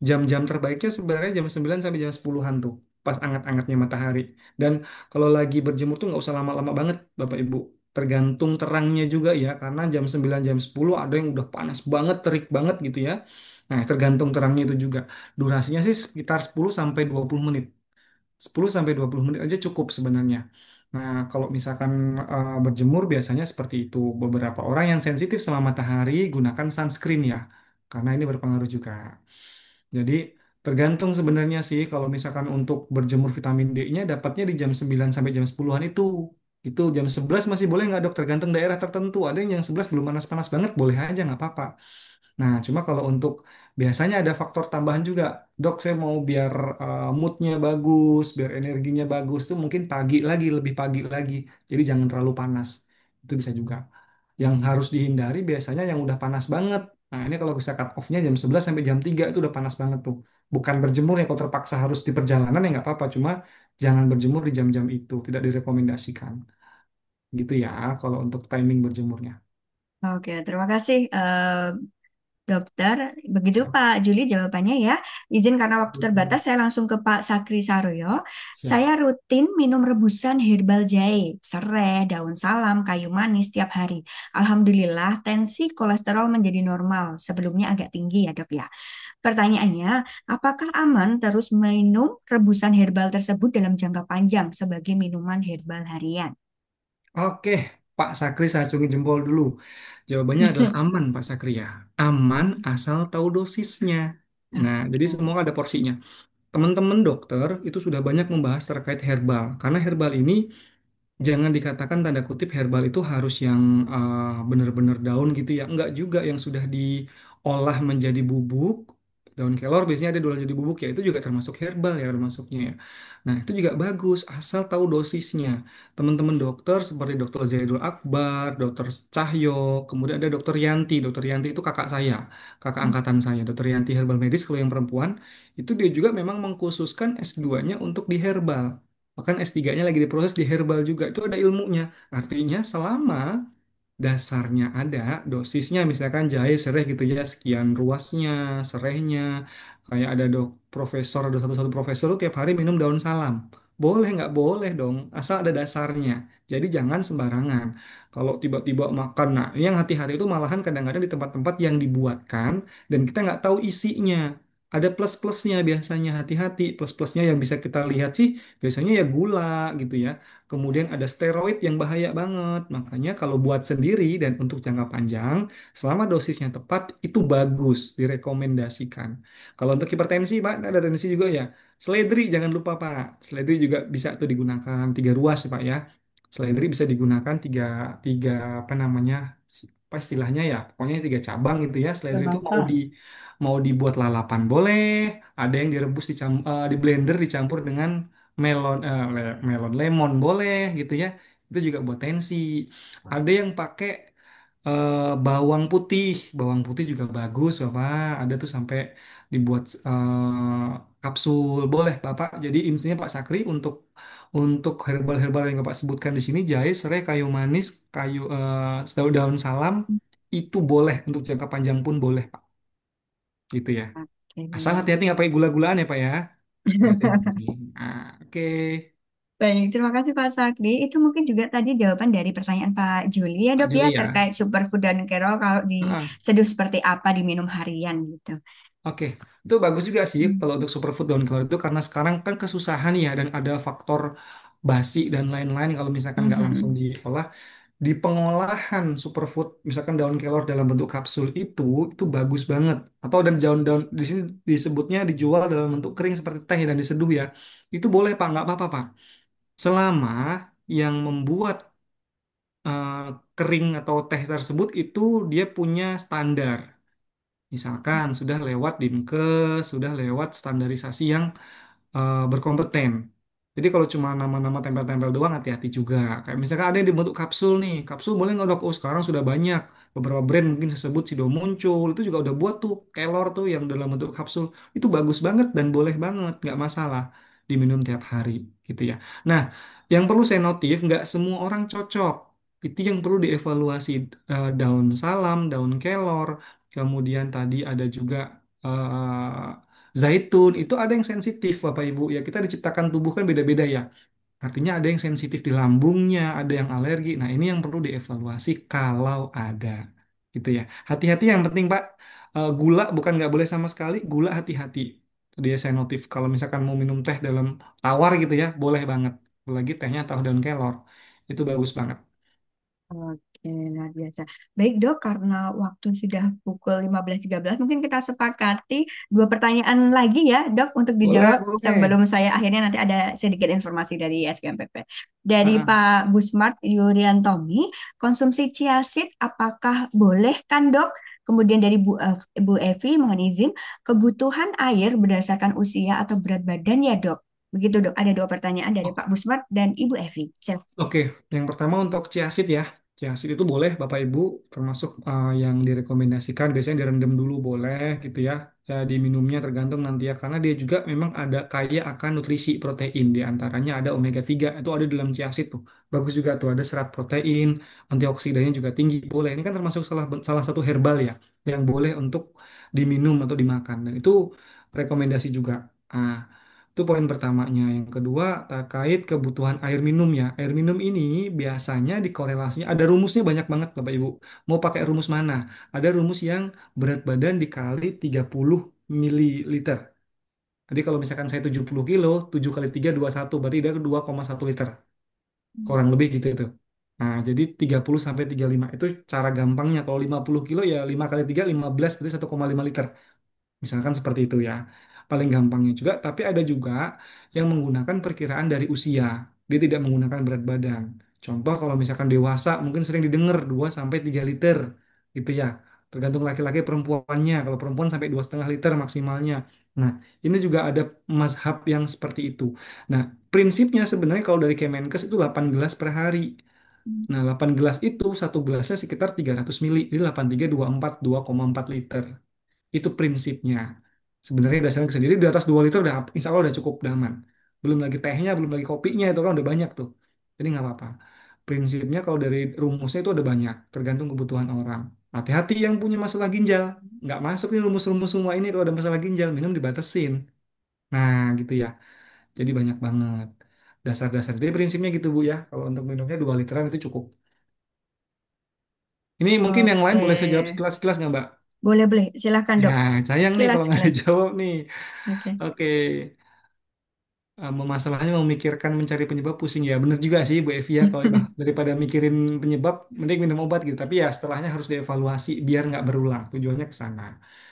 Jam-jam terbaiknya sebenarnya jam 9 sampai jam 10-an tuh. Pas anget-angetnya matahari. Dan kalau lagi berjemur tuh nggak usah lama-lama banget Bapak Ibu. Tergantung terangnya juga ya, karena jam 9 jam 10 ada yang udah panas banget, terik banget gitu ya. Nah, tergantung terangnya itu juga. Durasinya sih sekitar 10 sampai 20 menit. 10 sampai 20 menit aja cukup sebenarnya. Nah, kalau misalkan berjemur biasanya seperti itu. Beberapa orang yang sensitif sama matahari gunakan sunscreen ya, karena ini berpengaruh juga. Jadi tergantung sebenarnya sih kalau misalkan untuk berjemur vitamin D-nya dapatnya di jam 9 sampai jam 10-an itu. Itu jam 11 masih boleh nggak dok? Tergantung daerah tertentu. Ada yang jam 11 belum panas-panas banget, boleh aja nggak apa-apa. Nah, cuma kalau untuk biasanya ada faktor tambahan juga. Dok, saya mau biar moodnya bagus, biar energinya bagus tuh mungkin pagi lagi, lebih pagi lagi. Jadi jangan terlalu panas. Itu bisa juga. Yang harus dihindari biasanya yang udah panas banget. Nah, ini kalau bisa cut off-nya jam 11 sampai jam 3 itu udah panas banget tuh. Bukan berjemur ya kalau terpaksa harus di perjalanan ya nggak apa-apa. Cuma jangan berjemur di jam-jam itu. Tidak direkomendasikan. Gitu ya kalau untuk timing berjemurnya. Oke, terima kasih Dokter. Begitu Pak Juli jawabannya ya. Izin karena waktu terbatas, saya langsung ke Pak Sakri Saroyo. Siap. Saya rutin minum rebusan herbal jahe, serai, daun salam, kayu manis tiap hari. Alhamdulillah, tensi kolesterol menjadi normal. Sebelumnya agak tinggi ya dok ya. Pertanyaannya, apakah aman terus minum rebusan herbal tersebut dalam jangka panjang sebagai minuman herbal harian? Oke, Pak Sakri saya acungin jempol dulu. Jawabannya adalah aman, Pak Sakri ya. Aman asal tahu dosisnya. Nah, jadi semua ada porsinya. Teman-teman dokter itu sudah banyak membahas terkait herbal. Karena herbal ini jangan dikatakan tanda kutip herbal itu harus yang benar-benar daun gitu ya. Enggak juga yang sudah diolah menjadi bubuk. Daun kelor biasanya ada diolah jadi bubuk ya. Itu juga termasuk herbal ya termasuknya ya. Nah itu juga bagus asal tahu dosisnya. Teman-teman dokter seperti dokter Zaidul Akbar, dokter Cahyo, kemudian ada dokter Yanti. Dokter Yanti itu kakak saya, kakak angkatan saya. Dokter Yanti herbal medis kalau yang perempuan itu dia juga memang mengkhususkan S2-nya untuk di herbal. Bahkan S3-nya lagi diproses di herbal juga. Itu ada ilmunya. Artinya selama dasarnya ada, dosisnya misalkan jahe sereh gitu ya, sekian ruasnya, serehnya. Kayak ada profesor, ada satu-satu profesor tuh tiap hari minum daun salam. Boleh nggak boleh dong, asal ada dasarnya. Jadi jangan sembarangan. Kalau tiba-tiba makan, nah ini yang hati-hati itu malahan kadang-kadang di tempat-tempat yang dibuatkan dan kita nggak tahu isinya. Ada plus-plusnya biasanya, hati-hati. Plus-plusnya yang bisa kita lihat sih biasanya ya gula gitu ya. Kemudian ada steroid yang bahaya banget. Makanya kalau buat sendiri dan untuk jangka panjang, selama dosisnya tepat, itu bagus, direkomendasikan. Kalau untuk hipertensi, Pak, ada tensi juga ya. Seledri, jangan lupa, Pak. Seledri juga bisa tuh digunakan 3 ruas, ya, Pak ya. Seledri bisa digunakan tiga, tiga apa namanya, apa istilahnya ya. Pokoknya 3 cabang gitu ya. Seledri itu Kenapa? mau dibuat lalapan boleh, ada yang direbus di blender dicampur dengan melon lemon boleh gitu ya. Itu juga buat tensi. Ada yang pakai bawang putih juga bagus Bapak. Ada tuh sampai dibuat kapsul boleh Bapak. Jadi intinya Pak Sakri untuk herbal-herbal yang Bapak sebutkan di sini jahe, serai, kayu manis, daun salam itu boleh untuk jangka panjang pun boleh Pak. Gitu ya. Asal Oke. hati-hati nggak pakai gula-gulaan ya Pak ya. Hati-hati. Ah, oke. Baik, terima kasih Pak Sakdi. Itu mungkin juga tadi jawaban dari pertanyaan Pak Juli ya Pak dok ya Juli ya. terkait superfood dan kero kalau Ah, diseduh seperti apa di minum harian gitu. oke, itu bagus juga sih Hmm. kalau untuk superfood daun kelor itu karena sekarang kan kesusahan ya dan ada faktor basi dan lain-lain kalau misalkan nggak langsung Mhm. diolah di pengolahan superfood misalkan daun kelor dalam bentuk kapsul itu bagus banget atau dan daun-daun di sini disebutnya dijual dalam bentuk kering seperti teh dan diseduh ya itu boleh Pak nggak apa-apa Pak selama yang membuat eh, kering atau teh tersebut itu dia punya standar. Misalkan sudah lewat Dinkes, sudah lewat standarisasi yang berkompeten. Jadi kalau cuma nama-nama tempel-tempel doang hati-hati juga. Kayak misalkan ada yang dibentuk kapsul nih. Kapsul boleh nggak dok? Oh sekarang sudah banyak. Beberapa brand mungkin saya sebut Sido muncul. Itu juga udah buat tuh kelor tuh yang dalam bentuk kapsul. Itu bagus banget dan boleh banget. Nggak masalah diminum tiap hari gitu ya. Nah yang perlu saya notif nggak semua orang cocok. Itu yang perlu dievaluasi. Daun salam, daun kelor. Kemudian tadi ada juga zaitun itu ada yang sensitif Bapak Ibu ya kita diciptakan tubuh kan beda-beda ya artinya ada yang sensitif di lambungnya ada yang alergi nah ini yang perlu dievaluasi kalau ada gitu ya hati-hati yang penting Pak. Gula bukan nggak boleh sama sekali gula hati-hati dia saya notif kalau misalkan mau minum teh dalam tawar gitu ya boleh banget apalagi tehnya tahu daun kelor itu bagus banget. Oke, luar biasa. Baik dok, karena waktu sudah pukul 15.13, mungkin kita sepakati 2 pertanyaan lagi ya dok untuk Boleh dijawab boleh. sebelum saya akhirnya nanti ada sedikit informasi dari SKMPP. Dari Ah, ah. Pak Busmart Yuryantomi, konsumsi chia seed apakah boleh kan dok? Kemudian dari Bu Evi, mohon izin, kebutuhan air berdasarkan usia atau berat badan ya dok? Begitu dok, ada 2 pertanyaan dari Pak Busmart dan Ibu Evi. Oke, yang pertama untuk chiasid ya. Chiasid itu boleh Bapak Ibu, termasuk yang direkomendasikan biasanya direndam dulu boleh gitu ya. Ya diminumnya tergantung nanti ya karena dia juga memang ada kaya akan nutrisi protein di antaranya ada omega 3 itu ada dalam chiasid tuh. Bagus juga tuh ada serat protein, antioksidannya juga tinggi. Boleh. Ini kan termasuk salah salah satu herbal ya yang boleh untuk diminum atau dimakan dan itu rekomendasi juga. Ah, itu poin pertamanya. Yang kedua, terkait kebutuhan air minum ya. Air minum ini biasanya dikorelasinya, ada rumusnya banyak banget Bapak Ibu. Mau pakai rumus mana? Ada rumus yang berat badan dikali 30 mililiter. Jadi kalau misalkan saya 70 kilo, 7 kali 3, 21. Berarti dia 2,1 liter. Kurang lebih gitu itu. Nah, jadi 30 sampai 35 itu cara gampangnya. Kalau 50 kilo ya 5 kali 3 15 berarti 1,5 liter. Misalkan seperti itu ya. Paling gampangnya juga, tapi ada juga yang menggunakan perkiraan dari usia. Dia tidak menggunakan berat badan. Contoh kalau misalkan dewasa mungkin sering didengar 2 sampai 3 liter gitu ya. Tergantung laki-laki perempuannya. Kalau perempuan sampai 2,5 liter maksimalnya. Nah, ini juga ada mazhab yang seperti itu. Nah, prinsipnya sebenarnya kalau dari Kemenkes itu 8 gelas per hari. Nah, 8 gelas itu satu gelasnya sekitar 300 mili. Jadi 8324 2,4 liter. Itu prinsipnya. Sebenarnya dasarnya sendiri di atas 2 liter udah insya Allah udah cukup udah aman. Belum lagi tehnya, belum lagi kopinya itu kan udah banyak tuh. Jadi nggak apa-apa. Prinsipnya kalau dari rumusnya itu ada banyak, tergantung kebutuhan orang. Hati-hati yang punya masalah ginjal. Nggak masuk nih rumus-rumus semua ini kalau ada masalah ginjal, minum dibatasin. Nah gitu ya. Jadi banyak banget. Dasar-dasar. Jadi prinsipnya gitu Bu ya. Kalau untuk minumnya 2 literan itu cukup. Ini mungkin yang lain Oke, boleh saya jawab sekilas-sekilas nggak Mbak? boleh boleh, silahkan Ya, dok. sayang nih Sekilas kalau nggak sekilas. dijawab nih. Oke. Oke, masalahnya memikirkan mencari penyebab pusing ya. Bener juga sih Bu Evi ya kalau bah, daripada mikirin penyebab mending minum obat gitu. Tapi ya setelahnya harus dievaluasi biar nggak berulang. Tujuannya ke sana.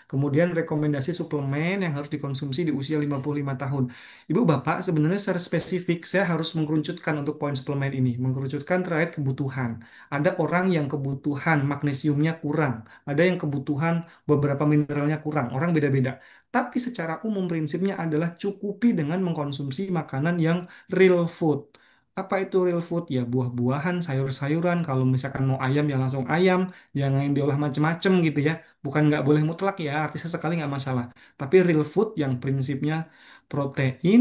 Kemudian rekomendasi suplemen yang harus dikonsumsi di usia 55 tahun. Ibu Bapak sebenarnya secara spesifik saya harus mengkerucutkan untuk poin suplemen ini. Mengkerucutkan terkait kebutuhan. Ada orang yang kebutuhan magnesiumnya kurang. Ada yang kebutuhan beberapa mineralnya kurang. Orang beda-beda. Tapi secara umum prinsipnya adalah cukupi dengan mengkonsumsi makanan yang real food. Apa itu real food? Ya buah-buahan, sayur-sayuran. Kalau misalkan mau ayam ya langsung ayam, jangan yang diolah macem-macem gitu ya. Bukan nggak boleh mutlak ya, artinya sekali nggak masalah. Tapi real food yang prinsipnya protein,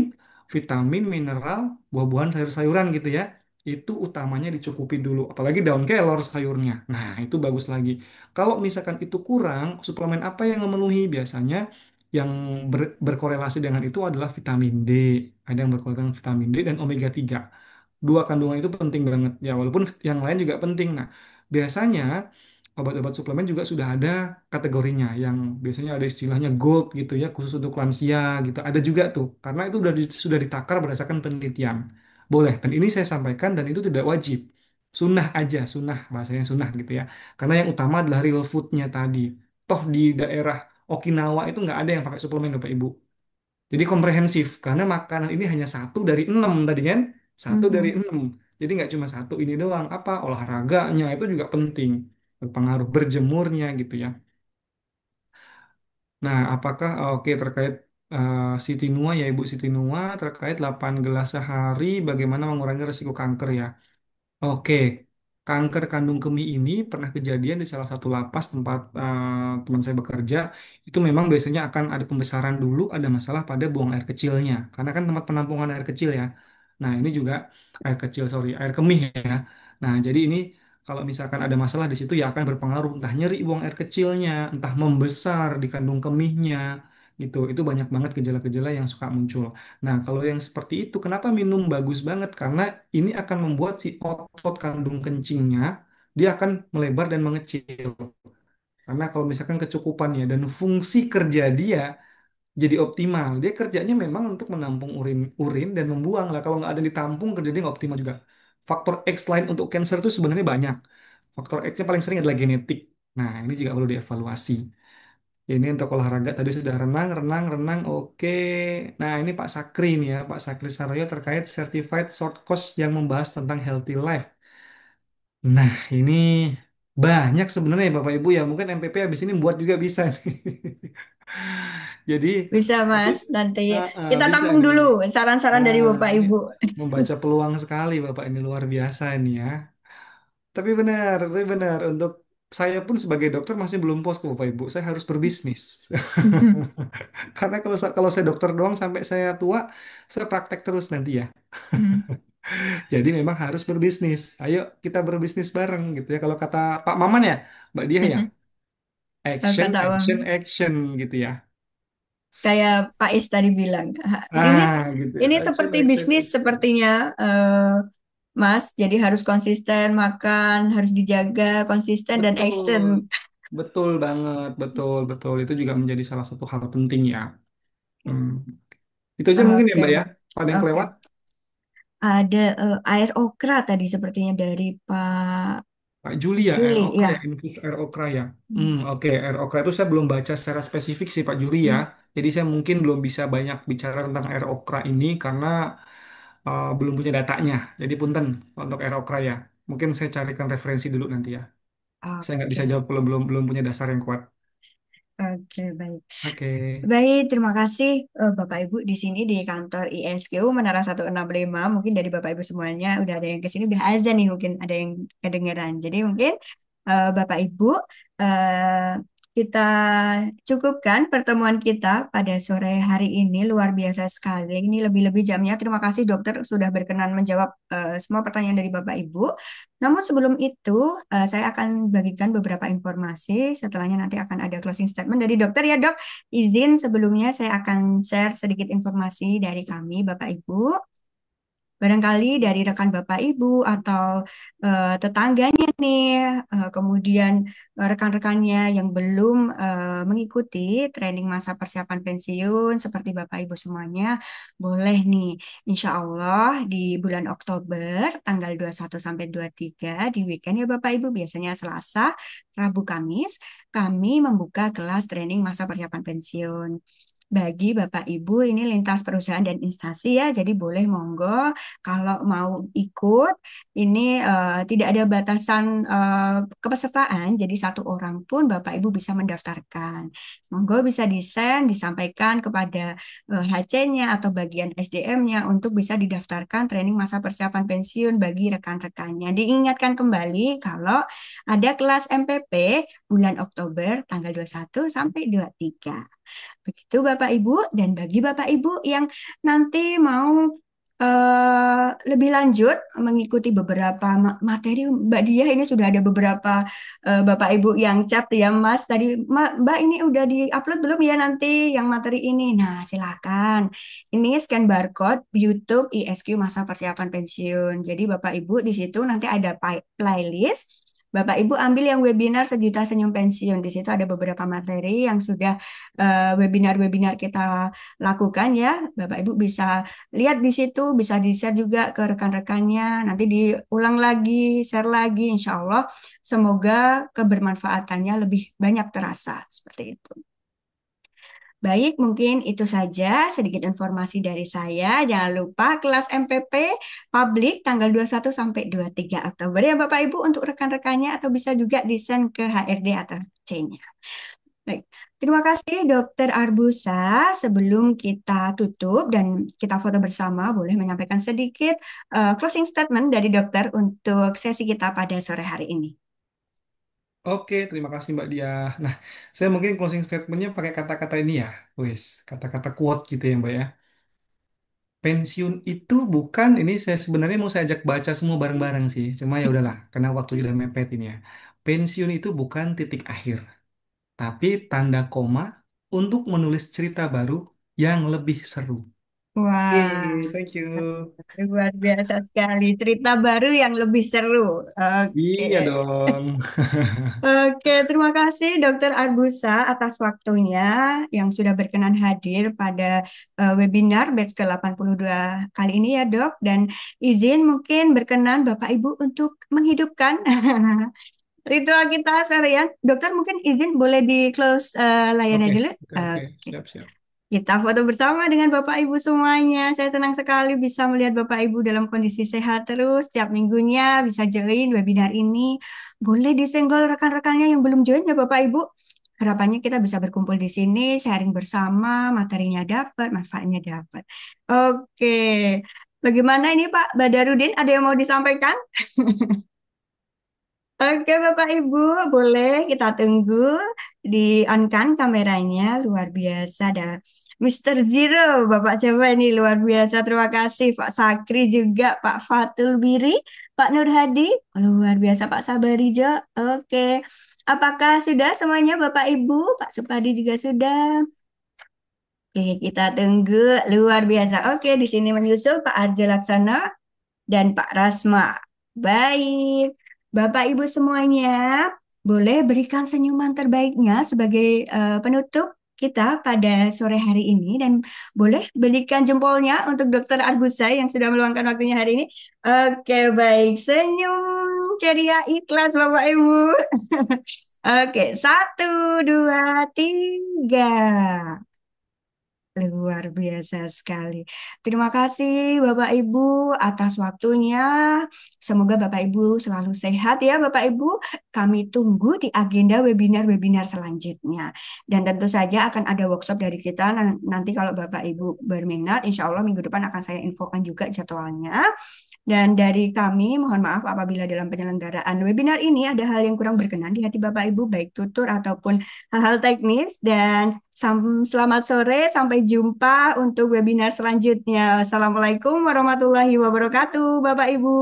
vitamin, mineral, buah-buahan, sayur-sayuran gitu ya. Itu utamanya dicukupi dulu. Apalagi daun kelor sayurnya. Nah, itu bagus lagi. Kalau misalkan itu kurang, suplemen apa yang memenuhi biasanya? Yang berkorelasi dengan itu adalah vitamin D. Ada yang berkorelasi dengan vitamin D dan omega 3. Dua kandungan itu penting banget. Ya, walaupun yang lain juga penting. Nah, biasanya obat-obat suplemen juga sudah ada kategorinya yang biasanya ada istilahnya gold gitu ya, khusus untuk lansia gitu. Ada juga tuh, karena itu sudah ditakar berdasarkan penelitian. Boleh, dan ini saya sampaikan dan itu tidak wajib. Sunnah aja, sunnah, bahasanya sunnah gitu ya. Karena yang utama adalah real foodnya tadi. Toh di daerah Okinawa itu nggak ada yang pakai suplemen Bapak Ibu. Jadi komprehensif karena makanan ini hanya satu dari enam tadi kan, satu dari Mhm. enam. Jadi nggak cuma satu ini doang. Apa olahraganya itu juga penting, berpengaruh berjemurnya gitu ya. Nah, apakah oke terkait Siti Nuah ya Ibu Siti Nuah terkait 8 gelas sehari bagaimana mengurangi risiko kanker ya? Oke, kanker kandung kemih ini pernah kejadian di salah satu lapas tempat teman saya bekerja. Itu memang biasanya akan ada pembesaran dulu, ada masalah pada buang air kecilnya. Karena kan tempat penampungan air kecil ya. Nah, ini juga air kecil, sorry, air kemih ya. Nah, jadi ini kalau misalkan ada masalah di situ ya akan berpengaruh entah nyeri buang air kecilnya, entah membesar di kandung kemihnya gitu. Itu banyak banget gejala-gejala yang suka muncul. Nah, kalau yang seperti itu, kenapa minum bagus banget? Karena ini akan membuat si otot kandung kencingnya, dia akan melebar dan mengecil. Karena kalau misalkan kecukupannya dan fungsi kerja dia jadi optimal. Dia kerjanya memang untuk menampung urin dan membuang lah. Kalau nggak ada ditampung, kerja dia nggak optimal juga. Faktor X lain untuk cancer itu sebenarnya banyak. Faktor X-nya paling sering adalah genetik. Nah, ini juga perlu dievaluasi. Ini untuk olahraga tadi sudah renang, renang, renang. Oke. Nah, ini Pak Sakri nih ya, Pak Sakri Saroyo terkait Certified Short Course yang membahas tentang healthy life. Nah, ini banyak sebenarnya ya Bapak Ibu ya. Mungkin MPP habis ini buat juga bisa nih. Jadi, Bisa tapi Mas, nanti kita bisa tampung nih. dulu saran-saran dari Nah, Bapak ini Ibu. membaca peluang sekali Bapak ini luar biasa ini ya. Tapi benar untuk saya pun sebagai dokter masih belum puas ke Bapak Ibu. Saya harus berbisnis. Karena kalau saya dokter doang sampai saya tua, saya praktek terus nanti ya. Jadi memang harus berbisnis. Ayo kita berbisnis bareng gitu ya. Kalau kata Pak Maman ya, Mbak Dia ya, action, Kata Bang, action, action gitu ya. kayak Pak Is tadi bilang, ini Ah, gitu ya. ini Action, seperti action, bisnis action. sepertinya, Mas. Jadi harus konsisten makan, harus dijaga konsisten dan Betul, action. betul banget, betul, betul. Itu juga menjadi salah satu hal penting ya. Hmm. Itu aja mungkin ya Oke, Mbak ya. Ada yang oke. kelewat? ada air okra tadi sepertinya dari Pak Pak Juli ya, air Juli okra ya. ya, infus air okra ya. Oke, air okra itu saya belum baca secara spesifik sih Pak Juli ya. Jadi saya mungkin belum bisa banyak bicara tentang air okra ini karena belum punya datanya. Jadi punten untuk air okra ya. Mungkin saya carikan referensi dulu nanti ya. Saya nggak bisa Oke, jawab kalau belum punya dasar yang kuat. oke, baik. Oke. Baik, terima kasih Bapak Ibu di sini di kantor ISQ Menara 165. Mungkin dari Bapak Ibu semuanya udah ada yang ke sini udah azan nih, mungkin ada yang kedengeran. Jadi mungkin Bapak Ibu eh, kita cukupkan pertemuan kita pada sore hari ini, luar biasa sekali. Ini lebih-lebih jamnya. Terima kasih dokter sudah berkenan menjawab semua pertanyaan dari Bapak Ibu. Namun sebelum itu, saya akan bagikan beberapa informasi. Setelahnya nanti akan ada closing statement dari dokter ya dok. Izin sebelumnya saya akan share sedikit informasi dari kami Bapak Ibu. Barangkali dari rekan Bapak Ibu atau tetangganya nih, kemudian rekan-rekannya yang belum mengikuti training masa persiapan pensiun seperti Bapak Ibu semuanya, boleh nih, Insya Allah di bulan Oktober tanggal 21 sampai 23 di weekend ya Bapak Ibu, biasanya Selasa, Rabu, Kamis, kami membuka kelas training masa persiapan pensiun. Bagi Bapak Ibu ini lintas perusahaan dan instansi ya, jadi boleh monggo kalau mau ikut, ini tidak ada batasan kepesertaan, jadi satu orang pun Bapak Ibu bisa mendaftarkan. Monggo bisa disampaikan kepada HC-nya atau bagian SDM-nya untuk bisa didaftarkan training masa persiapan pensiun bagi rekan-rekannya. Diingatkan kembali kalau ada kelas MPP bulan Oktober tanggal 21 sampai 23. Begitu Bapak Ibu, dan bagi Bapak Ibu yang nanti mau lebih lanjut mengikuti beberapa materi Mbak Dia, ini sudah ada beberapa Bapak Ibu yang chat ya Mas tadi, Mbak ini udah di-upload belum ya nanti yang materi ini. Nah, silakan. Ini scan barcode YouTube ISQ Masa Persiapan Pensiun. Jadi Bapak Ibu di situ nanti ada playlist. Bapak Ibu ambil yang webinar Sejuta Senyum Pensiun. Di situ ada beberapa materi yang sudah webinar-webinar kita lakukan ya. Bapak Ibu bisa lihat di situ, bisa di-share juga ke rekan-rekannya, nanti diulang lagi, share lagi, insya Allah semoga kebermanfaatannya lebih banyak terasa, seperti itu. Baik, mungkin itu saja sedikit informasi dari saya. Jangan lupa kelas MPP publik tanggal 21 sampai 23 Oktober ya Bapak Ibu untuk rekan-rekannya, atau bisa juga di-send ke HRD atau C-nya. Baik, terima kasih Dokter Arbusa. Sebelum kita tutup dan kita foto bersama, boleh menyampaikan sedikit closing statement dari dokter untuk sesi kita pada sore hari ini. Oke, terima kasih Mbak Dia. Nah, saya mungkin closing statementnya pakai kata-kata ini ya, wis, kata-kata quote gitu ya Mbak ya. Pensiun itu bukan, ini saya sebenarnya mau saya ajak baca semua bareng-bareng sih. Cuma ya udahlah, karena waktu udah mepet ini ya. Pensiun itu bukan titik akhir, tapi tanda koma untuk menulis cerita baru yang lebih seru. Wah, Thank you. luar biasa sekali. Cerita baru yang lebih seru. Oke. Iya dong. Oke, terima kasih Dokter Arbusa atas waktunya yang sudah berkenan hadir pada webinar batch ke-82 kali ini ya Dok. Dan izin mungkin berkenan Bapak Ibu untuk menghidupkan ritual kita seharian. Dokter mungkin izin boleh di close layarnya Oke, dulu. oke, oke. Oke. Siap, siap. Kita foto bersama dengan Bapak Ibu semuanya. Saya senang sekali bisa melihat Bapak Ibu dalam kondisi sehat terus. Setiap minggunya bisa join webinar ini. Boleh disenggol rekan-rekannya yang belum join ya Bapak Ibu. Harapannya kita bisa berkumpul di sini, sharing bersama, materinya dapat, manfaatnya dapat. Oke, bagaimana ini Pak Badarudin? Ada yang mau disampaikan? Oke Bapak Ibu, boleh kita tunggu di on-kan kameranya, luar biasa ada Mr. Zero, Bapak coba ini luar biasa, terima kasih Pak Sakri juga, Pak Fatul Biri, Pak Nur Hadi, luar biasa Pak Sabarijo. Oke, apakah sudah semuanya Bapak Ibu? Pak Supadi juga sudah. Oke, kita tunggu, luar biasa. Oke, di sini menyusul Pak Arjo Laksana dan Pak Rasma. Baik, Bapak Ibu semuanya, boleh berikan senyuman terbaiknya sebagai penutup kita pada sore hari ini dan boleh berikan jempolnya untuk Dokter Arbusai yang sudah meluangkan waktunya hari ini. Oke, baik. Senyum ceria ikhlas Bapak Ibu. Oke, satu, dua, tiga. Luar biasa sekali. Terima kasih Bapak Ibu atas waktunya. Semoga Bapak Ibu selalu sehat ya Bapak Ibu. Kami tunggu di agenda webinar-webinar selanjutnya. Dan tentu saja akan ada workshop dari kita. Nanti kalau Bapak Ibu berminat, insya Allah minggu depan akan saya infokan juga jadwalnya. Dan dari kami, mohon maaf apabila dalam penyelenggaraan webinar ini ada hal yang kurang berkenan di hati Bapak Ibu, baik tutur ataupun hal-hal teknis. Dan selamat sore, sampai jumpa untuk webinar selanjutnya. Assalamualaikum warahmatullahi wabarakatuh, Bapak Ibu.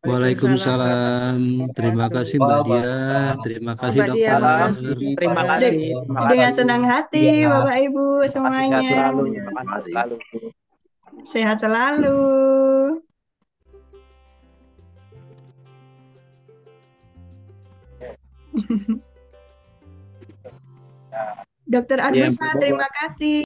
Waalaikumsalam Waalaikumsalam. Terima kasih Mbak Dia. Terima kasih Mbak Dia, dokter. makasih. Terima Iya. kasih. Terima Dengan kasih. senang hati, Iya. Bapak Ibu Sehat semuanya. selalu. Sehat selalu. Sehat selalu. Dokter Iya, Arbusa, terima kasih.